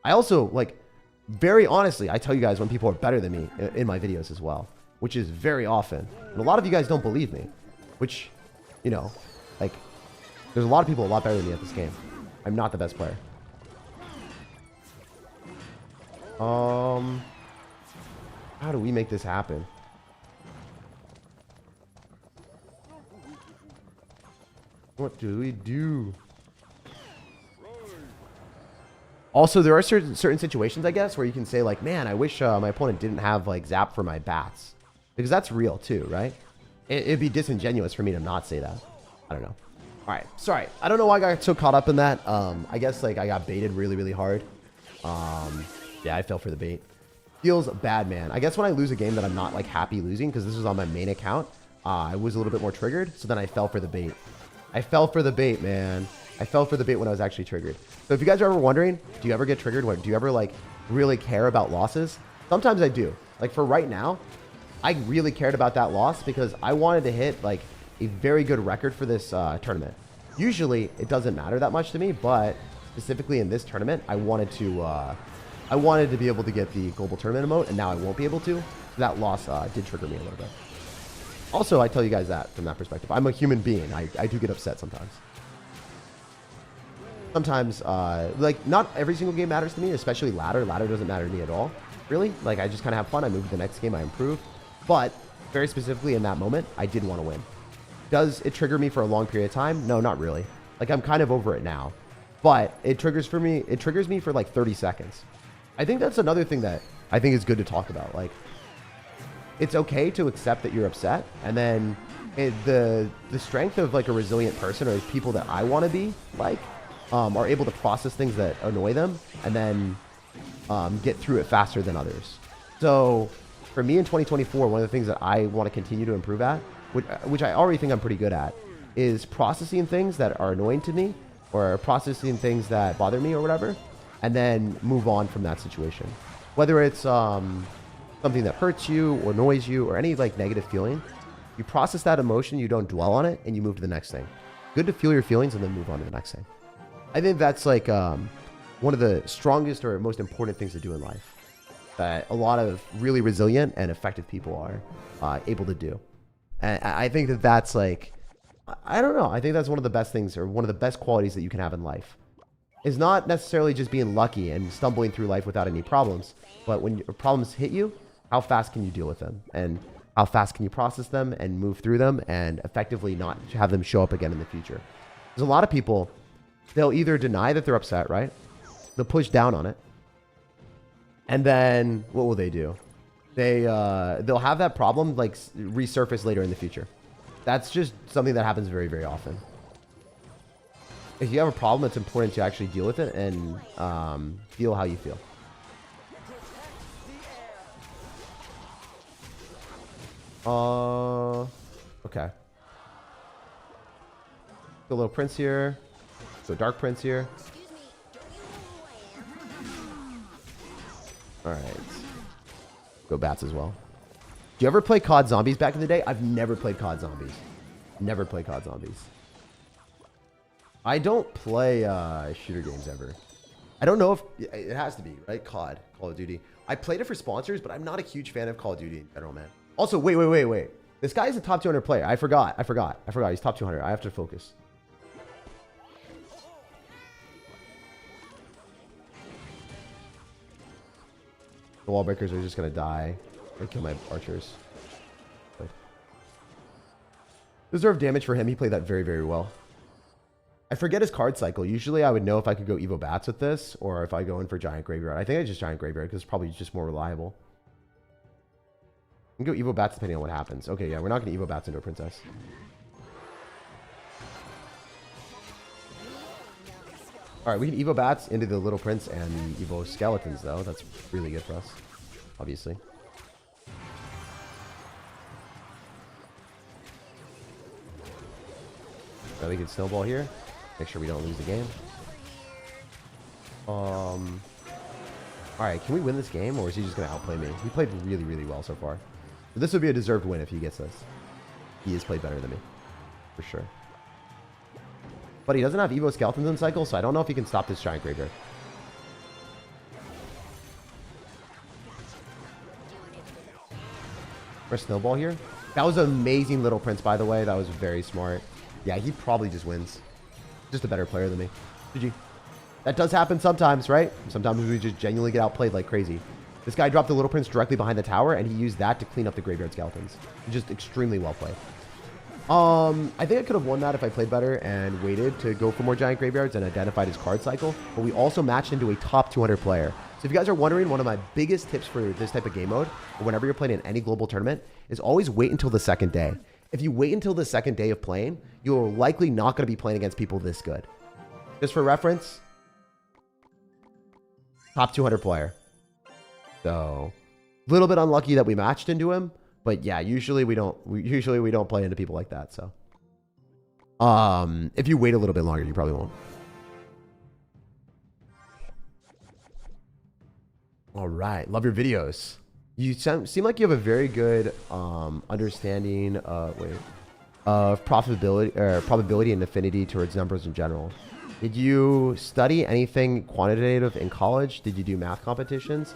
I also like, very honestly, I tell you guys when people are better than me in my videos as well, which is very often. And a lot of you guys don't believe me, which, you know, like, there's a lot of people a lot better than me at this game. I'm not the best player. How do we make this happen? What do we do? Also, there are certain situations, I guess, where you can say like, man, I wish my opponent didn't have like zap for my bats. Because that's real too, right? It'd be disingenuous for me to not say that. I don't know. All right, sorry. I don't know why I got so caught up in that. I guess like I got baited really, really hard. Yeah, I fell for the bait. Feels bad, man. I guess when I lose a game that I'm not like happy losing, because this was on my main account, I was a little bit more triggered. So then I fell for the bait. I fell for the bait, man. I fell for the bait when I was actually triggered. So if you guys are ever wondering, do you ever get triggered? Do you ever like really care about losses? Sometimes I do. Like for right now, I really cared about that loss because I wanted to hit like a very good record for this tournament. Usually it doesn't matter that much to me, but specifically in this tournament, I wanted to be able to get the global tournament emote, and now I won't be able to. That loss did trigger me a little bit. Also, I tell you guys that from that perspective. I'm a human being. I do get upset sometimes. Sometimes, like, not every single game matters to me, especially ladder. Ladder doesn't matter to me at all, really. Like, I just kind of have fun. I move to the next game. I improve. But very specifically in that moment, I did want to win. Does it trigger me for a long period of time? No, not really. Like, I'm kind of over it now. But it triggers me for like 30 seconds. I think that's another thing that I think is good to talk about. Like, it's okay to accept that you're upset, and then the strength of like a resilient person, or people that I want to be like, are able to process things that annoy them and then get through it faster than others. So for me in 2024, one of the things that I want to continue to improve at, which I already think I'm pretty good at, is processing things that are annoying to me, or processing things that bother me or whatever, and then move on from that situation. Whether it's something that hurts you or annoys you or any like negative feeling, you process that emotion, you don't dwell on it, and you move to the next thing. Good to feel your feelings and then move on to the next thing. I think that's like one of the strongest or most important things to do in life that a lot of really resilient and effective people are able to do. And I think that that's like, I don't know. I think that's one of the best things, or one of the best qualities that you can have in life. Is not necessarily just being lucky and stumbling through life without any problems, but when your problems hit you, how fast can you deal with them? And how fast can you process them and move through them and effectively not have them show up again in the future? There's a lot of people, they'll either deny that they're upset, right? They'll push down on it. And then what will they do? They'll have that problem like resurface later in the future. That's just something that happens very, very often. If you have a problem, it's important to actually deal with it and feel how you feel. Okay. Go Little Prince here. Go Dark Prince here. Alright. Go Bats as well. Do you ever play COD Zombies back in the day? I've never played COD Zombies. Never play COD Zombies. I don't play shooter games ever. I don't know if it has to be, right? COD, Call of Duty. I played it for sponsors, but I'm not a huge fan of Call of Duty in general, man. Also, wait. This guy is a top 200 player. I forgot. He's top 200. I have to focus. The wall breakers are just going to die. They kill my archers. Good. Deserved damage for him. He played that very, very well. I forget his card cycle. Usually I would know if I could go Evo Bats with this or if I go in for Giant Graveyard. I think I just Giant Graveyard because it's probably just more reliable. I can go Evo Bats depending on what happens. Okay, yeah, we're not going to Evo Bats into a Princess. Alright, we can Evo Bats into the Little Prince and Evo Skeletons, though. That's really good for us, obviously. So we can snowball here. Make sure we don't lose the game. Alright, can we win this game, or is he just going to outplay me? He played really, really well so far. But this would be a deserved win if he gets this. He has played better than me, for sure. But he doesn't have Evo Skeletons in cycle, so I don't know if he can stop this Giant Graveyard. For a snowball here. That was an amazing Little Prince, by the way. That was very smart. Yeah, he probably just wins. Just a better player than me. GG. That does happen sometimes, right? Sometimes we just genuinely get outplayed like crazy. This guy dropped the Little Prince directly behind the tower, and he used that to clean up the Graveyard Skeletons. Just extremely well played. I think I could have won that if I played better and waited to go for more Giant Graveyards and identified his card cycle. But we also matched into a top 200 player. So if you guys are wondering, one of my biggest tips for this type of game mode, or whenever you're playing in any global tournament, is always wait until the second day. If you wait until the second day of playing, you're likely not going to be playing against people this good. Just for reference, top 200 player. So a little bit unlucky that we matched into him. But yeah, usually we don't play into people like that. So, if you wait a little bit longer, you probably won't. All right, love your videos. You seem like you have a very good understanding of probability and affinity towards numbers in general. Did you study anything quantitative in college? Did you do math competitions?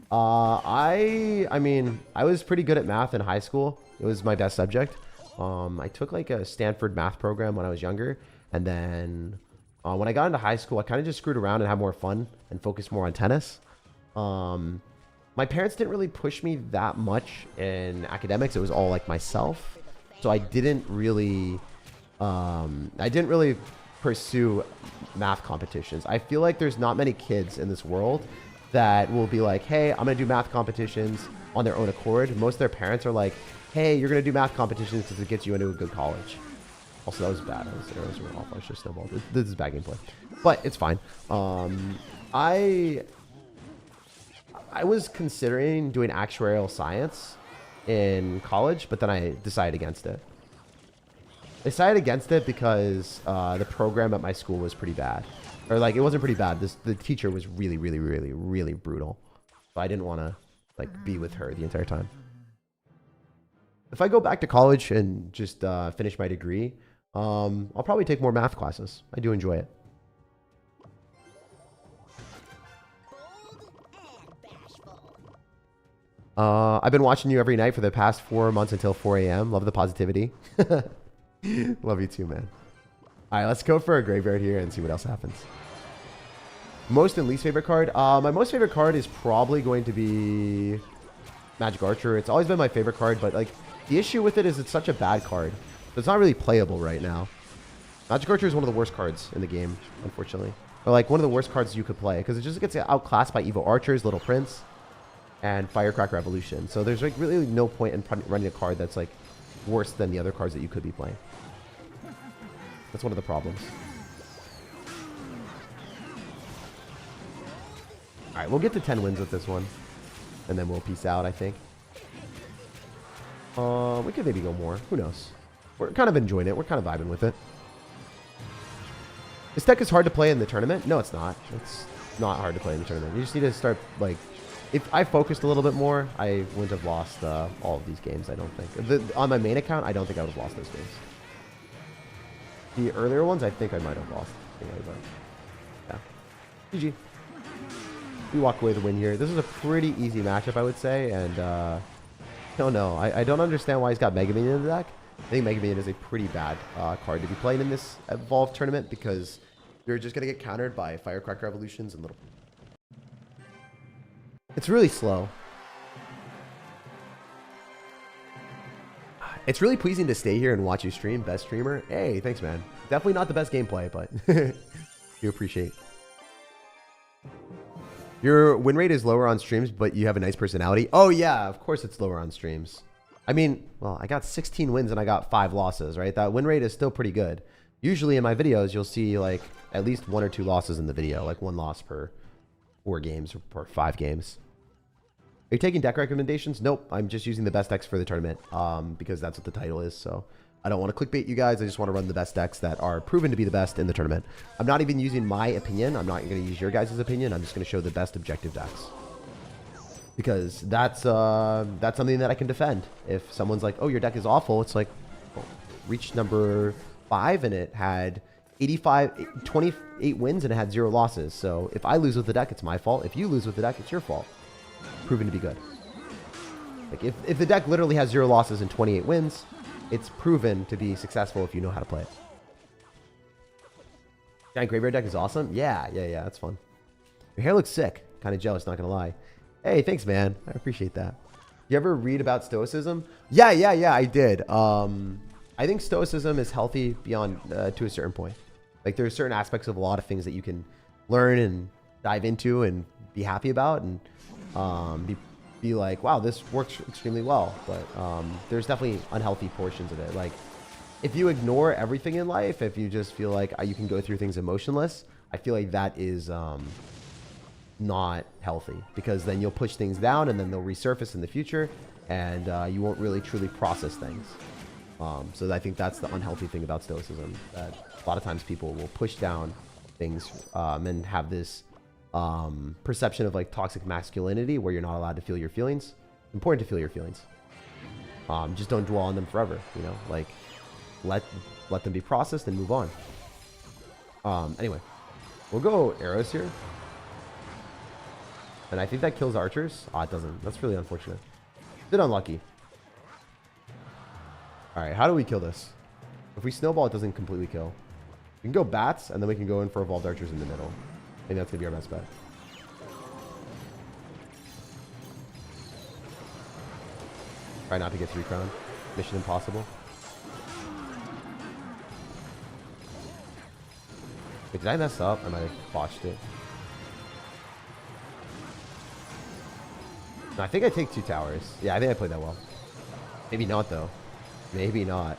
I mean, I was pretty good at math in high school. It was my best subject. I took like a Stanford math program when I was younger. And then when I got into high school, I kind of just screwed around and had more fun and focused more on tennis. My parents didn't really push me that much in academics. It was all like myself. So I didn't really pursue math competitions. I feel like there's not many kids in this world that will be like, hey, I'm going to do math competitions on their own accord. Most of their parents are like, hey, you're going to do math competitions because it gets you into a good college. Also, that was bad. Arrows were off. I should snowball. This is bad gameplay. But it's fine. I was considering doing actuarial science in college, but then I decided against it. I decided against it because the program at my school was pretty bad. Or like, it wasn't pretty bad. The teacher was really, really, really, really brutal. So I didn't want to like be with her the entire time. If I go back to college and just finish my degree, I'll probably take more math classes. I do enjoy it. I've been watching you every night for the past 4 months until 4 a.m. Love the positivity. Love you too, man. All right, let's go for a graveyard here and see what else happens. Most and least favorite card? My most favorite card is probably going to be Magic Archer. It's always been my favorite card, but like the issue with it is it's such a bad card. So it's not really playable right now. Magic Archer is one of the worst cards in the game, unfortunately. Or like one of the worst cards you could play because it just gets outclassed by Evo Archers, Little Prince, and Firecracker Evolution. So there's like really no point in running a card that's like worse than the other cards that you could be playing. That's one of the problems. All right, we'll get to 10 wins with this one. And then we'll peace out, I think. We could maybe go more. Who knows? We're kind of enjoying it. We're kind of vibing with it. This deck is hard to play in the tournament. No, it's not. It's not hard to play in the tournament. You just need to start, like... If I focused a little bit more, I wouldn't have lost all of these games, I don't think. On my main account, I don't think I would have lost those games. The earlier ones, I think I might have lost. Anyway, but yeah. GG. We walk away with a win here. This is a pretty easy matchup, I would say. And I don't know. I don't understand why he's got Mega Minion in the deck. I think Mega Minion is a pretty bad card to be playing in this Evolved tournament because you're just going to get countered by Firecracker Evolutions and little... It's really slow. It's really pleasing to stay here and watch you stream. Best streamer. Hey, thanks, man. Definitely not the best gameplay, but you appreciate. Your win rate is lower on streams, but you have a nice personality. Oh, yeah, of course it's lower on streams. I mean, well, I got 16 wins and I got 5 losses, right? That win rate is still pretty good. Usually in my videos, you'll see like at least 1 or 2 losses in the video, like 1 loss per 4 games or per 5 games. Are you taking deck recommendations? Nope. I'm just using the best decks for the tournament because that's what the title is. So I don't want to clickbait you guys. I just want to run the best decks that are proven to be the best in the tournament. I'm not even using my opinion. I'm not going to use your guys' opinion. I'm just going to show the best objective decks. Because that's something that I can defend. If someone's like, oh, your deck is awful, it's like, well, reached number 5 and it had 28 wins and it had 0 losses. So if I lose with the deck, it's my fault. If you lose with the deck, it's your fault. Proven to be good. Like if the deck literally has 0 losses and 28 wins, it's proven to be successful if you know how to play it. Giant Graveyard deck is awesome. Yeah, that's fun. Your hair looks sick. Kind of jealous, not gonna lie. Hey, thanks, man. I appreciate that. You ever read about Stoicism? Yeah, I did. I think Stoicism is healthy beyond to a certain point. Like there's certain aspects of a lot of things that you can learn and dive into and be happy about and be like, wow, this works extremely well. But there's definitely unhealthy portions of it. Like if you ignore everything in life, if you just feel like you can go through things emotionless, I feel like that is not healthy because then you'll push things down and then they'll resurface in the future and you won't really truly process things. So I think that's the unhealthy thing about Stoicism, that a lot of times people will push down things and have this perception of like toxic masculinity where you're not allowed to feel your feelings. It's important to feel your feelings. Just don't dwell on them forever, you know, like let them be processed and move on. Anyway, we'll go arrows here. And I think that kills archers. It doesn't. That's really unfortunate. Bit unlucky. Alright, how do we kill this? If we snowball, it doesn't completely kill. We can go bats, and then we can go in for evolved archers in the middle. I think that's going to be our best bet. Try not to get 3 crown. Mission impossible. Wait, did I mess up? I might have botched it. No, I think I take 2 towers. Yeah, I think I played that well. Maybe not, though. Maybe not.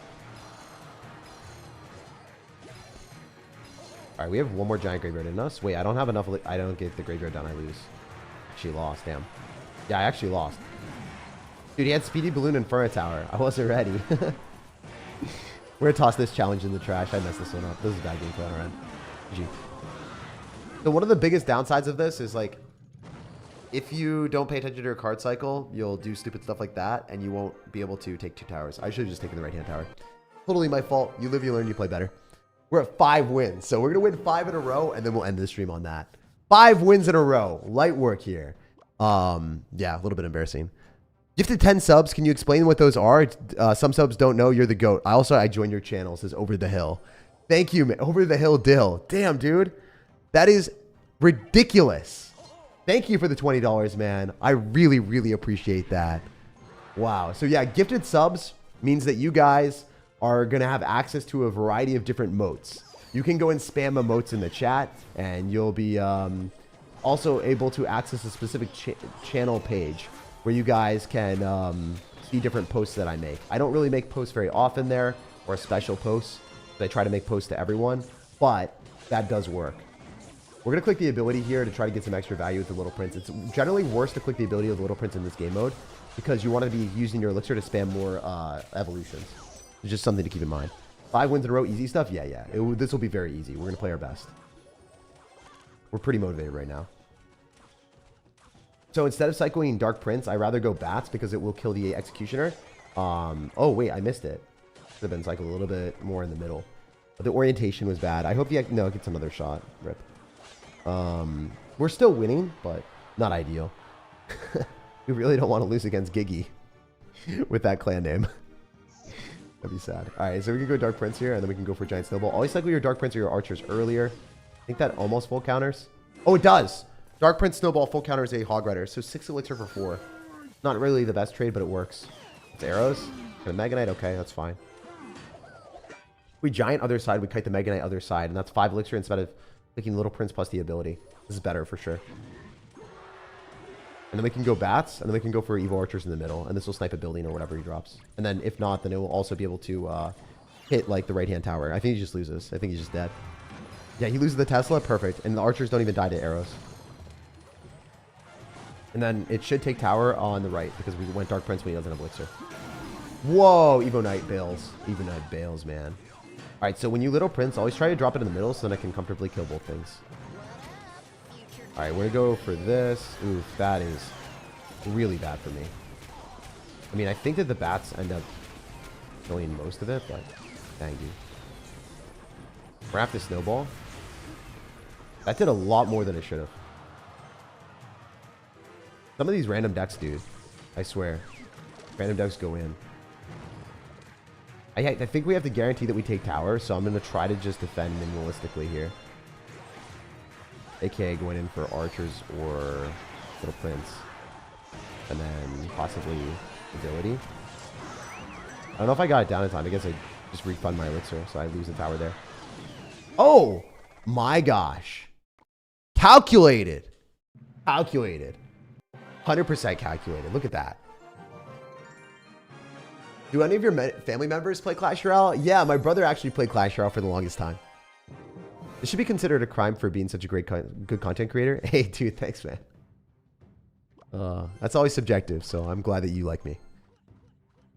Alright, we have 1 more giant graveyard in us. Wait, I don't have enough. I don't get the graveyard done. I lose. Actually lost. Damn. Yeah, I actually lost. Dude, he had Speedy Balloon and Inferno Tower. I wasn't ready. We're going to toss this challenge in the trash. I messed this one up. This is a bad gameplay on our end. GG. So one of the biggest downsides of this is like, if you don't pay attention to your card cycle, you'll do stupid stuff like that, and you won't be able to take 2 towers. I should have just taken the right-hand tower. Totally my fault. You live, you learn, you play better. We're at 5 wins, so we're going to win 5 in a row, and then we'll end the stream on that. 5 wins in a row. Light work here. Yeah, a little bit embarrassing. Gifted 10 subs. Can you explain what those are? Some subs don't know. You're the GOAT. I joined your channel. It says Over the Hill. Thank you, man. Over the Hill Dill. Damn, dude. That is ridiculous. Thank you for the $20, man. I really, really appreciate that. Wow. So yeah, gifted subs means that you guys are going to have access to a variety of different emotes. You can go and spam emotes in the chat, and you'll be also able to access a specific channel page where you guys can see different posts that I make. I don't really make posts very often there, or special posts. I try to make posts to everyone, but that does work. We're going to click the ability here to try to get some extra value with the Little Prince. It's generally worse to click the ability of the Little Prince in this game mode because you want to be using your elixir to spam more evolutions. It's just something to keep in mind. 5 wins in a row, easy stuff? Yeah. This will be very easy. We're going to play our best. We're pretty motivated right now. So instead of cycling Dark Prince, I'd rather go Bats because it will kill the Executioner. Oh, wait, I missed it. Should have been cycled a little bit more in the middle. But the orientation was bad. I hope no, it gets another shot. Rip. We're still winning, but not ideal. We really don't want to lose against Giggy with that clan name. That'd be sad. All right, so we can go Dark Prince here, and then we can go for Giant Snowball. Always cycle your Dark Prince or your Archers earlier. I think that almost full counters. Oh, it does. Dark Prince Snowball full counters a Hog Rider. So 6 Elixir for 4. Not really the best trade, but it works. It's arrows. And a Mega Knight. Okay, that's fine. We Giant other side. We kite the Mega Knight other side. And that's 5 Elixir instead of clicking Little Prince plus the ability. This is better for sure. And then we can go Bats. And then we can go for Evil Archers in the middle. And this will snipe a building or whatever he drops. And then if not, then it will also be able to hit like the right-hand tower. I think he just loses. I think he's just dead. Yeah, he loses the Tesla. Perfect. And the Archers don't even die to arrows. And then it should take tower on the right because we went Dark Prince when he doesn't have Elixir. Whoa, Evo Knight bails. Evo Knight bails, man. All right, so when you Little Prince, always try to drop it in the middle so then I can comfortably kill both things. All right, we're going to go for this. Oof, that is really bad for me. I mean, I think that the Bats end up killing most of it, but thank you. We're going to have to Snowball. That did a lot more than it should have. Some of these random decks, dude. I swear. Random decks go in. I think we have to guarantee that we take tower, so I'm going to try to just defend minimalistically here. AKA going in for Archers or Little Prince. And then possibly Ability. I don't know if I got it down in time. I guess I just refund my Elixir, so I lose the tower there. Oh! My gosh. Calculated. Calculated. 100% calculated. Look at that. Do any of your family members play Clash Royale? Yeah, my brother actually played Clash Royale for the longest time. It should be considered a crime for being such a great, good content creator. Hey, dude, thanks, man. That's always subjective, so I'm glad that you like me.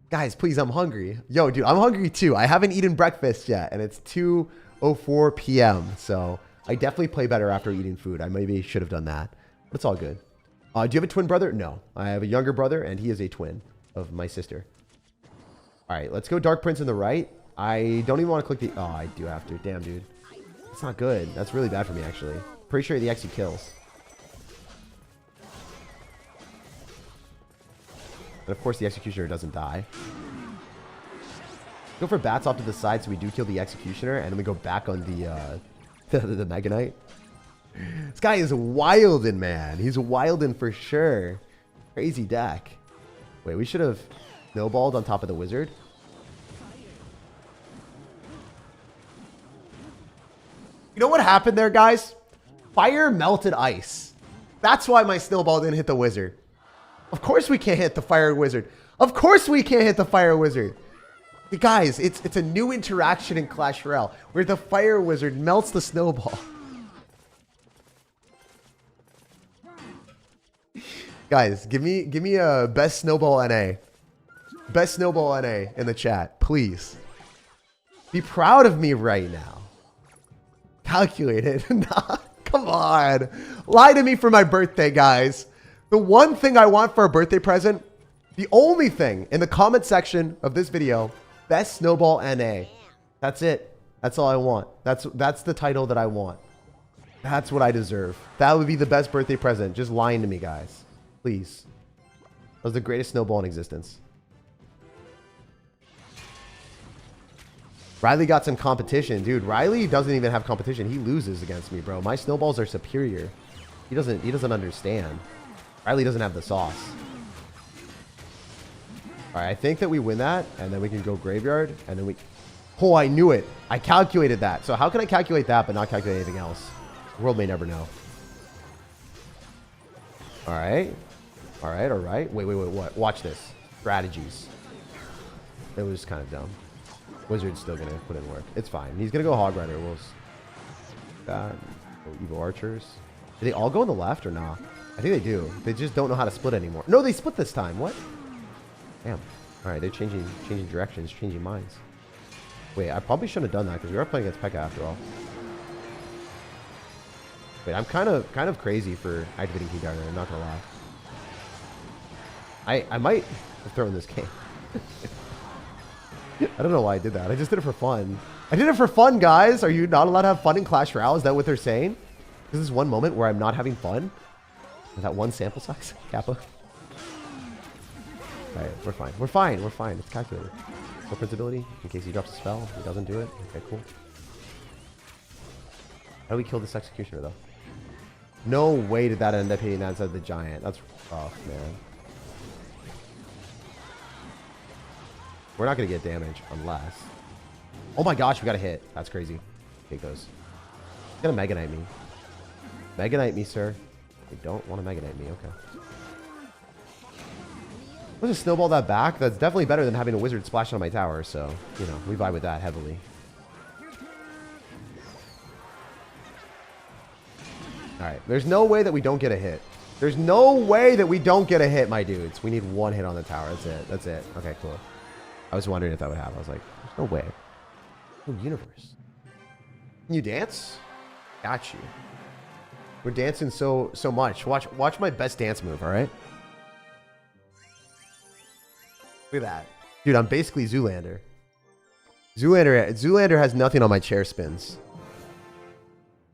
Guys, please, I'm hungry. Yo, dude, I'm hungry too. I haven't eaten breakfast yet, and it's 2:04 p.m., so I definitely play better after eating food. I maybe should have done that, but it's all good. Do you have a twin brother? No. I have a younger brother, and he is a twin of my sister. All right, let's go Dark Prince in the right. I don't even want to click the... Oh, I do have to. Damn, dude. That's not good. That's really bad for me, actually. Pretty sure the X kills. And, of course, the Executioner doesn't die. Go for Bats off to the side so we do kill the Executioner, and then we go back on the Mega Knight. This guy is wildin', man. He's wildin' for sure. Crazy deck. Wait, we should have snowballed on top of the wizard. You know what happened there, guys? Fire melted ice. That's why my snowball didn't hit the wizard. Of course we can't hit the fire wizard. Of course we can't hit the fire wizard. Guys, it's a new interaction in Clash Royale where the fire wizard melts the snowball. Guys, give me a best snowball NA. Best snowball NA in the chat, please. Be proud of me right now. Calculated. Nah, come on. Lie to me for my birthday, guys. The one thing I want for a birthday present, the only thing in the comment section of this video, best snowball NA. That's it. That's all I want. That's the title that I want. That's what I deserve. That would be the best birthday present. Just lying to me, guys. Please. That was the greatest snowball in existence. Riley got some competition. Dude, Riley doesn't even have competition. He loses against me, bro. My snowballs are superior. He doesn't understand. Riley doesn't have the sauce. All right, I think that we win that, and then we can go graveyard, and then we... Oh, I knew it. I calculated that. So how can I calculate that but not calculate anything else? The world may never know. All right. All right, all right. Wait, what? Watch this. Strategies. It was kind of dumb. Wizard's still going to put in work. It's fine. He's going to go Hog Rider. We'll... That. Evil Archers. Do they all go on the left or not? I think they do. They just don't know how to split anymore. No, they split this time. What? Damn. All right, they're changing directions, changing minds. Wait, I probably shouldn't have done that because we are playing against P.E.K.K.A after all. Wait, I'm kind of crazy for activating Key Gardener. I'm not gonna lie. I might have thrown this game. I don't know why I did that. I just did it for fun. I did it for fun, guys. Are you not allowed to have fun in Clash Royale? Is that what they're saying? This is one moment where I'm not having fun? Is that one sample size? Kappa. Alright, we're fine. We're fine. We're fine. It's calculated. No Prince ability, in case he drops a spell. He doesn't do it. Okay, cool. How do we kill this executioner, though? No way did that end up hitting that inside of the giant. That's rough, man. We're not going to get damage unless... Oh my gosh, we got a hit. That's crazy. Take those. He's going to Mega Knight me. Mega Knight me, sir. I don't want to Mega Knight me. Okay. Let's just snowball that back. That's definitely better than having a wizard splash on my tower. So, you know, we vibe with that heavily. Alright. There's no way that we don't get a hit. There's no way that we don't get a hit, my dudes. We need one hit on the tower. That's it. That's it. Okay, cool. I was wondering if that would happen. I was like, there's no way. No universe. Can you dance? Got you. We're dancing so much. Watch my best dance move, alright? Look at that. Dude, I'm basically Zoolander. Zoolander has nothing on my chair spins.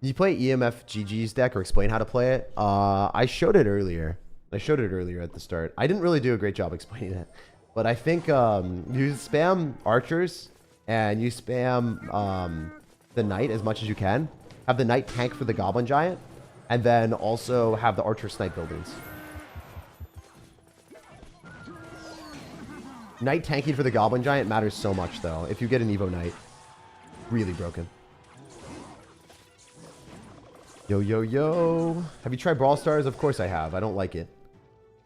Did you play EMF GG's deck or explain how to play it? I showed it earlier. I showed it earlier at the start. I didn't really do a great job explaining it. But I think you spam archers and you spam the knight as much as you can. Have the knight tank for the Goblin Giant. And then also have the archer snipe buildings. Knight tanking for the Goblin Giant matters so much, though. If you get an Evo Knight. Really broken. Yo, yo, yo. Have you tried Brawl Stars? Of course I have. I don't like it.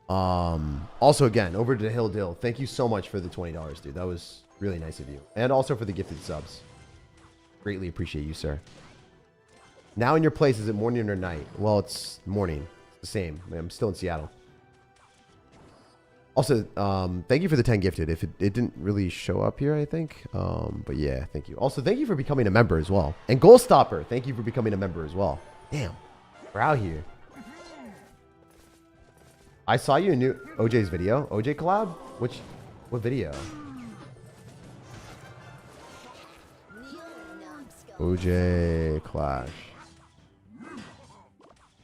Also, again, over to Hill Dill. Thank you so much for the $20, dude. That was really nice of you. And also for the gifted subs. Greatly appreciate you, sir. Now in your place, is it morning or night? Well, it's morning. It's the same. I'm still in Seattle. Also, thank you for the 10 gifted. If it didn't really show up here, I think. But yeah, thank you. Also, thank you for becoming a member as well. And Goal Stopper, thank you for becoming a member as well. Damn, we're out here. I saw you in new OJ's video. OJ collab? What video? OJ Clash.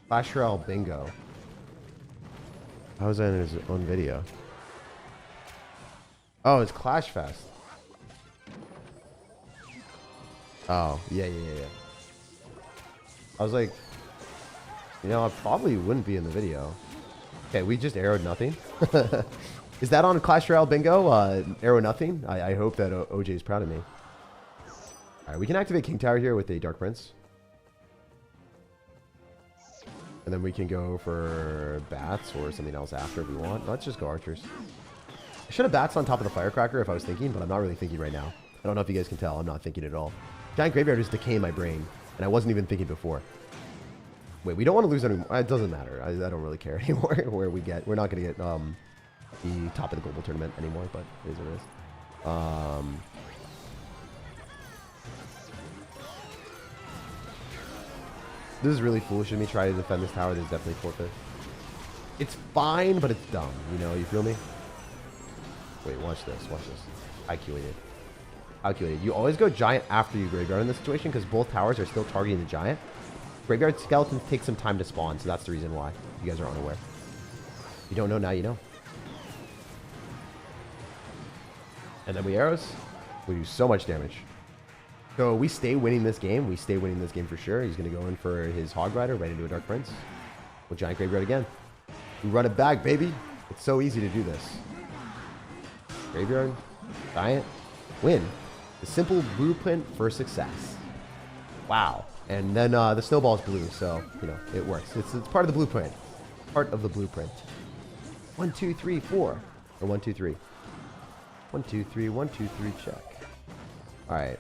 Clash Royale bingo. How was that in his own video? Oh, it's Clash Fest. Oh, yeah. I was like, you know, I probably wouldn't be in the video. Okay, we just arrowed nothing. Is that on Clash Royale bingo? Arrow nothing? I hope that OJ is proud of me. Alright, we can activate King Tower here with a Dark Prince. And then we can go for bats or something else after if we want. Let's just go archers. I should have bats on top of the firecracker if I was thinking, but I'm not really thinking right now. I don't know if you guys can tell. I'm not thinking at all. Giant Graveyard is decaying my brain, and I wasn't even thinking before. Wait, we don't want to lose any... It doesn't matter. I don't really care anymore where we get. We're not going to get the top of the global tournament anymore, but it is what it is. This is really foolish of me trying to defend this tower. There's definitely forfeit. It's fine, but it's dumb. You know, you feel me? Wait, watch this. Watch this. Calculated. Calculated. You always go giant after you graveyard in this situation because both towers are still targeting the giant. Graveyard skeletons take some time to spawn, so that's the reason why. You guys are unaware. If you don't know, now you know. And then we arrows. We do so much damage. So we stay winning this game. We stay winning this game for sure. He's going to go in for his Hog Rider right into a Dark Prince. With Giant Graveyard again. We run it back, baby. It's so easy to do this. Graveyard. Giant. Win. The simple blueprint for success. Wow. And then the snowball's blue, so, you know, it works. It's part of the blueprint. Part of the blueprint. 1, 2, 3, 4. Or 1, 2, 3. 1, 2, 3, 1, 2, 3, check. Alright.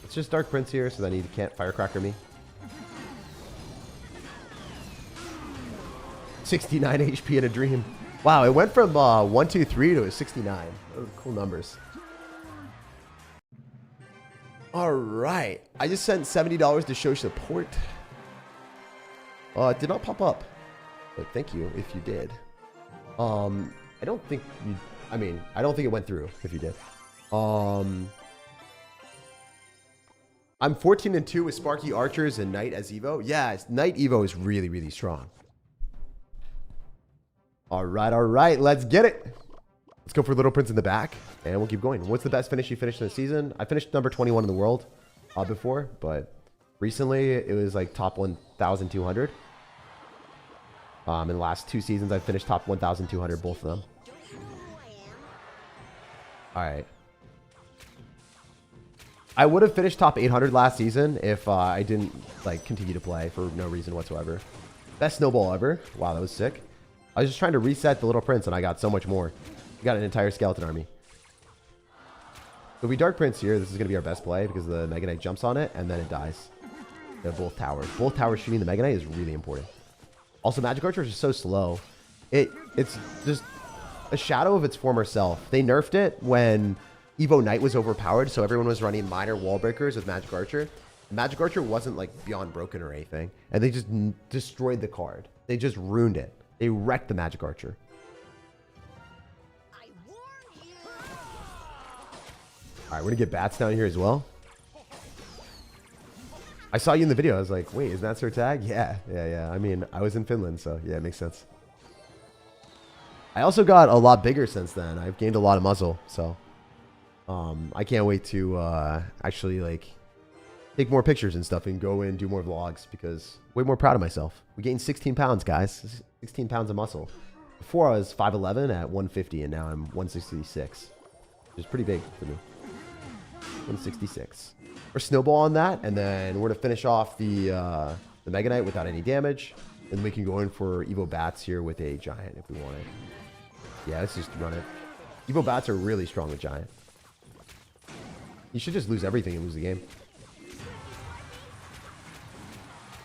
It's just Dark Prince here, so then he can't firecracker me. 69 HP in a dream. Wow, it went from 1, 2, 3 to a 69. Those are cool numbers. All right. I just sent $70 to show support. It did not pop up. But thank you if you did. I don't think you I mean, I don't think it went through if you did. I'm 14-2 with Sparky Archers and Knight as Evo. Yeah, Knight Evo is really, really strong. All right. Let's get it. Let's go for Little Prince in the back, and we'll keep going. What's the best finish you finished in the season? I finished number 21 in the world before, but recently it was like top 1,200. In the last 2 seasons, I've finished top 1,200, both of them. All right. I would have finished top 800 last season if I didn't like continue to play for no reason whatsoever. Best snowball ever. Wow, that was sick. I was just trying to reset the Little Prince, and I got so much more. We got an entire skeleton army. So we Dark Prince here. This is going to be our best play because the Mega Knight jumps on it, and then it dies. They're both towers. Both towers shooting the Mega Knight is really important. Also, Magic Archer is so slow. It's just a shadow of its former self. They nerfed it when Evo Knight was overpowered, so everyone was running minor wall breakers with Magic Archer. Magic Archer wasn't like beyond broken or anything, and they just destroyed the card. They just ruined it. They wrecked the Magic Archer. I warn you. All right, we're gonna get bats down here as well. I saw you in the video. I was like, wait, isn't that SirTag? Yeah. I mean, I was in Finland, so yeah, it makes sense. I also got a lot bigger since then. I've gained a lot of muscle, so I can't wait to actually like take more pictures and stuff and go in and do more vlogs because way more proud of myself. We gained 16 pounds, guys. 16 pounds of muscle. Before I was 5'11" at 150, and now I'm 166, which is pretty big for me. 166. We're snowball on that, and then we're gonna finish off the Mega Knight without any damage, and we can go in for Evo Bats here with a Giant if we want it. Yeah, let's just run it. Evo Bats are really strong with Giant. You should just lose everything and lose the game.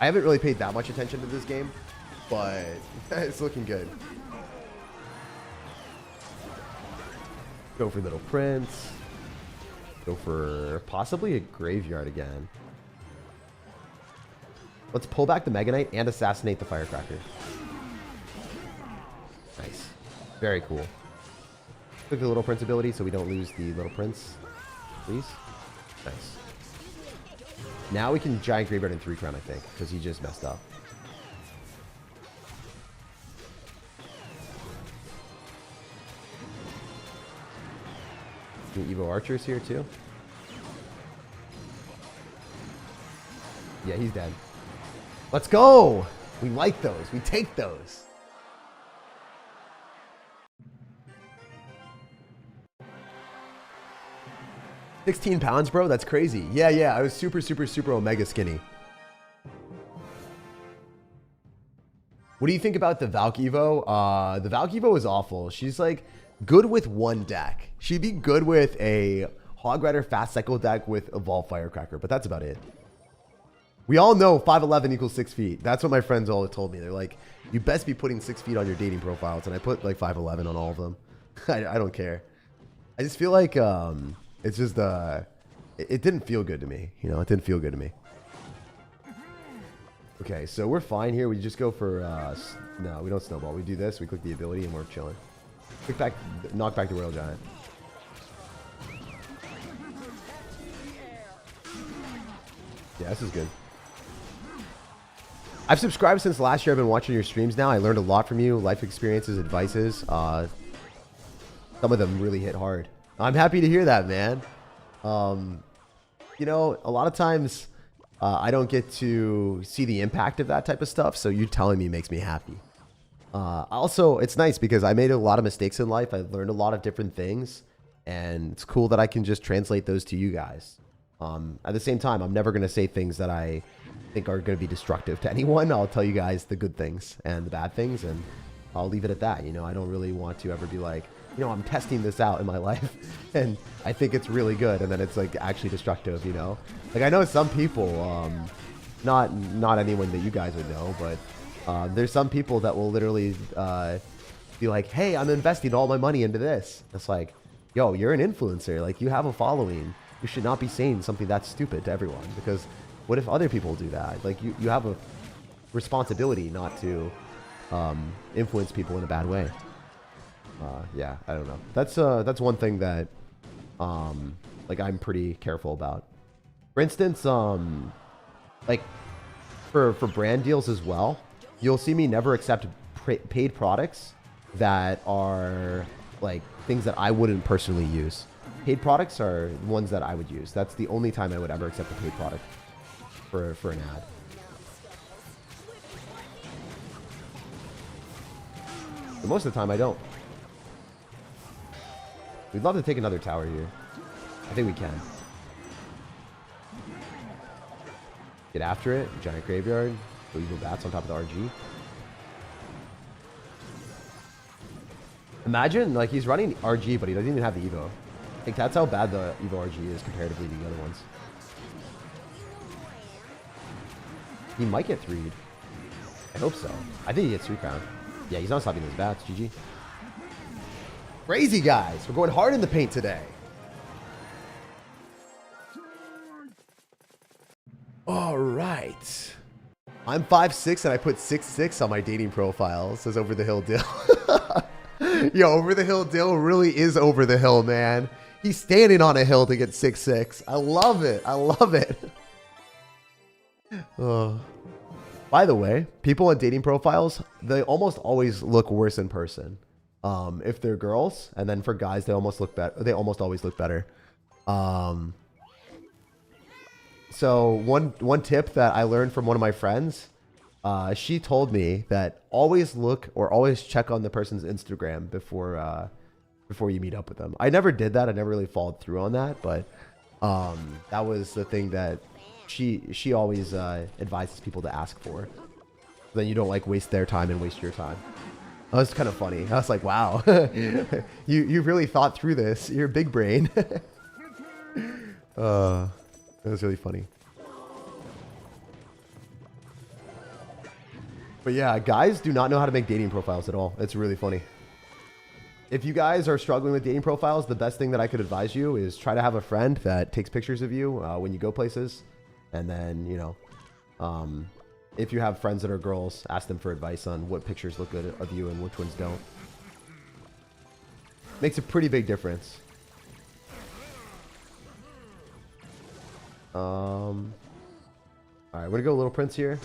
I haven't really paid that much attention to this game, but it's looking good. Go for Little Prince. Go for possibly a Graveyard again. Let's pull back the Mega Knight and assassinate the Firecracker. Nice. Very cool. Click the Little Prince ability so we don't lose the Little Prince. Please. Nice. Now we can Giant Graveyard in 3 crown, I think, because he just messed up. Evo Archers here too. Yeah, he's dead. Let's go. We like those. We take those. £16, bro. That's crazy. Yeah. I was super omega skinny. What do you think about the Valk Evo? The Valk Evo is awful. She's like good with one deck. She'd be good with a Hog Rider Fast Cycle deck with Evolve Firecracker, but that's about it. We all know 5'11 equals 6 feet. That's what my friends all told me. They're like, you best be putting 6 feet on your dating profiles, and I put like 5'11 on all of them. I don't care. I just feel like it's just it didn't feel good to me. You know, it didn't feel good to me. Okay, so we're fine here. We just go for no, we don't snowball. We do this. We click the ability, and we're chilling. Click back, knock back the Royal Giant. Yeah, this is good. I've subscribed since last year. I've been watching your streams now. I learned a lot from you. Life experiences, advices. Some of them really hit hard. I'm happy to hear that, man. You know, a lot of times I don't get to see the impact of that type of stuff. So you telling me makes me happy. Also, it's nice because I made a lot of mistakes in life. I learned a lot of different things. And it's cool that I can just translate those to you guys. At the same time, I'm never going to say things that I think are going to be destructive to anyone. I'll tell you guys the good things and the bad things, and I'll leave it at that. You know, I don't really want to ever be like, you know, I'm testing this out in my life, and I think it's really good, and then it's like actually destructive, you know? Like, I know some people, not anyone that you guys would know, but there's some people that will literally be like, hey, I'm investing all my money into this. It's like, yo, you're an influencer. Like, you have a following. You should not be saying something that's stupid to everyone, because what if other people do that? Like, you have a responsibility not to influence people in a bad way. Yeah, I don't know. That's one thing that like I'm pretty careful about. For instance, like for brand deals as well, you'll see me never accept paid products that are like things that I wouldn't personally use. Paid products are ones that I would use. That's the only time I would ever accept a paid product for an ad. But most of the time I don't. We'd love to take another tower here. I think we can. Get after it. Giant graveyard. Go evil bats on top of the RG. Imagine, like, he's running RG, but he doesn't even have the Evo. Like, that's how bad the Evo RG is comparatively to the other ones. He might get 3'd. I hope so. I think he gets 3 crown. Yeah, he's not stopping those bats. GG. Crazy, guys. We're going hard in the paint today. All right. I'm 5'6" and I put 6'6" on my dating profile. Says Over the Hill Dill. Yo, Over the Hill Dill really is over the hill, man. He's standing on a hill to get 6'6". I love it. I love it. By the way, people on dating profiles, they almost always look worse in person. If they're girls, and then for guys, they almost look better. They almost always look better. So one tip that I learned from one of my friends, she told me that always look or always check on the person's Instagram before you meet up with them. I never did that. I never really followed through on that, but that was the thing that she always advises people to ask for. Then you don't like waste their time and waste your time. That was kind of funny. I was like, wow, you really thought through this. You're big brain. It was really funny. But yeah, guys do not know how to make dating profiles at all. It's really funny. If you guys are struggling with dating profiles, the best thing that I could advise you is try to have a friend that takes pictures of you when you go places. And then, you know, if you have friends that are girls, ask them for advice on what pictures look good of you and which ones don't. Makes a pretty big difference. All right, we're gonna go Little Prince here,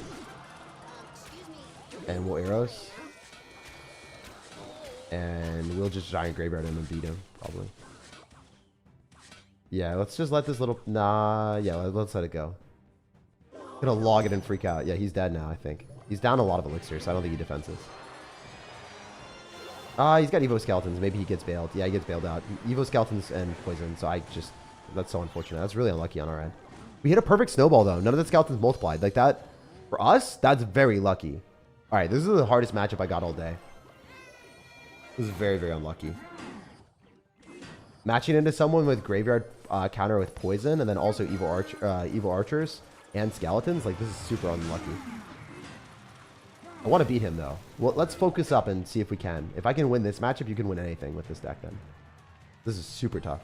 and we'll arrows, and we'll just giant graveyard him and beat him probably. Yeah, let's just let this little yeah, let's let it go. Gonna log it and freak out. Yeah, he's dead now. I think he's down a lot of elixir, so I don't think he defenses. He's got Evo skeletons. Maybe he gets bailed. Yeah, he gets bailed out. Evo skeletons and poison. So that's so unfortunate. That's really unlucky on our end. We hit a perfect snowball, though. None of the skeletons multiplied. Like that, for us, that's very lucky. All right, this is the hardest matchup I got all day. This is very, very unlucky. Matching into someone with graveyard counter with poison, and then also evil archers and skeletons. Like, this is super unlucky. I want to beat him, though. Well, let's focus up and see if we can. If I can win this matchup, you can win anything with this deck, then. This is super tough.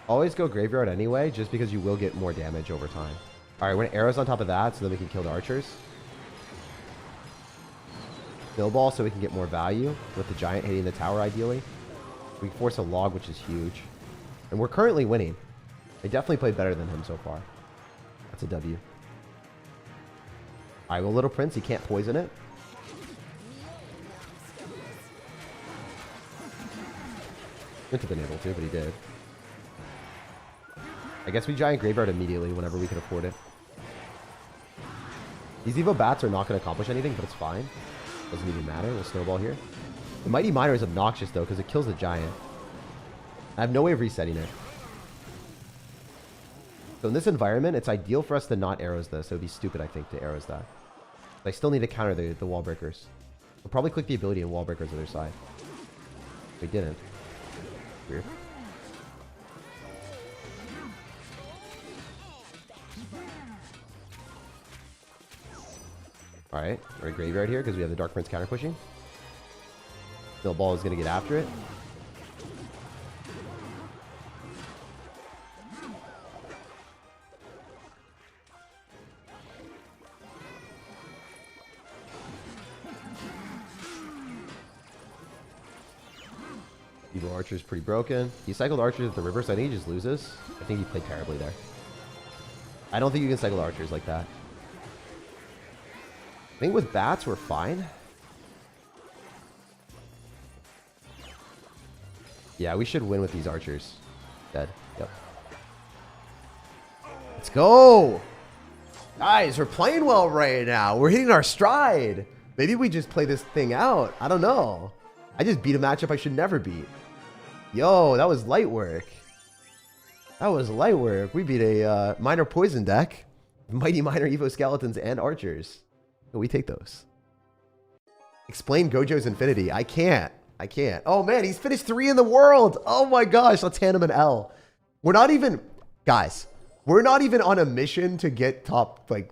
Always go graveyard anyway, just because you will get more damage over time. All right, we're going to arrows on top of that so that we can kill the archers. Snowball so we can get more value with the giant hitting the tower, ideally. We force a log, which is huge. And we're currently winning. I definitely played better than him so far. That's a W. All right, well, Little Prince, he can't poison it. Wouldn't have been able to, but he did. I guess we giant graveyard immediately whenever we can afford it. These Evo bats are not going to accomplish anything, but it's fine. Doesn't even matter. We'll snowball here. The Mighty Miner is obnoxious, though, because it kills the giant. I have no way of resetting it. So in this environment, it's ideal for us to not arrows this. So it would be stupid, I think, to arrows that. But I still need to counter the wall breakers. We'll probably click the ability and wall breakers on their side. We didn't. Weird. Alright, we're in graveyard here because we have the Dark Prince counter pushing. Snowball is going to get after it. Cycle Archer is pretty broken. He cycled Archers at the river, so I think he just loses. I think he played terribly there. I don't think you can cycle Archers like that. I think with Bats, we're fine. Yeah, we should win with these Archers. Dead. Yep. Let's go! Guys, we're playing well right now. We're hitting our stride. Maybe we just play this thing out. I don't know. I just beat a matchup I should never beat. Yo, that was light work. That was light work. We beat a minor poison deck. Mighty Minor Evo Skeletons and Archers. We take those. Explain Gojo's Infinity. I can't. Oh man, he's finished 3 in the world. Oh my gosh, let's hand him an L. We're not even... Guys, we're not even on a mission to get top, like,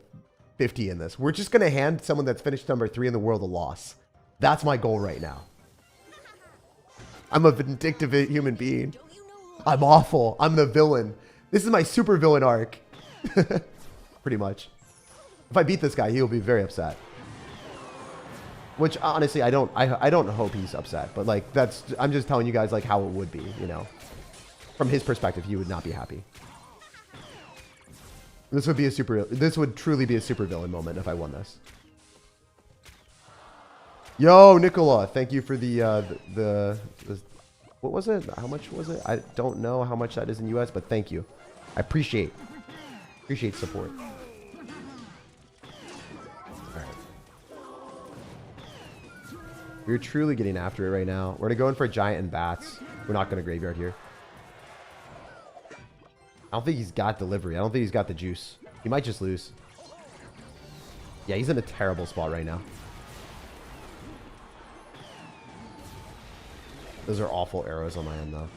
50 in this. We're just going to hand someone that's finished number 3 in the world a loss. That's my goal right now. I'm a vindictive human being. I'm awful. I'm the villain. This is my super villain arc. Pretty much. If I beat this guy, he'll be very upset. Which honestly, I don't hope he's upset, but like I'm just telling you guys like how it would be, you know. From his perspective, he would not be happy. This would truly be a super villain moment if I won this. Yo, Nicola, thank you for the what was it? How much was it? I don't know how much that is in US, but thank you. I appreciate support. We're truly getting after it right now. We're going to go in for a Giant and Bats. We're not going to Graveyard here. I don't think he's got delivery. I don't think he's got the juice. He might just lose. Yeah, he's in a terrible spot right now. Those are awful arrows on my end, though.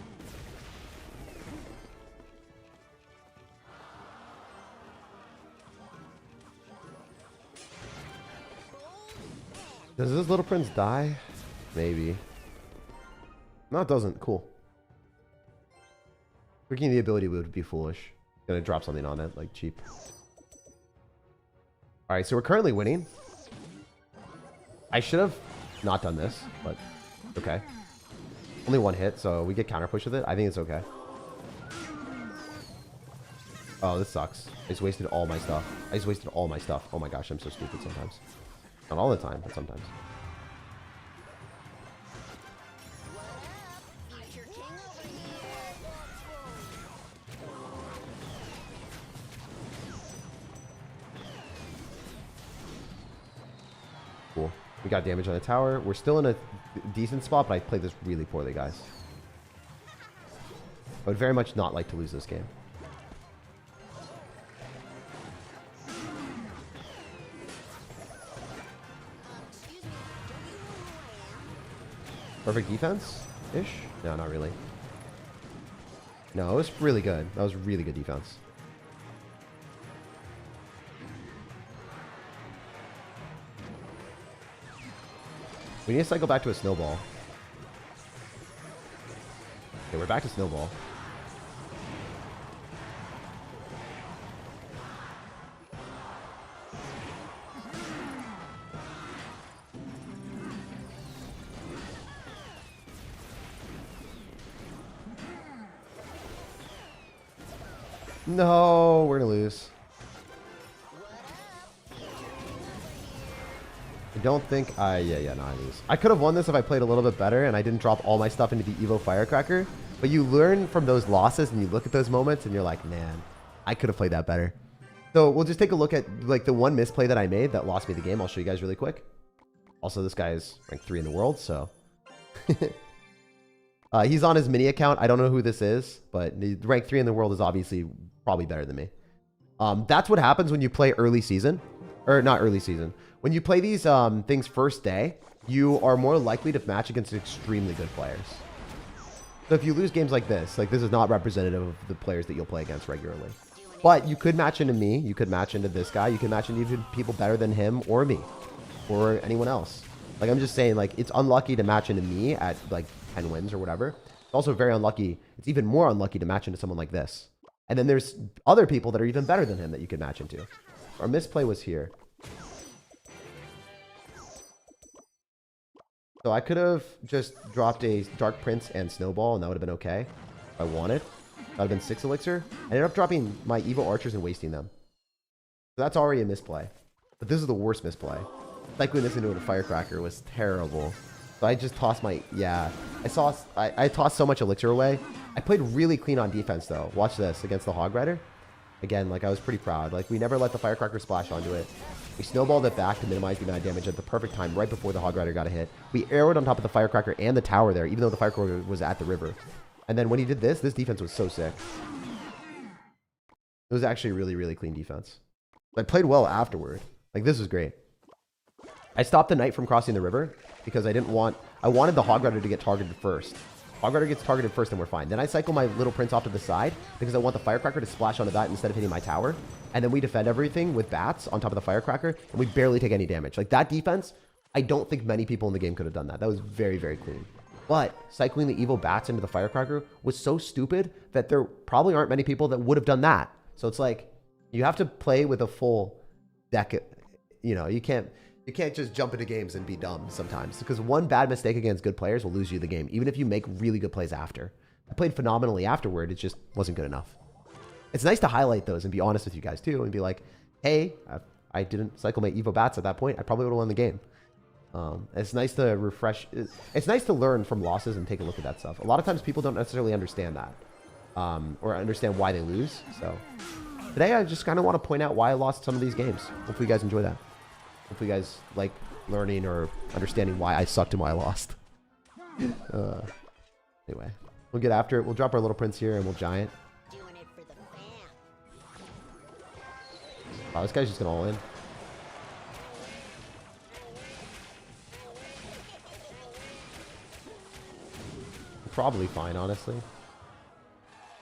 Does this little prince die? Maybe. No, it doesn't. Cool. Freaking the ability would be foolish. Gonna drop something on it, like cheap. Alright, so we're currently winning. I should have not done this, but okay. Only 1 hit, so we get counter push with it. I think it's okay. Oh, this sucks. I just wasted all my stuff. Oh my gosh, I'm so stupid sometimes. Not all the time, but sometimes. Cool. We got damage on the tower. We're still in a decent spot, but I played this really poorly, guys. I would very much not like to lose this game. Perfect defense-ish? No, not really. No, it was really good. That was really good defense. We need to cycle back to a snowball. Okay, we're back to snowball. No, we're gonna lose. I don't think no, I lose. I could have won this if I played a little bit better and I didn't drop all my stuff into the Evo Firecracker. But you learn from those losses and you look at those moments and you're like, man, I could have played that better. So we'll just take a look at like the one misplay that I made that lost me the game. I'll show you guys really quick. Also, this guy is ranked 3 in the world, so he's on his mini account. I don't know who this is, but rank 3 in the world is obviously probably better than me. That's what happens when you play early season. Or not early season. When you play these things first day, you are more likely to match against extremely good players. So if you lose games like this is not representative of the players that you'll play against regularly. But you could match into me. You could match into this guy. You could match into even people better than him or me. Or anyone else. Like, I'm just saying, like, it's unlucky to match into me at, like, 10 wins or whatever. It's also very unlucky. It's even more unlucky to match into someone like this. And then there's other people that are even better than him that you could match into. Our misplay was here. So I could have just dropped a Dark Prince and Snowball, and that would have been okay if I wanted. That would have been 6 elixir. I ended up dropping my Evil Archers and wasting them. So that's already a misplay. But this is the worst misplay. Cycling this into a Firecracker was terrible. So I just tossed my... Yeah. I tossed so much elixir away. I played really clean on defense, though. Watch this against the Hog Rider. Again, like, I was pretty proud. Like, we never let the Firecracker splash onto it. We snowballed it back to minimize the amount of damage at the perfect time, right before the Hog Rider got a hit. We arrowed on top of the Firecracker and the tower there, even though the Firecracker was at the river. And then when he did this defense was so sick. It was actually really, really clean defense. I played well afterward. Like, this was great. I stopped the knight from crossing the river because I wanted the Hog Rider to get targeted first. Hog Rider gets targeted first and we're fine. Then I cycle my little prince off to the side because I want the Firecracker to splash onto that instead of hitting my tower. And then we defend everything with bats on top of the Firecracker and we barely take any damage. Like, that defense, I don't think many people in the game could have done that. That was very, very clean. But cycling the evil bats into the Firecracker was so stupid that there probably aren't many people that would have done that. So it's like, you have to play with a full deck. You know, you can't just jump into games and be dumb sometimes, because one bad mistake against good players will lose you the game, even if you make really good plays after. I played phenomenally afterward. It just wasn't good enough. It's nice to highlight those and be honest with you guys too, and be like, hey, I didn't cycle my Evo Bats at that point. I probably would have won the game. It's nice to refresh. It's nice to learn from losses and take a look at that stuff. A lot of times people don't necessarily understand that, or understand why they lose. So today I just kind of want to point out why I lost some of these games. Hopefully you guys enjoy that. Hopefully you guys like learning or understanding why I sucked and why I lost. Anyway, we'll get after it. We'll drop our little prince here and we'll giant. Doing it for the fam. Wow, this guy's just gonna all in. Probably fine, honestly.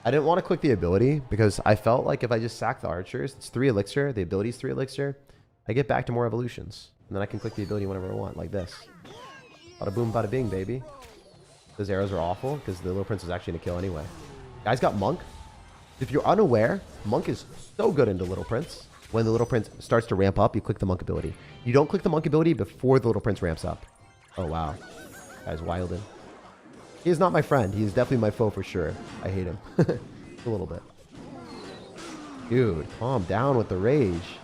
I didn't want to click the ability because I felt like if I just sack the archers, it's 3 elixir, the ability's 3 elixir, I get back to more evolutions. And then I can click the ability whenever I want, like this. Bada boom, bada bing, baby. Those arrows are awful because the little prince is actually going to kill anyway. Guys got monk. If you're unaware, monk is so good into little prince. When the little prince starts to ramp up, you click the monk ability. You don't click the monk ability before the little prince ramps up. Oh, wow. Guy's wildin'. He is not my friend. He is definitely my foe for sure. I hate him. A little bit. Dude, calm down with the rage.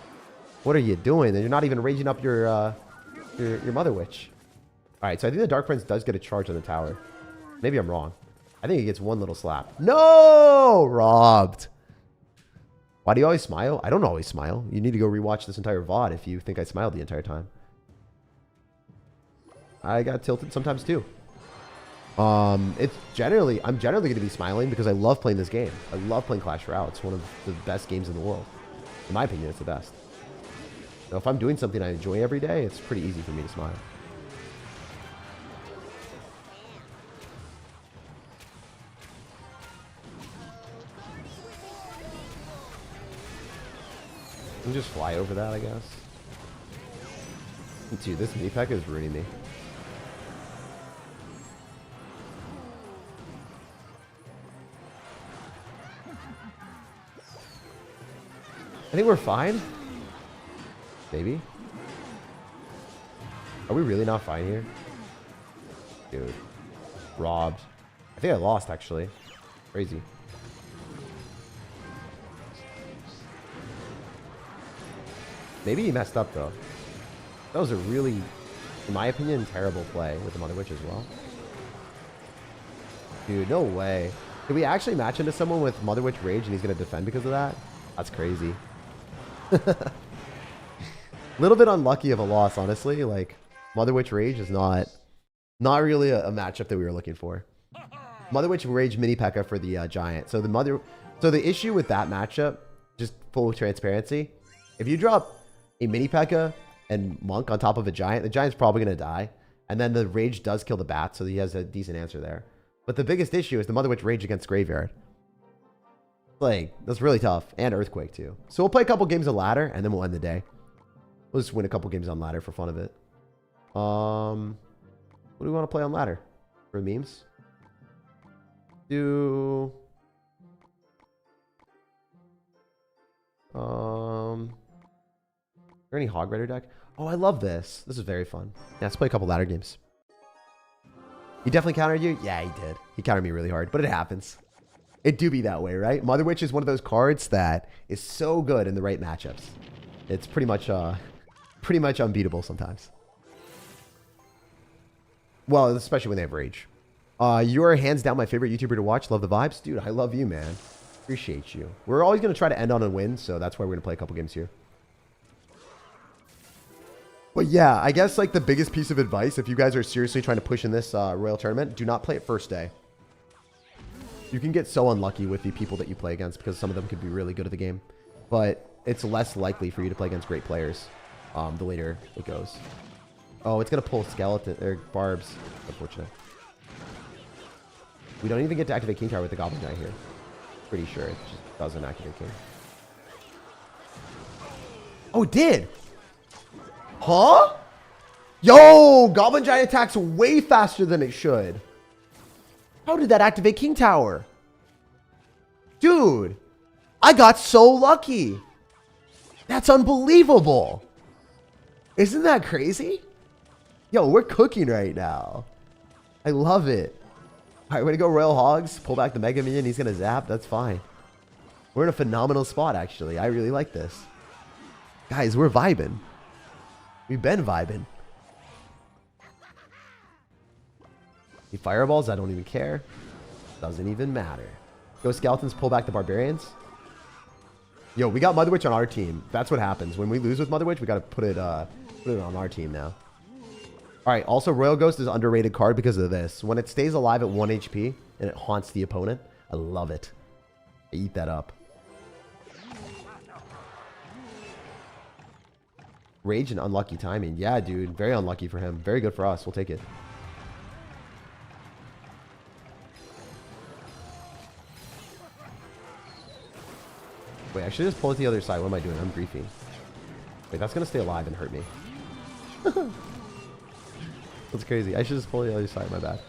What are you doing? You're not even raging up your Mother Witch. Alright, so I think the Dark Prince does get a charge on the tower. Maybe I'm wrong. I think he gets one little slap. No! Robbed. Why do you always smile? I don't always smile. You need to go rewatch this entire VOD if you think I smiled the entire time. I got tilted sometimes too. I'm generally going to be smiling because I love playing this game. I love playing Clash Royale. It's one of the best games in the world. In my opinion, it's the best. So if I'm doing something I enjoy every day, it's pretty easy for me to smile. I can just fly over that, I guess. Dude, this mini pack is ruining me. I think we're fine. Maybe. Are we really not fine here? Dude. Robbed. I think I lost, actually. Crazy. Maybe he messed up, though. That was a really, in my opinion, terrible play with the Mother Witch as well. Dude, no way. Did we actually match into someone with Mother Witch Rage and he's going to defend because of that? That's crazy. Little bit unlucky of a loss, honestly. Like, Mother Witch Rage is not really a matchup that we were looking for. Mother Witch Rage mini P.E.K.K.A for the Giant. So the issue with that matchup, just full transparency, if you drop a mini P.E.K.K.A and Monk on top of a Giant, the Giant's probably going to die. And then the Rage does kill the Bat, so he has a decent answer there. But the biggest issue is the Mother Witch Rage against Graveyard. Like, that's really tough. And Earthquake, too. So we'll play a couple games of ladder, and then we'll end the day. We'll just win a couple games on ladder for fun of it. What do we want to play on ladder? For memes? Is there any Hog Rider deck? Oh, I love this. This is very fun. Yeah, let's play a couple ladder games. He definitely countered you? Yeah, he did. He countered me really hard, but it happens. It do be that way, right? Mother Witch is one of those cards that is so good in the right matchups. It's pretty much unbeatable sometimes. Well, especially when they have rage. You're hands down my favorite YouTuber to watch. Love the vibes. Dude, I love you, man. Appreciate you. We're always going to try to end on a win, so that's why we're going to play a couple games here. But yeah, I guess like the biggest piece of advice, if you guys are seriously trying to push in this Royal tournament, do not play it first day. You can get so unlucky with the people that you play against because some of them could be really good at the game. But it's less likely for you to play against great players the later it goes. Oh, it's going to pull skeleton or barbs. Unfortunate. We don't even get to activate King Tower with the Goblin Giant here. Pretty sure it just doesn't activate King. Oh, it did! Huh? Yo! Goblin Giant attacks way faster than it should. How did that activate King Tower? Dude! I got so lucky! That's unbelievable! Isn't that crazy? Yo, we're cooking right now. I love it. All right, we're going to go Royal Hogs, pull back the Mega Minion. He's going to zap. That's fine. We're in a phenomenal spot, actually. I really like this. Guys, we're vibing. We've been vibing. He fireballs. I don't even care. Doesn't even matter. Go Skeletons, pull back the Barbarians. Yo, we got Mother Witch on our team. That's what happens. When we lose with Mother Witch, we got to put it on our team now. All right, also Royal Ghost is an underrated card because of this. When it stays alive at 1 HP and it haunts the opponent, I love it. I eat that up. Rage and unlucky timing. Yeah, dude. Very unlucky for him. Very good for us. We'll take it. Wait, I should just pull it to the other side. What am I doing? I'm griefing. Wait, that's going to stay alive and hurt me. That's crazy. I should just pull the other side. My bad.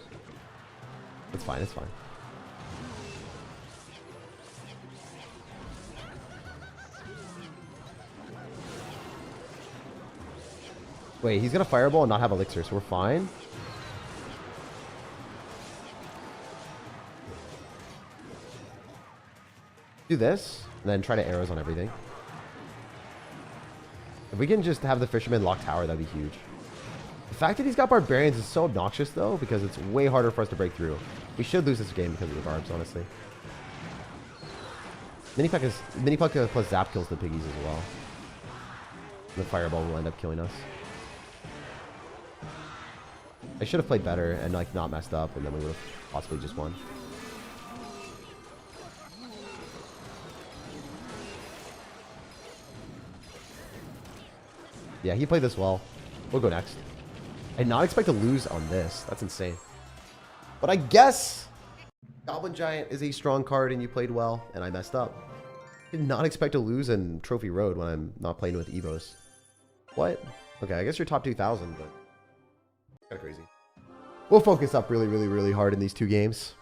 It's fine. It's fine. Wait, he's going to Fireball and not have Elixir, so we're fine. Do this, and then try to arrows on everything. If we can just have the Fisherman lock tower, that'd be huge. The fact that he's got Barbarians is so obnoxious, though, because it's way harder for us to break through. We should lose this game because of the Barbs, honestly. Mini Puck plus Zap kills the piggies as well. The Fireball will end up killing us. I should have played better and like not messed up, and then we would have possibly just won. Yeah, he played this well. We'll go next. I did not expect to lose on this. That's insane. But I guess Goblin Giant is a strong card and you played well and I messed up. I did not expect to lose in Trophy Road when I'm not playing with Evos. What? Okay, I guess you're top 2,000, but kind of crazy. We'll focus up really hard in these two games.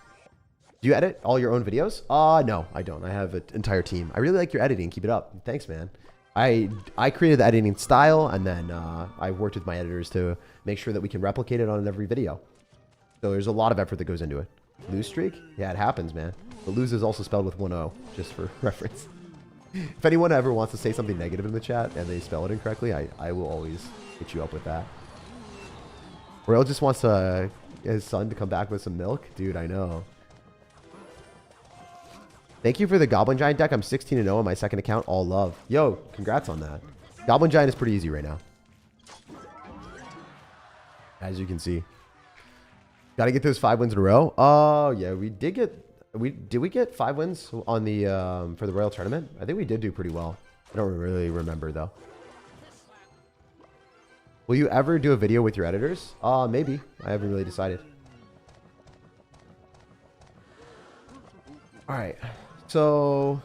Do you edit all your own videos? No, I don't. I have an entire team. I really like your editing. Keep it up. Thanks, man. I created the editing style, and then I worked with my editors to make sure that we can replicate it on every video. So there's a lot of effort that goes into it. Lose streak? Yeah, it happens, man. But lose is also spelled with 1 O, just for reference. If anyone ever wants to say something negative in the chat and they spell it incorrectly, I will always hit you up with that. Royale just wants his son to come back with some milk? Dude, I know. Thank you for the Goblin Giant deck. I'm 16-0 on my second account. All love. Yo, congrats on that. Goblin Giant is pretty easy right now. As you can see. Got to get those 5 wins in a row. Oh, yeah, we did get... Did we get 5 wins on the for the Royal tournament? I think we did do pretty well. I don't really remember, though. Will you ever do a video with your editors? Maybe. I haven't really decided. All right. So,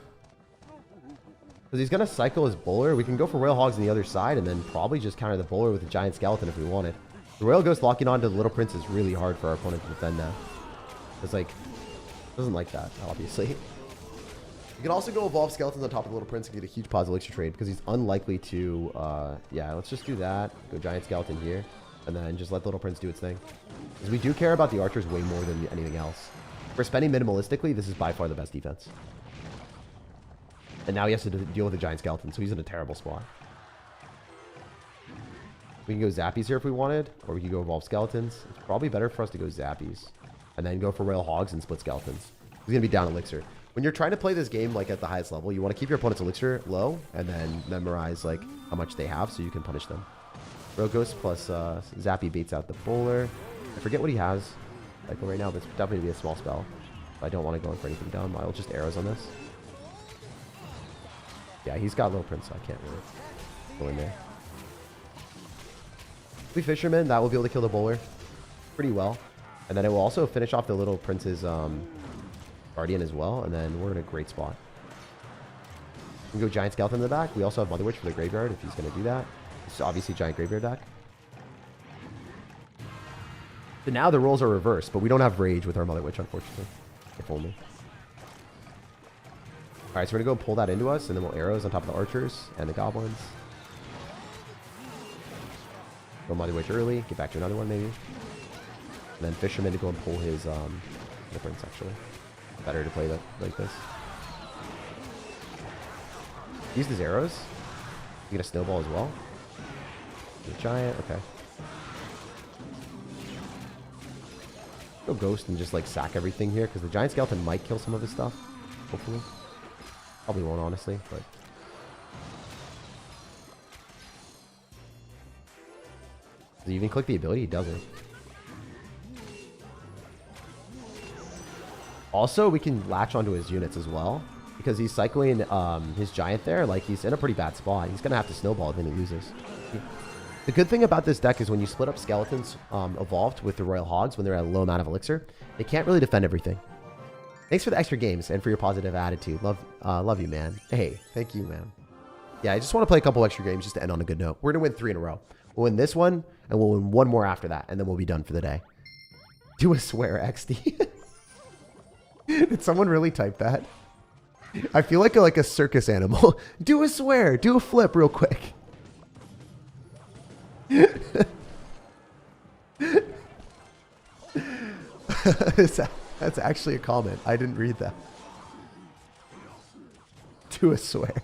because he's going to cycle his bowler, we can go for Royal Hogs on the other side and then probably just counter the bowler with a Giant Skeleton if we wanted. The Royal Ghost locking on to the Little Prince is really hard for our opponent to defend now. It's like, doesn't like that, obviously. You can also go Evolve Skeletons on top of the Little Prince and get a huge pause elixir trade because he's unlikely to, yeah, let's just do that. Go Giant Skeleton here. And then just let the little prince do its thing. Because we do care about the archers way more than anything else. For spending minimalistically, this is by far the best defense. And now he has to deal with a giant skeleton, so he's in a terrible spot. We can go Zappies here if we wanted, or we can go Evolve Skeletons. It's probably better for us to go Zappies. And then go for Royal Hogs and split Skeletons. He's going to be down Elixir. When you're trying to play this game like at the highest level, you want to keep your opponent's Elixir low, and then memorize like how much they have so you can punish them. Rogue Ghost plus Zappy baits out the bowler. I forget what he has. Like right now, this would definitely be a small spell. If I don't want to go in for anything dumb, I'll just arrows on this. Yeah, he's got Little Prince, so I can't really go in there. If we Fisherman, that will be able to kill the bowler pretty well. And then it will also finish off the Little Prince's Guardian as well. And then we're in a great spot. We can go Giant Skeleton in the back. We also have Mother Witch for the graveyard if he's going to do that. It's obviously Giant Graveyard deck. So now the roles are reversed, but we don't have Rage with our Mother Witch, unfortunately. If only. Alright, so we're going to go pull that into us, and then we'll arrows on top of the archers and the goblins. Go Mother Witch early, get back to another one maybe. And then Fisherman to go and pull his the Prince, actually. Better to play that like this. Use his arrows. You get a snowball as well. The giant, okay. Go Ghost and just like sack everything here, because the Giant Skeleton might kill some of his stuff. Hopefully. Probably won't, honestly, but... Does he even click the ability? He doesn't. Also, we can latch onto his units as well, because he's cycling his giant there. Like, he's in a pretty bad spot. He's going to have to snowball, then he loses. The good thing about this deck is when you split up skeletons evolved with the Royal Hogs when they're at a low amount of elixir, they can't really defend everything. Thanks for the extra games and for your positive attitude. Love you, man. Hey, thank you, man. Yeah, I just want to play a couple extra games just to end on a good note. We're going to win 3 in a row. We'll win this one, and we'll win one more after that, and then we'll be done for the day. Do a swear, XD. Did someone really type that? I feel like a circus animal. Do a swear. Do a flip real quick. That's actually a comment. I didn't read that. Do a swear.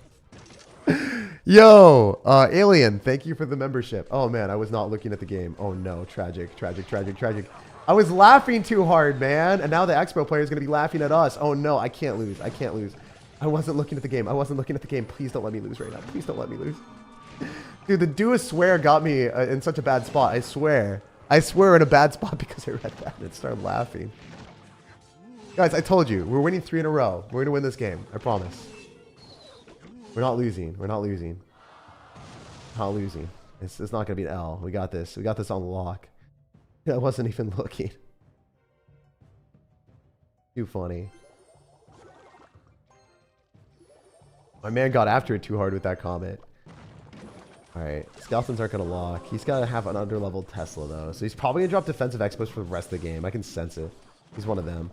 Yo, Alien, thank you for the membership. Oh man, I was not looking at the game. Oh no, tragic, tragic, tragic, tragic. I was laughing too hard, man. And now the Expo player is going to be laughing at us. Oh no, I can't lose. I can't lose. I wasn't looking at the game. I wasn't looking at the game. Please don't let me lose right now. Please don't let me lose. Dude, the do a swear got me in such a bad spot. I swear. I swear in a bad spot because I read that and started laughing. Guys, I told you. We're winning 3 in a row. We're going to win this game. I promise. We're not losing. We're not losing. Not losing. It's not going to be an L. We got this. We got this on lock. I wasn't even looking. Too funny. My man got after it too hard with that comment. Alright, skeletons aren't going to lock. He's got to have an underleveled Tesla, though. So he's probably going to drop defensive expos for the rest of the game. I can sense it. He's one of them.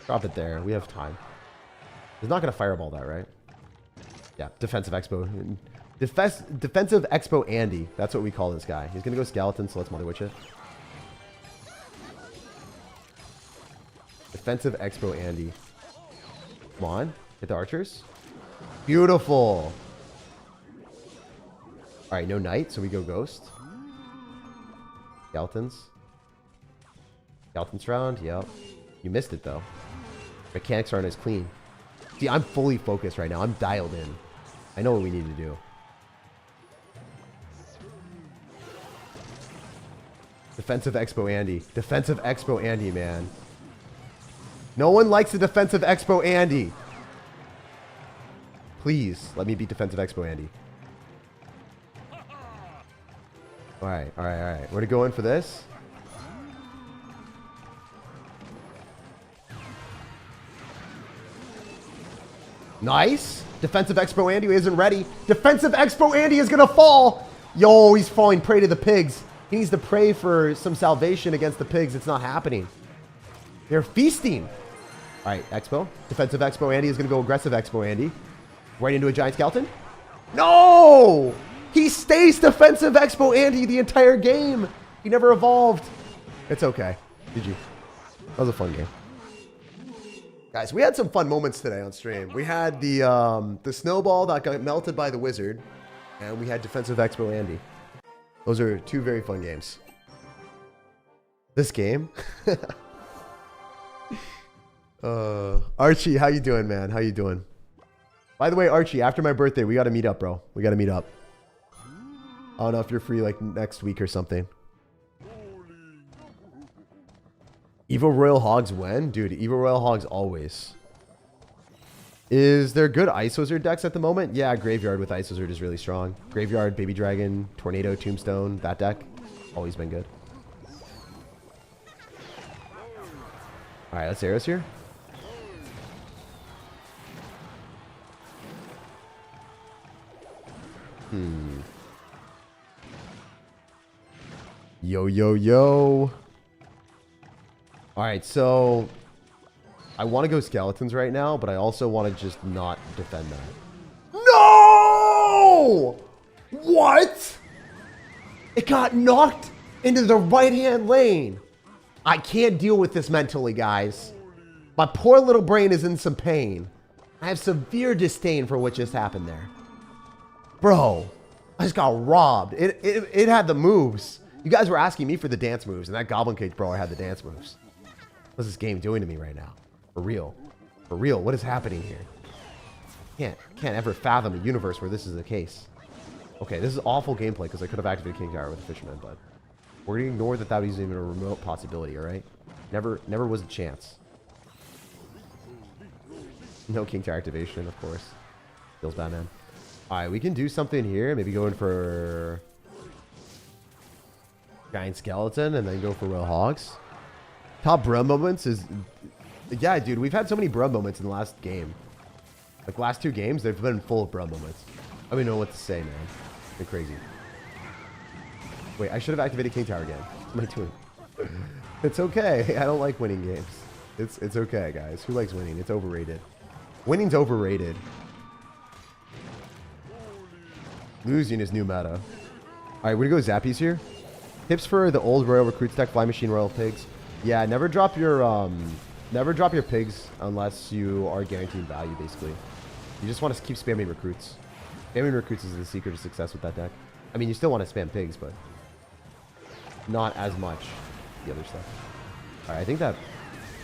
Drop it there. We have time. He's not going to fireball that, right? Yeah, defensive expo. Defensive expo Andy. That's what we call this guy. He's going to go skeleton, so let's Mother Witch it. Defensive expo Andy. Come on. Hit the archers. Beautiful. Alright, no knight, so we go ghost. Skeletons. Skeletons round, yep. You missed it, though. Mechanics aren't as clean. See, I'm fully focused right now. I'm dialed in. I know what we need to do. Defensive Expo Andy. Defensive Expo Andy, man. No one likes the Defensive Expo Andy. Please, let me beat Defensive Expo Andy. Alright, alright, alright. We're going to go in for this. Nice. Defensive Expo Andy isn't ready. Defensive Expo Andy is going to fall. Yo, he's falling prey to the pigs. He needs to pray for some salvation against the pigs. It's not happening. They're feasting. All right, Expo. Defensive Expo Andy is going to go aggressive Expo Andy. Right into a giant skeleton. No! He stays defensive Expo Andy the entire game. He never evolved. It's okay. GG. That was a fun game. Guys, we had some fun moments today on stream. We had the snowball that got melted by the wizard, and we had defensive Expo Andy. Those are two very fun games. This game? Archie, how you doing, man? How you doing? By the way, Archie, after my birthday, we got to meet up, bro. We got to meet up. I don't know if you're free like next week or something. Evo Royal Hogs when? Dude, Evo Royal Hogs always. Is there good Ice Wizard decks at the moment? Yeah, Graveyard with Ice Wizard is really strong. Graveyard, Baby Dragon, Tornado, Tombstone, that deck. Always been good. Alright, let's Arrows here. Yo, yo, yo. Alright, so I want to go Skeletons right now, but I also want to just not defend that. No! What? It got knocked into the right-hand lane. I can't deal with this mentally, guys. My poor little brain is in some pain. I have severe disdain for what just happened there. Bro, I just got robbed. It had the moves. You guys were asking me for the dance moves, and that Goblin Cage brawler had the dance moves. What's this game doing to me right now? For real. For real, what is happening here? Can't ever fathom a universe where this is the case. Okay, this is awful gameplay because I could have activated King Tower with the Fisherman, but we're going to ignore that that was even a remote possibility, alright? Never was a chance. No King Tower activation, of course. Feels bad, man. Alright, we can do something here. Maybe go in for Giant Skeleton and then go for Royal Hogs. Top bro moments is... Yeah, dude, we've had so many bro moments in the last game. Like, last two games, they've been full of bro moments. I don't even know what to say, man. It's been crazy. Wait, I should have activated King Tower again. What am I doing? It's okay. I don't like winning games. It's okay, guys. Who likes winning? It's overrated. Winning's overrated. Losing is new meta. Alright, we're gonna go Zappies here. Tips for the old Royal Recruits deck, Fly Machine, Royal Pigs. Yeah, never drop your pigs unless you are guaranteeing value, basically. You just want to keep spamming recruits. Spamming recruits is the secret to success with that deck. I mean, you still want to spam pigs, but not as much the other stuff. Alright, I think that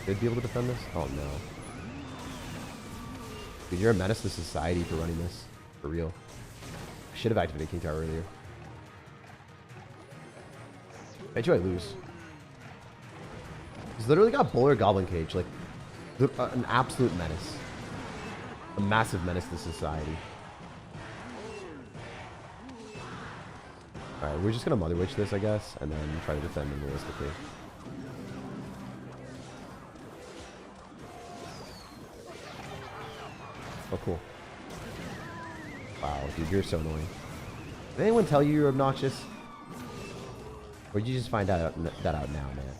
should be able to defend this. Oh no. Dude, you're a menace to society for running this. For real. I should have activated King Tower earlier. I bet you I lose. He's literally got Bowler Goblin Cage. Like, an absolute menace. A massive menace to society. Alright, we're just gonna Mother Witch this, I guess, and then try to defend him realistically. Oh, cool. Wow, dude, you're so annoying. Did anyone tell you you're obnoxious? Or did you just find that out now, man?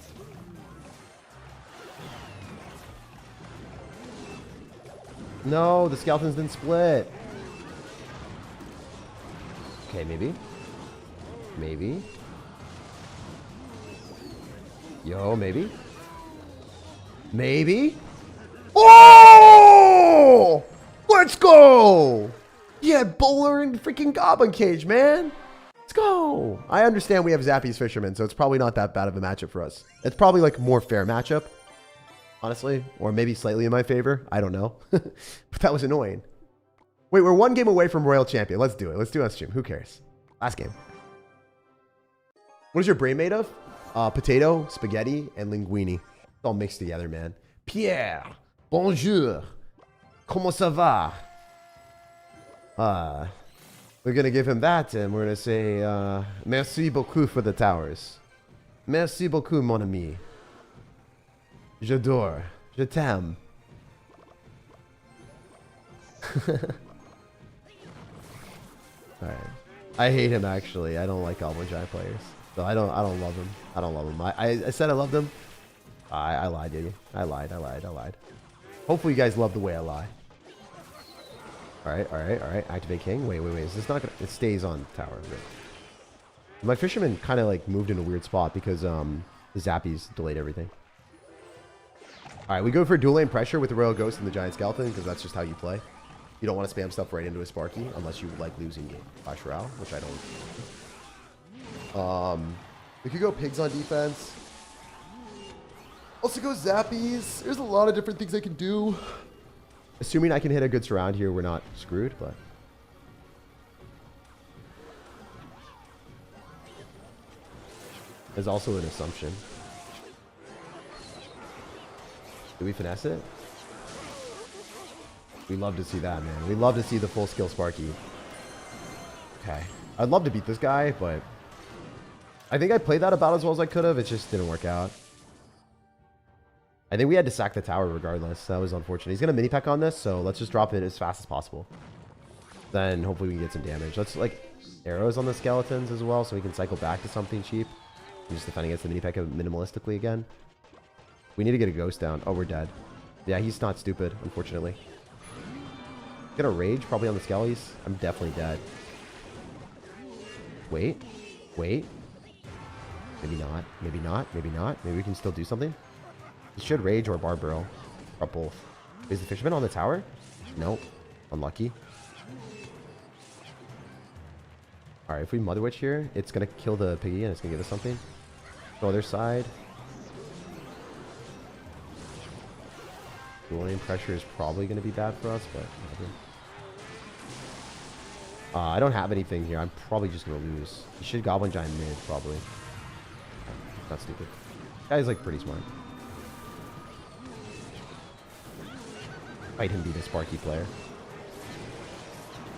No, the skeletons didn't split. Okay, maybe. Maybe. Yo, maybe. Maybe. Oh! Let's go! Yeah, Bowler and freaking Goblin Cage, man. Let's go. I understand we have Zappy's Fisherman, so it's probably not that bad of a matchup for us. It's probably like a more fair matchup, honestly. Or maybe slightly in my favor. I don't know. But that was annoying. Wait, we're one game away from Royal Champion. Let's do it. Let's do it on stream. Who cares? Last game. What is your brain made of? Potato, spaghetti, and linguine. It's all mixed together, man. Pierre, bonjour. Comment ça va? We're going to give him that, and we're going to say, merci beaucoup for the towers. Merci beaucoup, mon ami. J'adore. Je t'aime. Alright. I hate him, actually. I don't like Goblin Giant players. So I don't love him. I don't love him. I said I loved him. I lied, dude. I lied. Hopefully you guys love the way I lie. Alright, alright, alright. Activate king. Wait, wait, wait. Is this not gonna... It stays on tower. Right. My fisherman kind of like moved in a weird spot because the zappies delayed everything. Alright, we go for dual lane pressure with the Royal Ghost and the Giant Skeleton because that's just how you play. You don't want to spam stuff right into a Sparky unless you like losing game. Royale, which I don't. We could go pigs on defense. Also go zappies. There's a lot of different things I can do. Assuming I can hit a good surround here, we're not screwed, but... There's also an assumption. Do we finesse it? We love to see that, man. We love to see the full skill Sparky. Okay. I'd love to beat this guy, but... I think I played that about as well as I could have. It just didn't work out. I think we had to sack the tower regardless. That was unfortunate. He's going to mini-peck on this, so let's just drop it as fast as possible. Then hopefully we can get some damage. Let's, like, arrows on the skeletons as well, so we can cycle back to something cheap. He's just defending against the mini-peck minimalistically again. We need to get a ghost down. Oh, we're dead. Yeah, he's not stupid, unfortunately. Gonna rage probably on the skellies. I'm definitely dead. Wait. Wait. Maybe not. Maybe not. Maybe not. Maybe we can still do something. He should rage or barb barrel. Or both. Is the fisherman on the tower? Nope. Unlucky. Alright, if we Mother Witch here, it's gonna kill the piggy and it's gonna give us something. Go other side. Dual lane pressure is probably gonna be bad for us, but whatever. I don't have anything here. I'm probably just gonna lose. You should Goblin Giant mid, probably. Not stupid. Guy's like pretty smart. Fight him beat a Sparky player.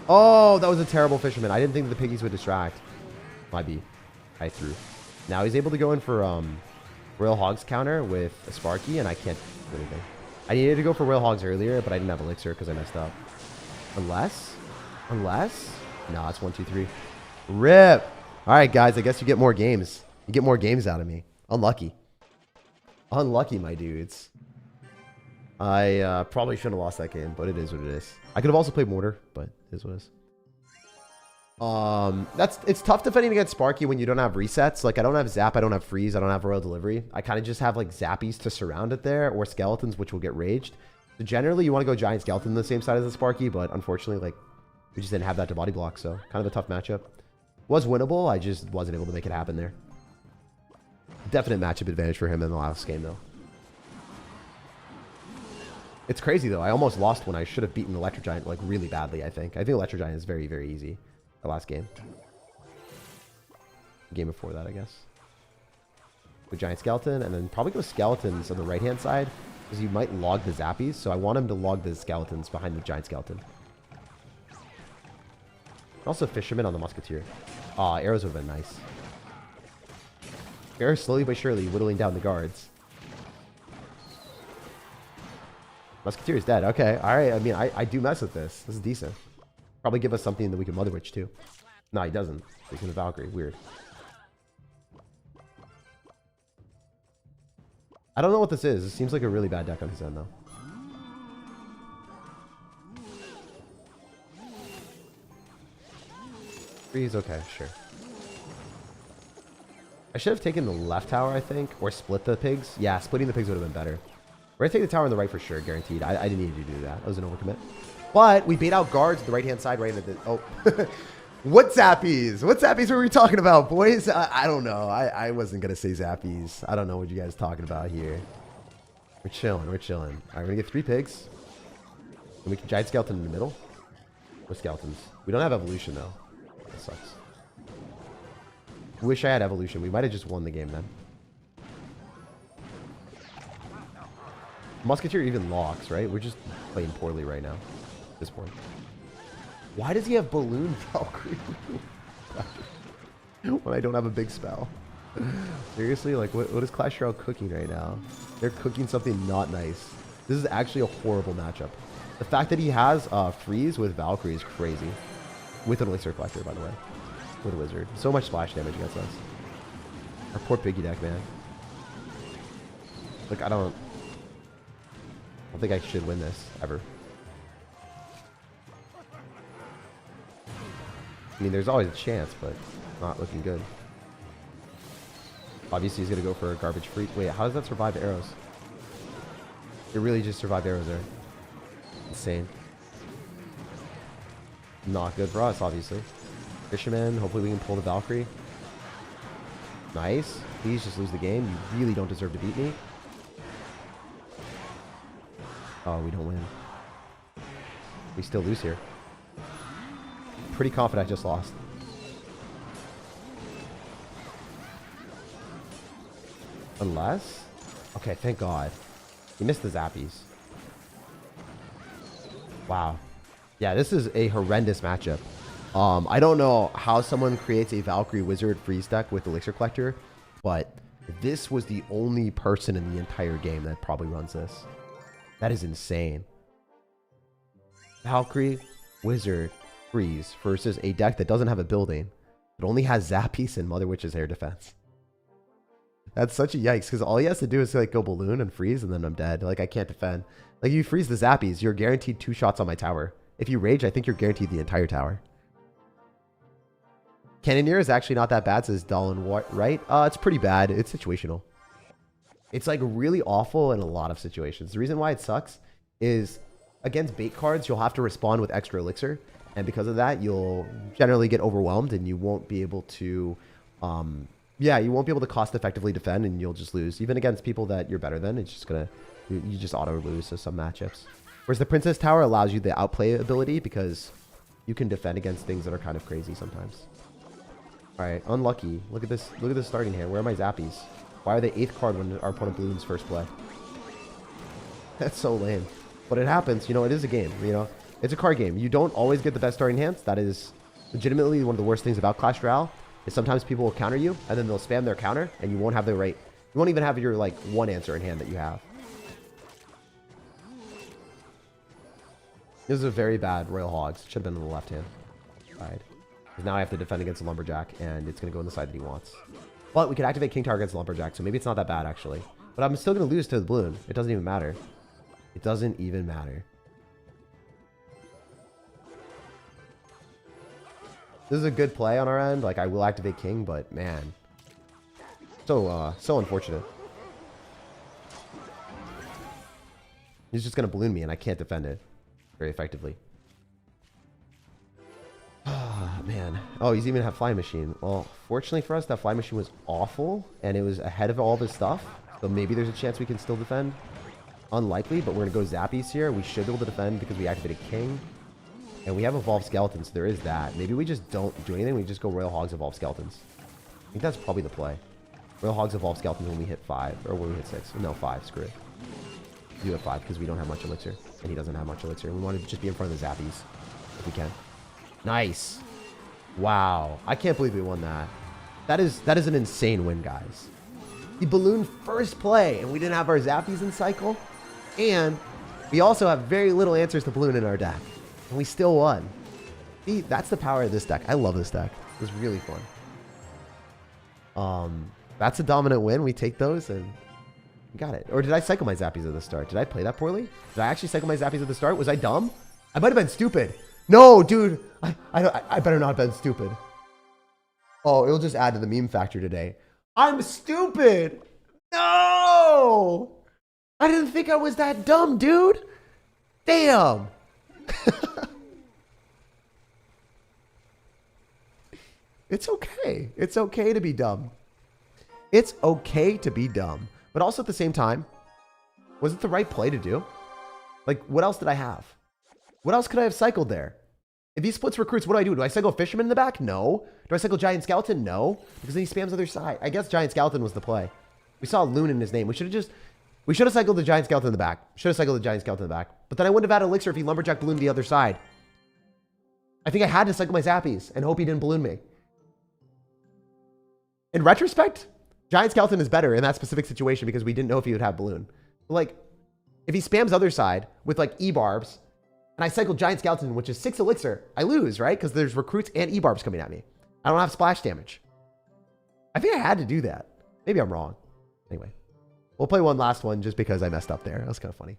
Oh, that was a terrible fisherman. I didn't think that the piggies would distract. Might be. I threw. Now he's able to go in for Royal Hogs counter with a Sparky, and I can't do anything. I needed to go for Royal Hogs earlier, but I didn't have Elixir because I messed up. Unless? No, it's 1, 2, 3. RIP! Alright, guys, I guess you get more games. You get more games out of me. Unlucky. Unlucky, my dudes. I probably shouldn't have lost that game, but it is what it is. I could have also played Mortar, but it is what it is. It's tough defending against Sparky when you don't have resets. Like, I don't have Zap, I don't have Freeze, I don't have Royal Delivery. I kind of just have, like, Zappies to surround it there, or Skeletons, which will get raged. So generally, you want to go Giant Skeleton on the same side as the Sparky, but unfortunately, like, we just didn't have that to body block, so kind of a tough matchup. Was winnable, I just wasn't able to make it happen there. Definite matchup advantage for him in the last game, though. It's crazy, though. I almost lost when I should have beaten Electro Giant, like, really badly, I think. I think Electro Giant is very, very easy. The last game. Game before that, I guess. With Giant Skeleton, and then probably go Skeletons on the right-hand side, because you might log the Zappies, so I want him to log the Skeletons behind the Giant Skeleton. Also Fisherman on the Musketeer. Aw, arrows would have been nice. Arrows slowly but surely whittling down the guards. Musketeer is dead. Okay, alright. I mean, I do mess with this. This is decent. Probably give us something that we can Mother Witch too. No, he doesn't. He's in the Valkyrie. Weird. I don't know what this is. It seems like a really bad deck on his end, though. He's okay, sure. I should have taken the left tower, I think, or split the pigs. Yeah, splitting the pigs would have been better. We're going to take the tower on the right for sure, guaranteed. I didn't need to do that. That was an overcommit. But we bait out guards at the right-hand side right into the... Oh. What Zappies? What Zappies were we talking about, boys? I don't know. I wasn't going to say Zappies. I don't know what you guys are talking about here. We're chilling. We're chilling. All right, we're going to get 3 pigs. And we can Giant Skeleton in the middle. Or Skeletons. We don't have Evolution, though. That sucks. Wish I had Evolution. We might have just won the game then. Musketeer even locks, right? We're just playing poorly right now. At this point. Why does he have Balloon Valkyrie? When I don't have a big spell. Seriously? Like, what is Clash Royale cooking right now? They're cooking something not nice. This is actually a horrible matchup. The fact that he has Freeze with Valkyrie is crazy. With an Elixir Collector, by the way. With a Wizard. So much splash damage against us. Our poor piggy deck, man. Like, I don't think I should win this, ever. I mean, there's always a chance, but not looking good. Obviously, he's going to go for a garbage freeze. Wait, how does that survive arrows? It really just survived arrows there. Insane. Not good for us, obviously. Fisherman, hopefully we can pull the Valkyrie. Nice. Please just lose the game. You really don't deserve to beat me. Oh, we don't win. We still lose here. Pretty confident I just lost. Unless... Okay, thank God. He missed the zappies. Wow. Yeah, this is a horrendous matchup. I don't know how someone creates a Valkyrie Wizard freeze deck with Elixir Collector, but this was the only person in the entire game that probably runs this. That is insane. Valkyrie Wizard freeze versus a deck that doesn't have a building. It only has Zappies and Mother Witch's Air Defense. That's such a yikes, because all he has to do is like go balloon and freeze, and then I'm dead. Like, I can't defend. Like, you freeze the Zappies, you're guaranteed 2 shots on my tower. If you rage, I think you're guaranteed the entire tower. Cannoneer is actually not that bad, says Dolan, right? It's pretty bad. It's situational. It's like really awful in a lot of situations. The reason why it sucks is against bait cards, you'll have to respond with extra elixir. And because of that, you'll generally get overwhelmed and you won't be able to, yeah, you won't be able to cost effectively defend and you'll just lose. Even against people that you're better than, it's just going to, you just auto lose to some matchups. Whereas the Princess Tower allows you the outplay ability because you can defend against things that are kind of crazy sometimes. All right, unlucky. Look at this. Look at this starting hand. Where are my Zappies? Why are they 8th card when our opponent balloons first play? That's so lame. But it happens. You know, it is a game. You know, it's a card game. You don't always get the best starting hands. That is legitimately one of the worst things about Clash Royale. Is sometimes people will counter you, and then they'll spam their counter, and you won't have the right. You won't even have your like one answer in hand that you have. This is a very bad Royal Hogs. Should have been on the left hand side. Now I have to defend against the Lumberjack, and it's going to go on the side that he wants. But we could activate King Tower against the Lumberjack, so maybe it's not that bad, actually. But I'm still going to lose to the balloon. It doesn't even matter. It doesn't even matter. This is a good play on our end. Like, I will activate King, but man. So unfortunate. He's just going to balloon me, and I can't defend it very effectively. Man. Oh, he's even have Flying Machine. Well, fortunately for us, that Flying Machine was awful, and it was ahead of all this stuff. So maybe there's a chance we can still defend. Unlikely, but we're going to go Zappies here. We should be able to defend because we activated King. And we have Evolved Skeletons, so there is that. Maybe we just don't do anything. We just go Royal Hogs, Evolved Skeletons. I think that's probably the play. Royal Hogs, Evolved Skeletons when we hit 5. Or when we hit 6. No, 5. Screw it. We do have 5 because we don't have much Elixir. And he doesn't have much Elixir. We want to just be in front of the Zappies if we can. Nice. Wow. I can't believe we won that. That is an insane win, guys. He ballooned first play, and we didn't have our Zappies in cycle. And we also have very little answers to balloon in our deck. And we still won. See, that's the power of this deck. I love this deck. It was really fun. That's a dominant win. We take those, and we got it. Or did I cycle my Zappies at the start? Did I play that poorly? Did I actually cycle my Zappies at the start? Was I dumb? I might have been stupid. No, dude. I better not have been stupid. Oh, it'll just add to the meme factor today. I'm stupid. No. I didn't think I was that dumb, dude. Damn. It's okay. It's okay to be dumb. It's okay to be dumb. But also at the same time, was it the right play to do? Like, what else did I have? What else could I have cycled there? If he splits recruits, what do I do? Do I cycle Fisherman in the back? No. Do I cycle Giant Skeleton? No. Because then he spams other side. I guess Giant Skeleton was the play. We saw Loon in his name. We should have cycled the Giant Skeleton in the back. Should have cycled the Giant Skeleton in the back. But then I wouldn't have had Elixir if he Lumberjack ballooned the other side. I think I had to cycle my Zappies and hope he didn't balloon me. In retrospect, Giant Skeleton is better in that specific situation because we didn't know if he would have balloon. Like, if he spams other side with like E-barbs, and I cycle Giant Skeleton, which is 6 Elixir, I lose, right? Because there's recruits and E-barbs coming at me. I don't have splash damage. I think I had to do that. Maybe I'm wrong. Anyway, we'll play one last one just because I messed up there. That was kind of funny.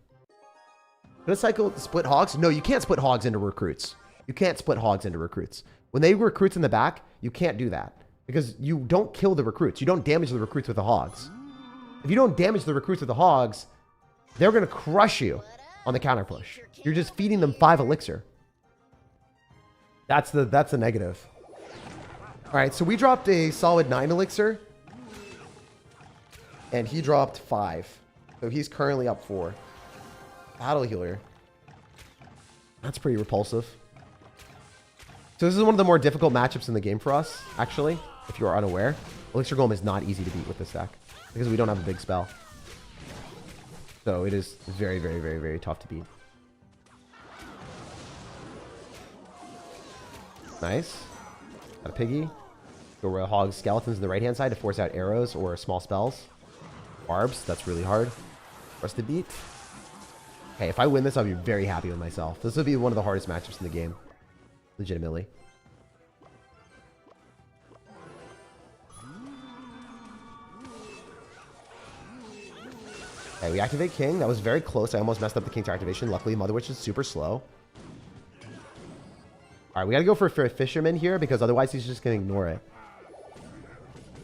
Gonna cycle split hogs? No, you can't split hogs into recruits. You can't split hogs into recruits. When they recruits in the back, you can't do that. Because you don't kill the recruits. You don't damage the recruits with the hogs. If you don't damage the recruits with the hogs, they're going to crush you on the counter push. You're just feeding them 5 elixir. That's the negative. All right, so we dropped a solid 9 elixir. And he dropped 5. So he's currently up 4. Battle healer. That's pretty repulsive. So this is one of the more difficult matchups in the game for us, actually, if you are unaware. Elixir Golem is not easy to beat with this deck because we don't have a big spell. So it is very, very, very, very tough to beat. Nice. Got a piggy. Go Royal Hog Skeletons on the right-hand side to force out arrows or small spells. Barbs, that's really hard for us to beat. Hey, if I win this, I'll be very happy with myself. This will be one of the hardest matchups in the game. Legitimately. Okay, we activate King. That was very close. I almost messed up the King's activation. Luckily, Mother Witch is super slow. Alright, we gotta go for a Fisherman here because otherwise he's just gonna ignore it.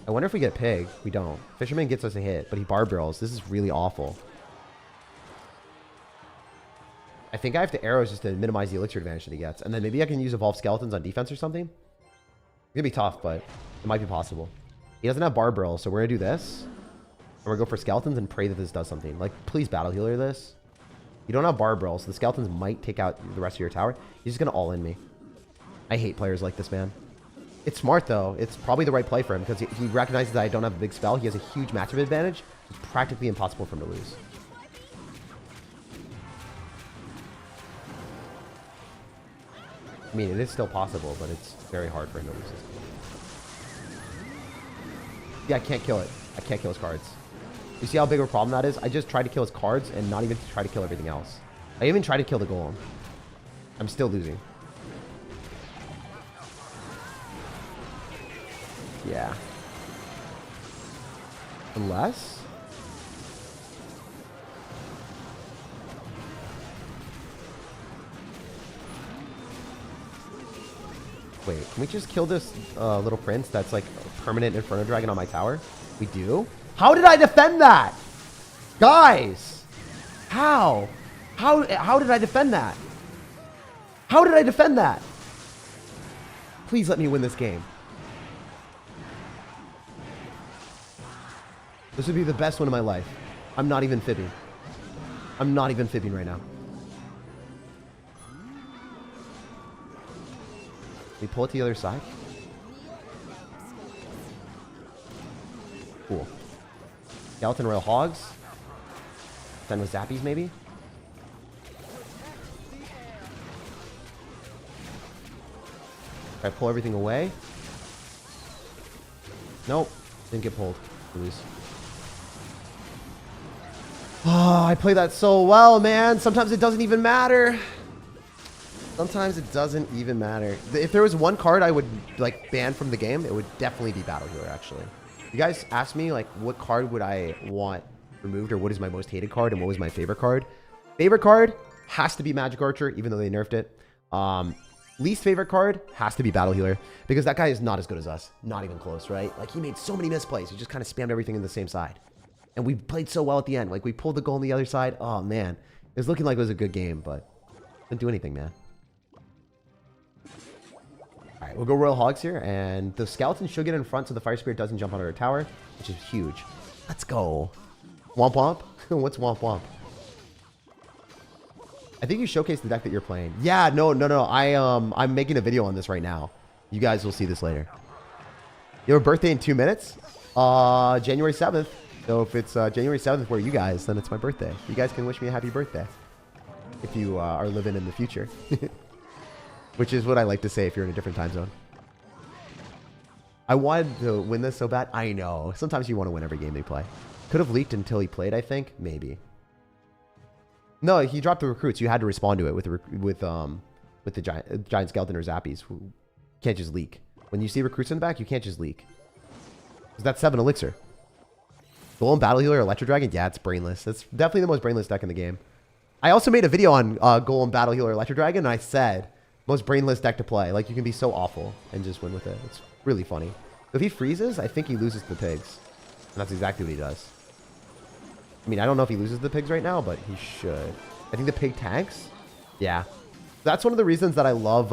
I wonder if we get Pig. We don't. Fisherman gets us a hit, but he Barb Barrels. This is really awful. I think I have to arrows just to minimize the elixir advantage that he gets. And then maybe I can use Evolved Skeletons on defense or something. It's gonna be tough, but it might be possible. He doesn't have Barb Barrels, so we're gonna do this. And we're gonna go for Skeletons and pray that this does something. Like, please Battle Healer this. You don't have Barb Barrels, so the Skeletons might take out the rest of your tower. He's just gonna all-in me. I hate players like this, man. It's smart, though. It's probably the right play for him because he recognizes that I don't have a big spell. He has a huge matchup advantage. It's practically impossible for him to lose. I mean, it is still possible, but it's very hard for him to lose this. Yeah, I can't kill it. I can't kill his cards. You see how big of a problem that is? I just tried to kill his cards and not even try to kill everything else. I even tried to kill the golem. I'm still losing. Yeah. Unless... Wait, can we just kill this little prince that's like a permanent Inferno Dragon on my tower? We do? How did I defend that? Guys! How? How did I defend that? How did I defend that? Please let me win this game. This would be the best one of my life. I'm not even fibbing. I'm not even fibbing right now. We pull it to the other side. Cool. Skeleton Royal Hogs. Then with Zappies, maybe? Try to pull everything away. Nope. Didn't get pulled. Lose. Oh, I play that so well, man. Sometimes it doesn't even matter. Sometimes it doesn't even matter. If there was one card I would like ban from the game, it would definitely be Battle Healer, actually. You guys asked me like what card would I want removed or what is my most hated card and what was my favorite card. Favorite card has to be Magic Archer, even though they nerfed it. Least favorite card has to be Battle Healer because that guy is not as good as us. Not even close, right? Like he made so many misplays. He just kind of spammed everything in the same side. And we played so well at the end. Like we pulled the goal on the other side. Oh man. It was looking like it was a good game, but didn't do anything, man. Alright, we'll go Royal Hogs here, and the Skeleton should get in front so the Fire Spirit doesn't jump onto our tower, which is huge. Let's go. Womp Womp? What's Womp Womp? I think you showcased the deck that you're playing. Yeah, no. I'm making a video on this right now. You guys will see this later. You have a birthday in 2 minutes? January 7th. So if it's January 7th for you guys, then it's my birthday. You guys can wish me a happy birthday. If you are living in the future. Which is what I like to say if you're in a different time zone. I wanted to win this so bad. I know. Sometimes you want to win every game they play. Could have leaked until he played, I think. Maybe. No, he dropped the recruits. You had to respond to it with the giant skeleton or zappies. You can't just leak. When you see recruits in the back, you can't just leak. Because that's 7 elixir. Golem, Battle Healer, Electro Dragon? Yeah, it's brainless. That's definitely the most brainless deck in the game. I also made a video on Golem, Battle Healer, Electro Dragon, and I said Most brainless deck to play. Like, you can be so awful and just win with it. It's really funny. If he freezes, I think he loses the pigs. And that's exactly what he does. I mean, I don't know if he loses the pigs right now, but he should. I think the pig tags? Yeah. That's one of the reasons that I love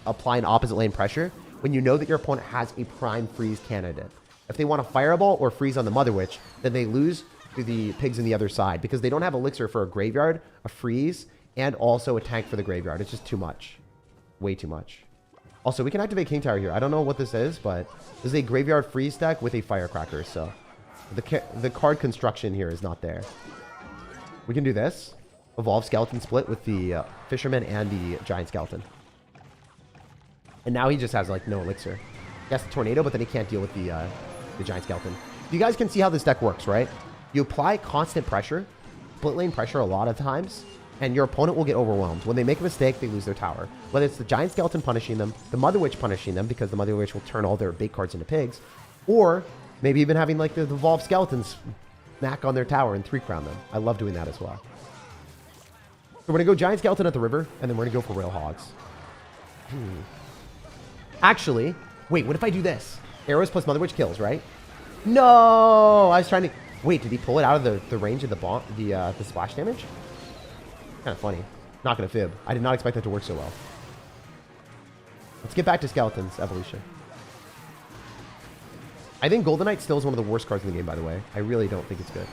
applying opposite lane pressure when you know that your opponent has a prime freeze candidate. If they want a fireball or freeze on the Mother Witch, then they lose to the pigs on the other side because they don't have elixir for a graveyard, a freeze, and also a tank for the graveyard. It's just too much. Way too much. Also, we can activate King Tower here. I don't know what this is, but this is a graveyard freeze deck with a firecracker, so the card construction here is not there. We can do this. Evolve Skeleton Split with the Fisherman and the Giant Skeleton. And now he just has, like, no elixir. He has the Tornado, but then he can't deal with the Giant Skeleton. You guys can see how this deck works, right? You apply constant pressure, split lane pressure a lot of times, and your opponent will get overwhelmed. When they make a mistake, they lose their tower. Whether it's the Giant Skeleton punishing them, the Mother Witch punishing them, because the Mother Witch will turn all their bait cards into pigs, or maybe even having, like, the Evolved Skeletons snack on their tower and 3-crown them. I love doing that as well. So we're going to go Giant Skeleton at the river, and then we're going to go for Rail Hogs. Actually, wait, what if I do this? Arrows plus Mother Witch kills, right? No! I was trying to... Wait, did he pull it out of the range of the splash damage? Kind of funny. Not going to fib. I did not expect that to work so well. Let's get back to Skeletons Evolution. I think Golden Knight still is one of the worst cards in the game, by the way. I really don't think it's good.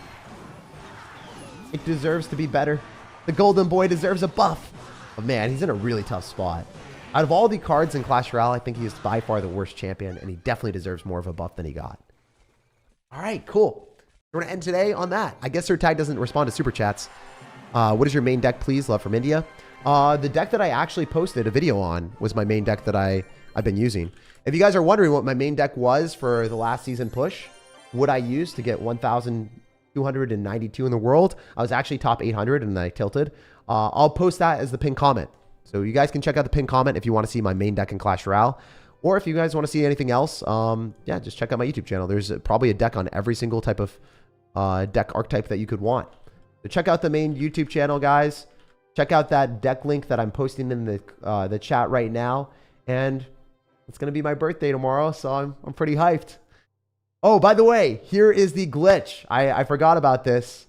It deserves to be better. The Golden Boy deserves a buff. But man, he's in a really tough spot. Out of all the cards in Clash Royale, I think he is by far the worst champion, and he definitely deserves more of a buff than he got. All right, cool. We're going to end today on that. I guess SirTag doesn't respond to Super Chats. What is your main deck, please? Love from India. The deck that I actually posted a video on was my main deck that I've been using. If you guys are wondering what my main deck was for the last season push, what I used to get 1,292 in the world, I was actually top 800 and I tilted. I'll post that as the pinned comment. So you guys can check out the pinned comment if you want to see my main deck in Clash Royale. Or if you guys want to see anything else, yeah, just check out my YouTube channel. There's probably a deck on every single type of deck archetype that you could want. So check out the main YouTube channel, guys. Check out that deck link that I'm posting in the chat right now. And it's going to be my birthday tomorrow, so I'm pretty hyped. Oh, by the way, here is the glitch. I forgot about this.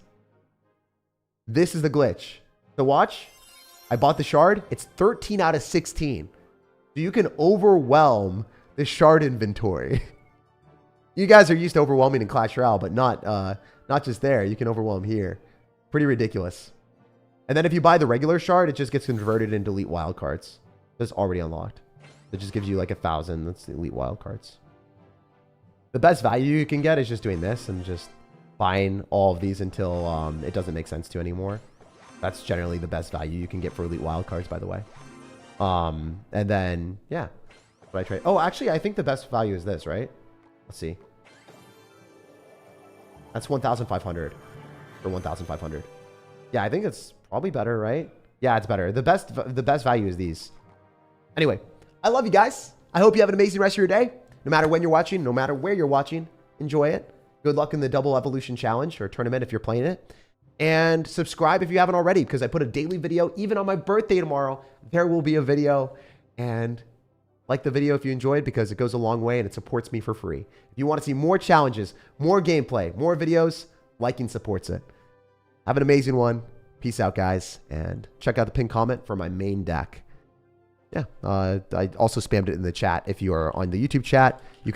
This is the glitch. So watch. I bought the shard. It's 13 out of 16. So you can overwhelm the shard inventory. You guys are used to overwhelming in Clash Royale, but not just there. You can overwhelm here. Pretty ridiculous. And then if you buy the regular shard, it just gets converted into elite wildcards. It's already unlocked. It just gives you like 1,000. That's the elite wildcards. The best value you can get is just doing this and just buying all of these until it doesn't make sense to anymore. That's generally the best value you can get for elite wildcards, by the way. And then, yeah. What I trade. Oh, actually, I think the best value is this, right? Let's see. That's 1,500 for 1,500. Yeah, I think it's probably better, right? Yeah, it's better. The best value is these. Anyway, I love you guys. I hope you have an amazing rest of your day. No matter when you're watching, no matter where you're watching, enjoy it. Good luck in the Double Evolution Challenge or tournament if you're playing it. And subscribe if you haven't already, because I put a daily video. Even on my birthday tomorrow, there will be a video. And like the video if you enjoyed, because it goes a long way and it supports me for free. If you want to see more challenges, more gameplay, more videos, liking supports it. Have an amazing one. Peace out, guys. And check out the pinned comment for my main deck. Yeah, I also spammed it in the chat. If you are on the YouTube chat, you can